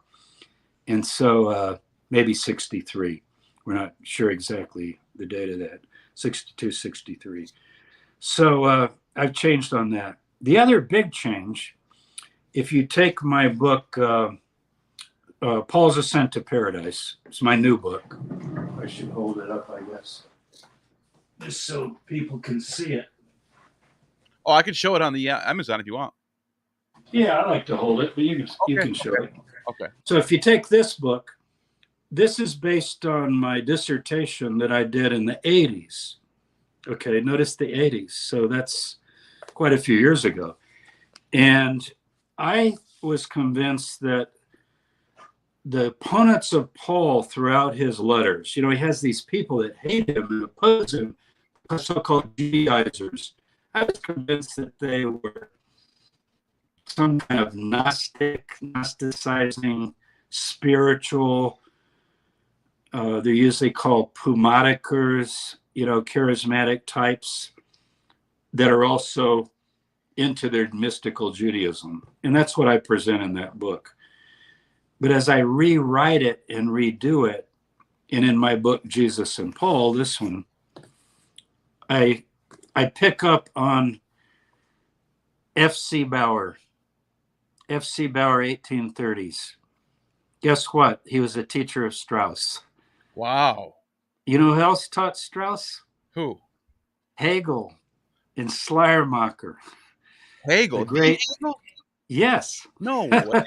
And so maybe 63. We're not sure exactly the date of that. 62, 63. So I've changed on that. The other big change, if you take my book, Paul's Ascent to Paradise, it's my new book. I should hold it up, I guess, just so people can see it. Oh, I can show it on the Amazon if you want. Yeah, I like to hold it, but you can show it. Okay. So if you take this book, this is based on my dissertation that I did in the 80s. Okay, notice the 80s. So that's quite a few years ago. And I was convinced that the opponents of Paul throughout his letters, you know, he has these people that hate him and oppose him, so-called Judaizers. I was convinced that they were some kind of Gnosticizing, spiritual, They're usually called pumatikers, charismatic types that are also into their mystical Judaism. And that's what I present in that book. But as I rewrite it and redo it, and in my book, Jesus and Paul, this one, I pick up on F.C. Bauer, 1830s. Guess what? He was a teacher of Strauss. Wow. You know who else taught Strauss? Who? Hegel and Schleiermacher. Hegel. The great. Hegel? Yes. No way.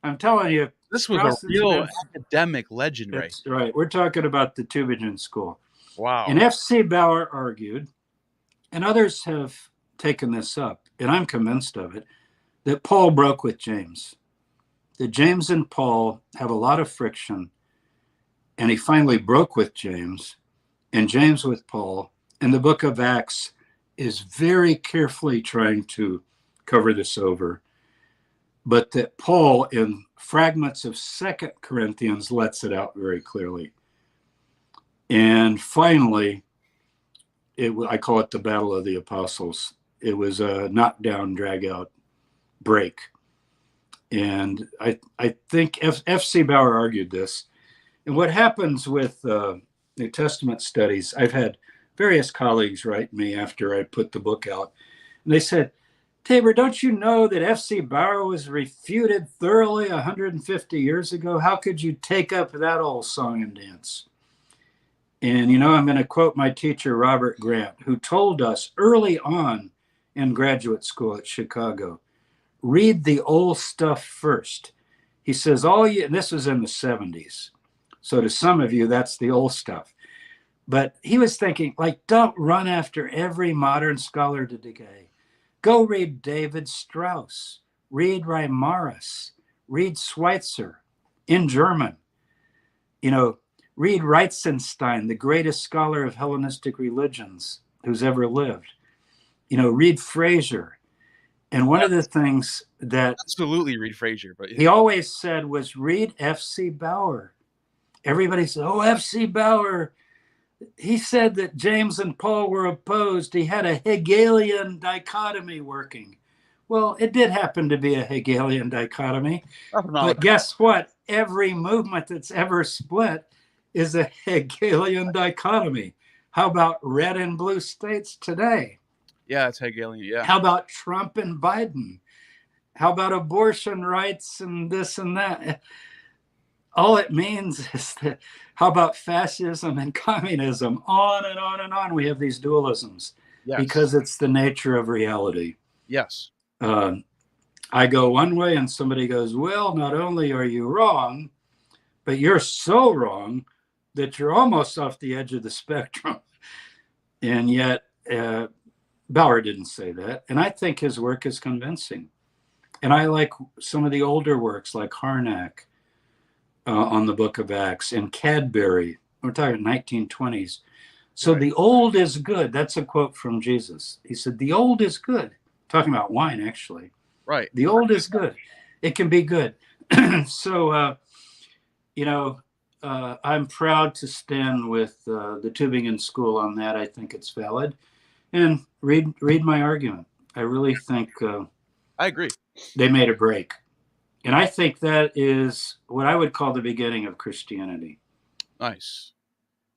I'm telling you. This was Strauss a real academic legend, right? That's right. We're talking about the Tübingen School. Wow. And F.C. Bauer argued, and others have taken this up, and I'm convinced of it, that Paul broke with James. That James and Paul have a lot of friction, and he finally broke with James, and James with Paul. And the book of Acts is very carefully trying to cover this over. But that Paul, in fragments of 2 Corinthians, lets it out very clearly. And finally, I call it the Battle of the Apostles. It was a knockdown, drag-out break. And I think F.C. Bauer argued this. And what happens with New Testament studies, I've had various colleagues write me after I put the book out. And they said, Tabor, don't you know that F.C. Bauer was refuted thoroughly 150 years ago? How could you take up that old song and dance? And, I'm going to quote my teacher, Robert Grant, who told us early on in graduate school at Chicago, read the old stuff first. He says, and this was in the 70s. So to some of you, that's the old stuff. But he was thinking, don't run after every modern scholar today. Go read David Strauss, read Reimarus, read Schweitzer in German. Read Reitzenstein, the greatest scholar of Hellenistic religions who's ever lived. Read Fraser. And one of the things that absolutely read Fraser, but he always said was read F.C. Bauer. Everybody said, F.C. Bauer. He said that James and Paul were opposed. He had a Hegelian dichotomy working. Well, it did happen to be a Hegelian dichotomy. But guess what? Every movement that's ever split is a Hegelian dichotomy. How about red and blue states today? Yeah, it's Hegelian, yeah. How about Trump and Biden? How about abortion rights and this and that? All it means is that, how about fascism and communism? On and on and on. We have these dualisms because it's the nature of reality. Yes. I go one way and somebody goes, well, not only are you wrong, but you're so wrong that you're almost off the edge of the spectrum. And yet, Bauer didn't say that. And I think his work is convincing. And I like some of the older works like Harnack on the Book of Acts and Cadbury. We're talking 1920s. So the old is good. That's a quote from Jesus. He said, the old is good. Talking about wine, actually. Right. The old is good. It can be good. So, I'm proud to stand with the Tübingen School on that. I think it's valid. And read my argument. I really think I agree. They made a break. And I think that is what I would call the beginning of Christianity. Nice.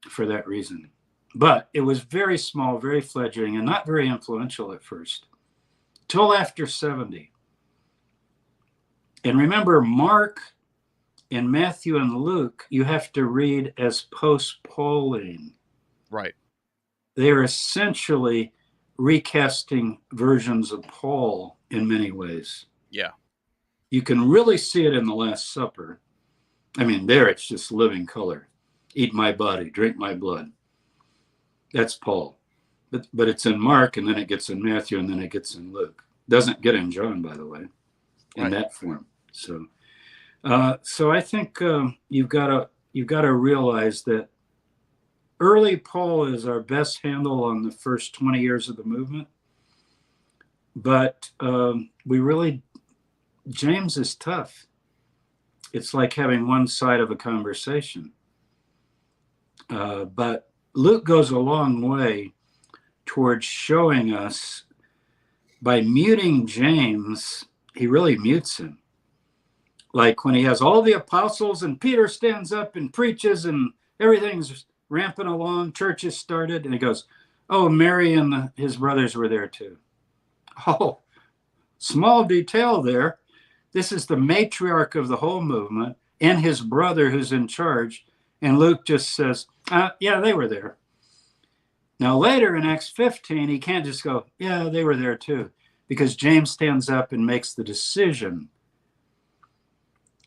For that reason. But it was very small, very fledgling, and not very influential at first. Till after 70. And remember, Mark and Matthew and Luke, you have to read as post-Pauline. Right. They are essentially recasting versions of Paul in many ways. Yeah. You can really see it in the Last Supper. I mean, there it's just living color. Eat my body, drink my blood. That's Paul. But it's in Mark, and then it gets in Matthew, and then it gets in Luke. Doesn't get in John, by the way, in that form. So I think you've got to realize that early Paul is our best handle on the first 20 years of the movement. But James is tough. It's like having one side of a conversation. But Luke goes a long way towards showing us, by muting James, he really mutes him. Like when he has all the apostles and Peter stands up and preaches and everything's ramping along, churches started, and he goes, oh, Mary and his brothers were there too. Oh, small detail there. This is the matriarch of the whole movement and his brother who's in charge. And Luke just says, yeah, they were there. Now later in Acts 15, he can't just go, yeah, they were there too, because James stands up and makes the decision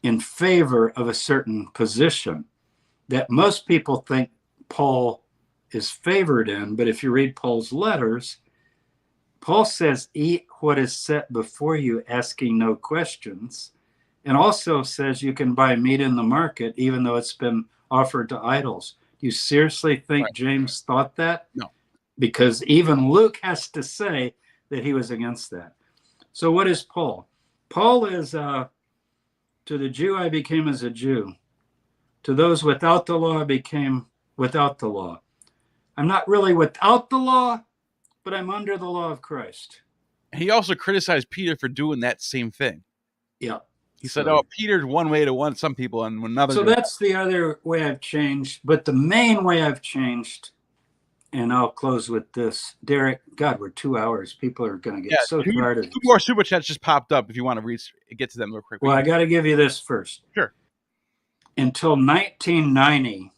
in favor of a certain position that most people think Paul is favored in. But if you read Paul's letters, Paul says, eat what is set before you, asking no questions. And also says you can buy meat in the market, even though it's been offered to idols. Do you seriously think Right. James thought that? No. Because even Luke has to say that he was against that. So what is Paul? Paul is, to the Jew, I became as a Jew. To those without the law, I became without the law. I'm not really without the law, but I'm under the law of Christ. He also criticized Peter for doing that same thing. Yeah. He said, oh, Peter's one way to one some people and another. So that's the other way I've changed. But the main way I've changed, and I'll close with this. Derek, God, we're 2 hours. People are going to get so tired of this. Two more super chats just popped up if you want to get to them real quick. Well, I got to give you this first. Sure. Until 1990,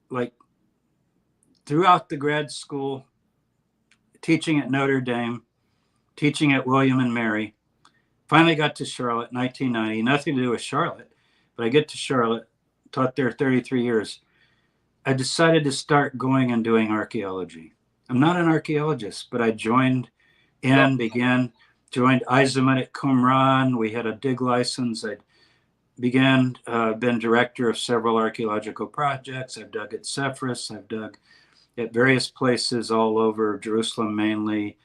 like throughout the grad school, teaching at Notre Dame, teaching at William and Mary, finally got to Charlotte, 1990. Nothing to do with Charlotte, but I get to Charlotte, taught there 33 years. I decided to start going and doing archaeology. I'm not an archaeologist, but I joined joined Izamet at Qumran. We had a dig license. I been director of several archaeological projects. I've dug at Cephas. I've dug at various places all over Jerusalem, mainly.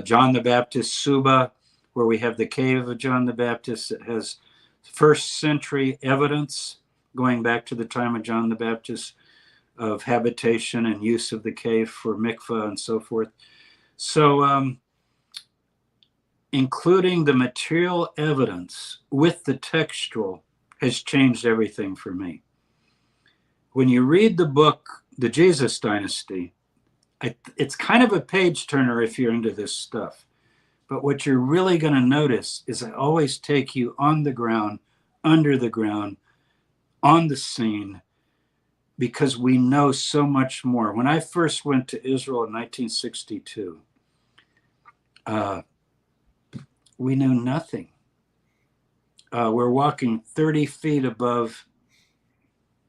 John the Baptist, Suba, where we have the cave of John the Baptist. It has first century evidence going back to the time of John the Baptist of habitation and use of the cave for mikvah and so forth. So including the material evidence with the textual has changed everything for me. When you read the book, The Jesus Dynasty, it's kind of a page turner if you're into this stuff. But what you're really going to notice is I always take you on the ground, under the ground, on the scene, because we know so much more. When I first went to Israel in 1962, we knew nothing. We're walking 30 feet above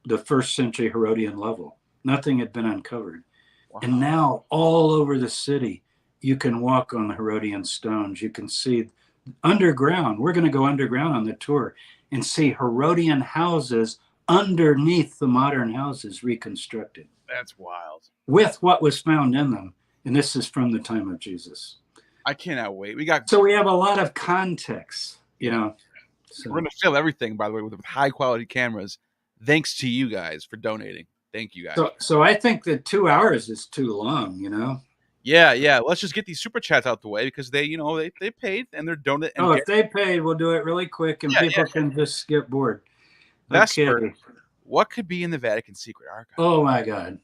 the first century Herodian level. Nothing had been uncovered. Wow. And now all over the city, you can walk on the Herodian stones. You can see underground. We're going to go underground on the tour and see Herodian houses underneath the modern houses reconstructed. That's wild. With what was found in them. And this is from the time of Jesus. I cannot wait. So we have a lot of context, you know. So. We're going to fill everything, by the way, with high quality cameras. Thanks to you guys for donating. Thank you guys. So I think that 2 hours is too long, you know. Yeah. Let's just get these super chats out the way because they paid and they're donating. Oh, if they paid, we'll do it really quick and people can just get bored. Vesper, okay. What could be in the Vatican secret archive? Oh my God.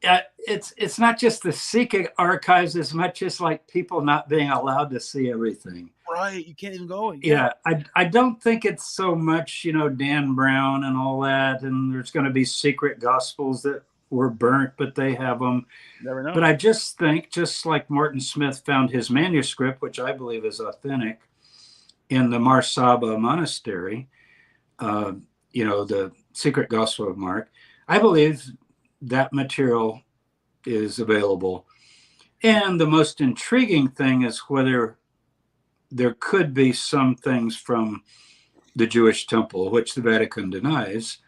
It's not just the secret archives as much as like people not being allowed to see everything. Right, you can't even go. Yeah, I don't think it's so much, you know, Dan Brown and all that, and there's going to be secret gospels that were burnt, but they have them. Never know. But I just think, just like Martin Smith found his manuscript, which I believe is authentic, in the Mar Saba monastery, you know, the secret gospel of Mark, I believe that material is available. And the most intriguing thing is whether there could be some things from the Jewish temple, which the Vatican denies,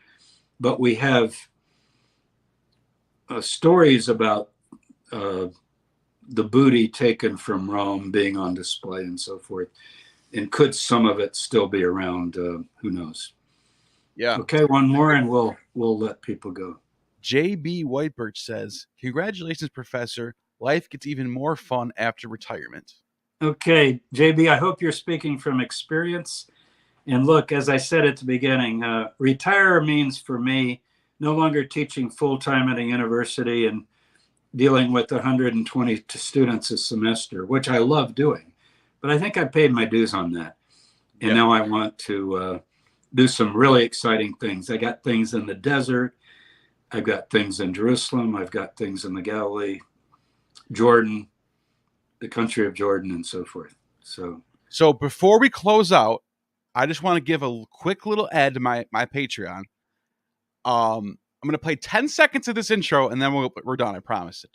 but we have stories about the booty taken from Rome being on display and so forth. And could some of it still be around? Who knows? Yeah. Okay, one more and we'll let people go. JB Whitebirch says, "Congratulations, Professor. Life gets even more fun after retirement." Okay, JB, I hope you're speaking from experience. And look, as I said at the beginning, retire means for me no longer teaching full-time at a university and dealing with 120 students a semester, which I love doing. But I think I paid my dues on that. And now I want to do some really exciting things. I got things in the desert. I've got things in Jerusalem. I've got things in the Galilee, Jordan, the country of Jordan, and so forth. So before we close out, I just want to give a quick little ad to my Patreon. I'm going to play 10 seconds of this intro and then we're done. I promise.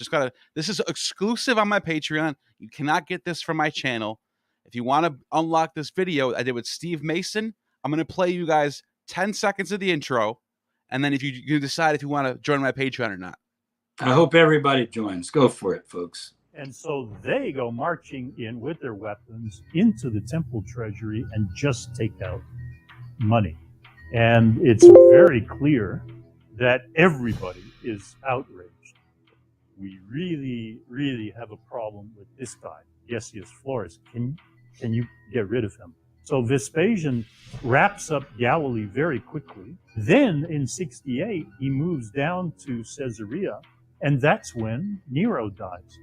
This is exclusive on my Patreon. You cannot get this from my channel. If you want to unlock this video I did with Steve Mason, I'm going to play you guys 10 seconds of the intro. And then if you decide if you want to join my Patreon or not. I hope everybody joins. Go for it, folks. And so they go marching in with their weapons into the temple treasury and just take out money. And it's very clear that everybody is outraged. We really, really have a problem with this guy, Decius Florus. Can you get rid of him? So Vespasian wraps up Galilee very quickly. Then in 68, he moves down to Caesarea, and that's when Nero dies.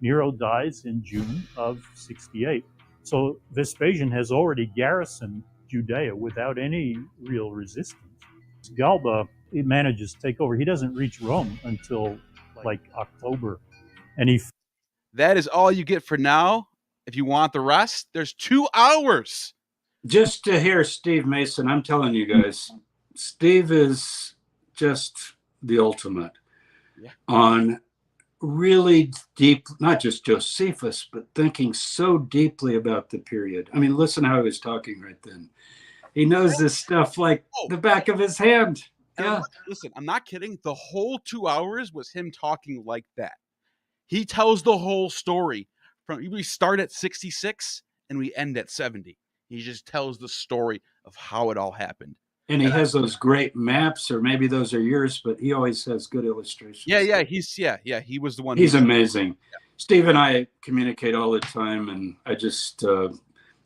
Nero dies in June of 68. So Vespasian has already garrisoned Judea without any real resistance. Galba, he manages to take over. He doesn't reach Rome until like October. And that is all you get for now. If you want the rest, there's 2 hours. Just to hear Steve Mason, I'm telling you guys, Steve is just the ultimate on really deep, not just Josephus, but thinking so deeply about the period. I mean, listen how he was talking right then. He knows this stuff like the back of his hand. Yeah. Listen, I'm not kidding. The whole 2 hours was him talking like that. He tells the whole story. We start at 66 and we end at 70. He just tells the story of how it all happened. And he has those great maps, or maybe those are yours, but he always has good illustrations. Yeah. He was the one. He's amazing. Yeah. Steve and I communicate all the time, and I just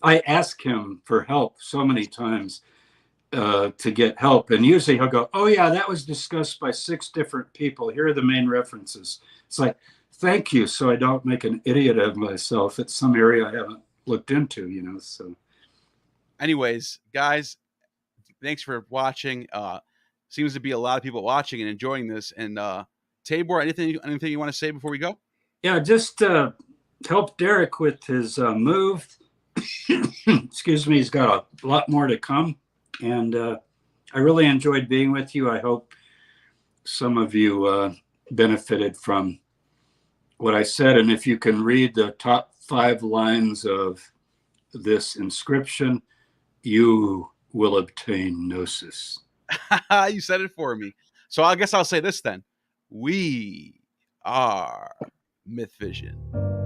I ask him for help so many times to get help, and usually he'll go, "Oh yeah, that was discussed by 6 different people. Here are the main references." It's like, thank you, so I don't make an idiot of myself. It's some area I haven't looked into, So, anyways, guys, thanks for watching. Seems to be a lot of people watching and enjoying this. And Tabor, anything you want to say before we go? Yeah, just help Derek with his move. Excuse me. He's got a lot more to come. And I really enjoyed being with you. I hope some of you benefited from what I said. And if you can read the top 5 lines of this inscription, you will obtain gnosis. You said it for me. So I guess I'll say this then. We are MythVision.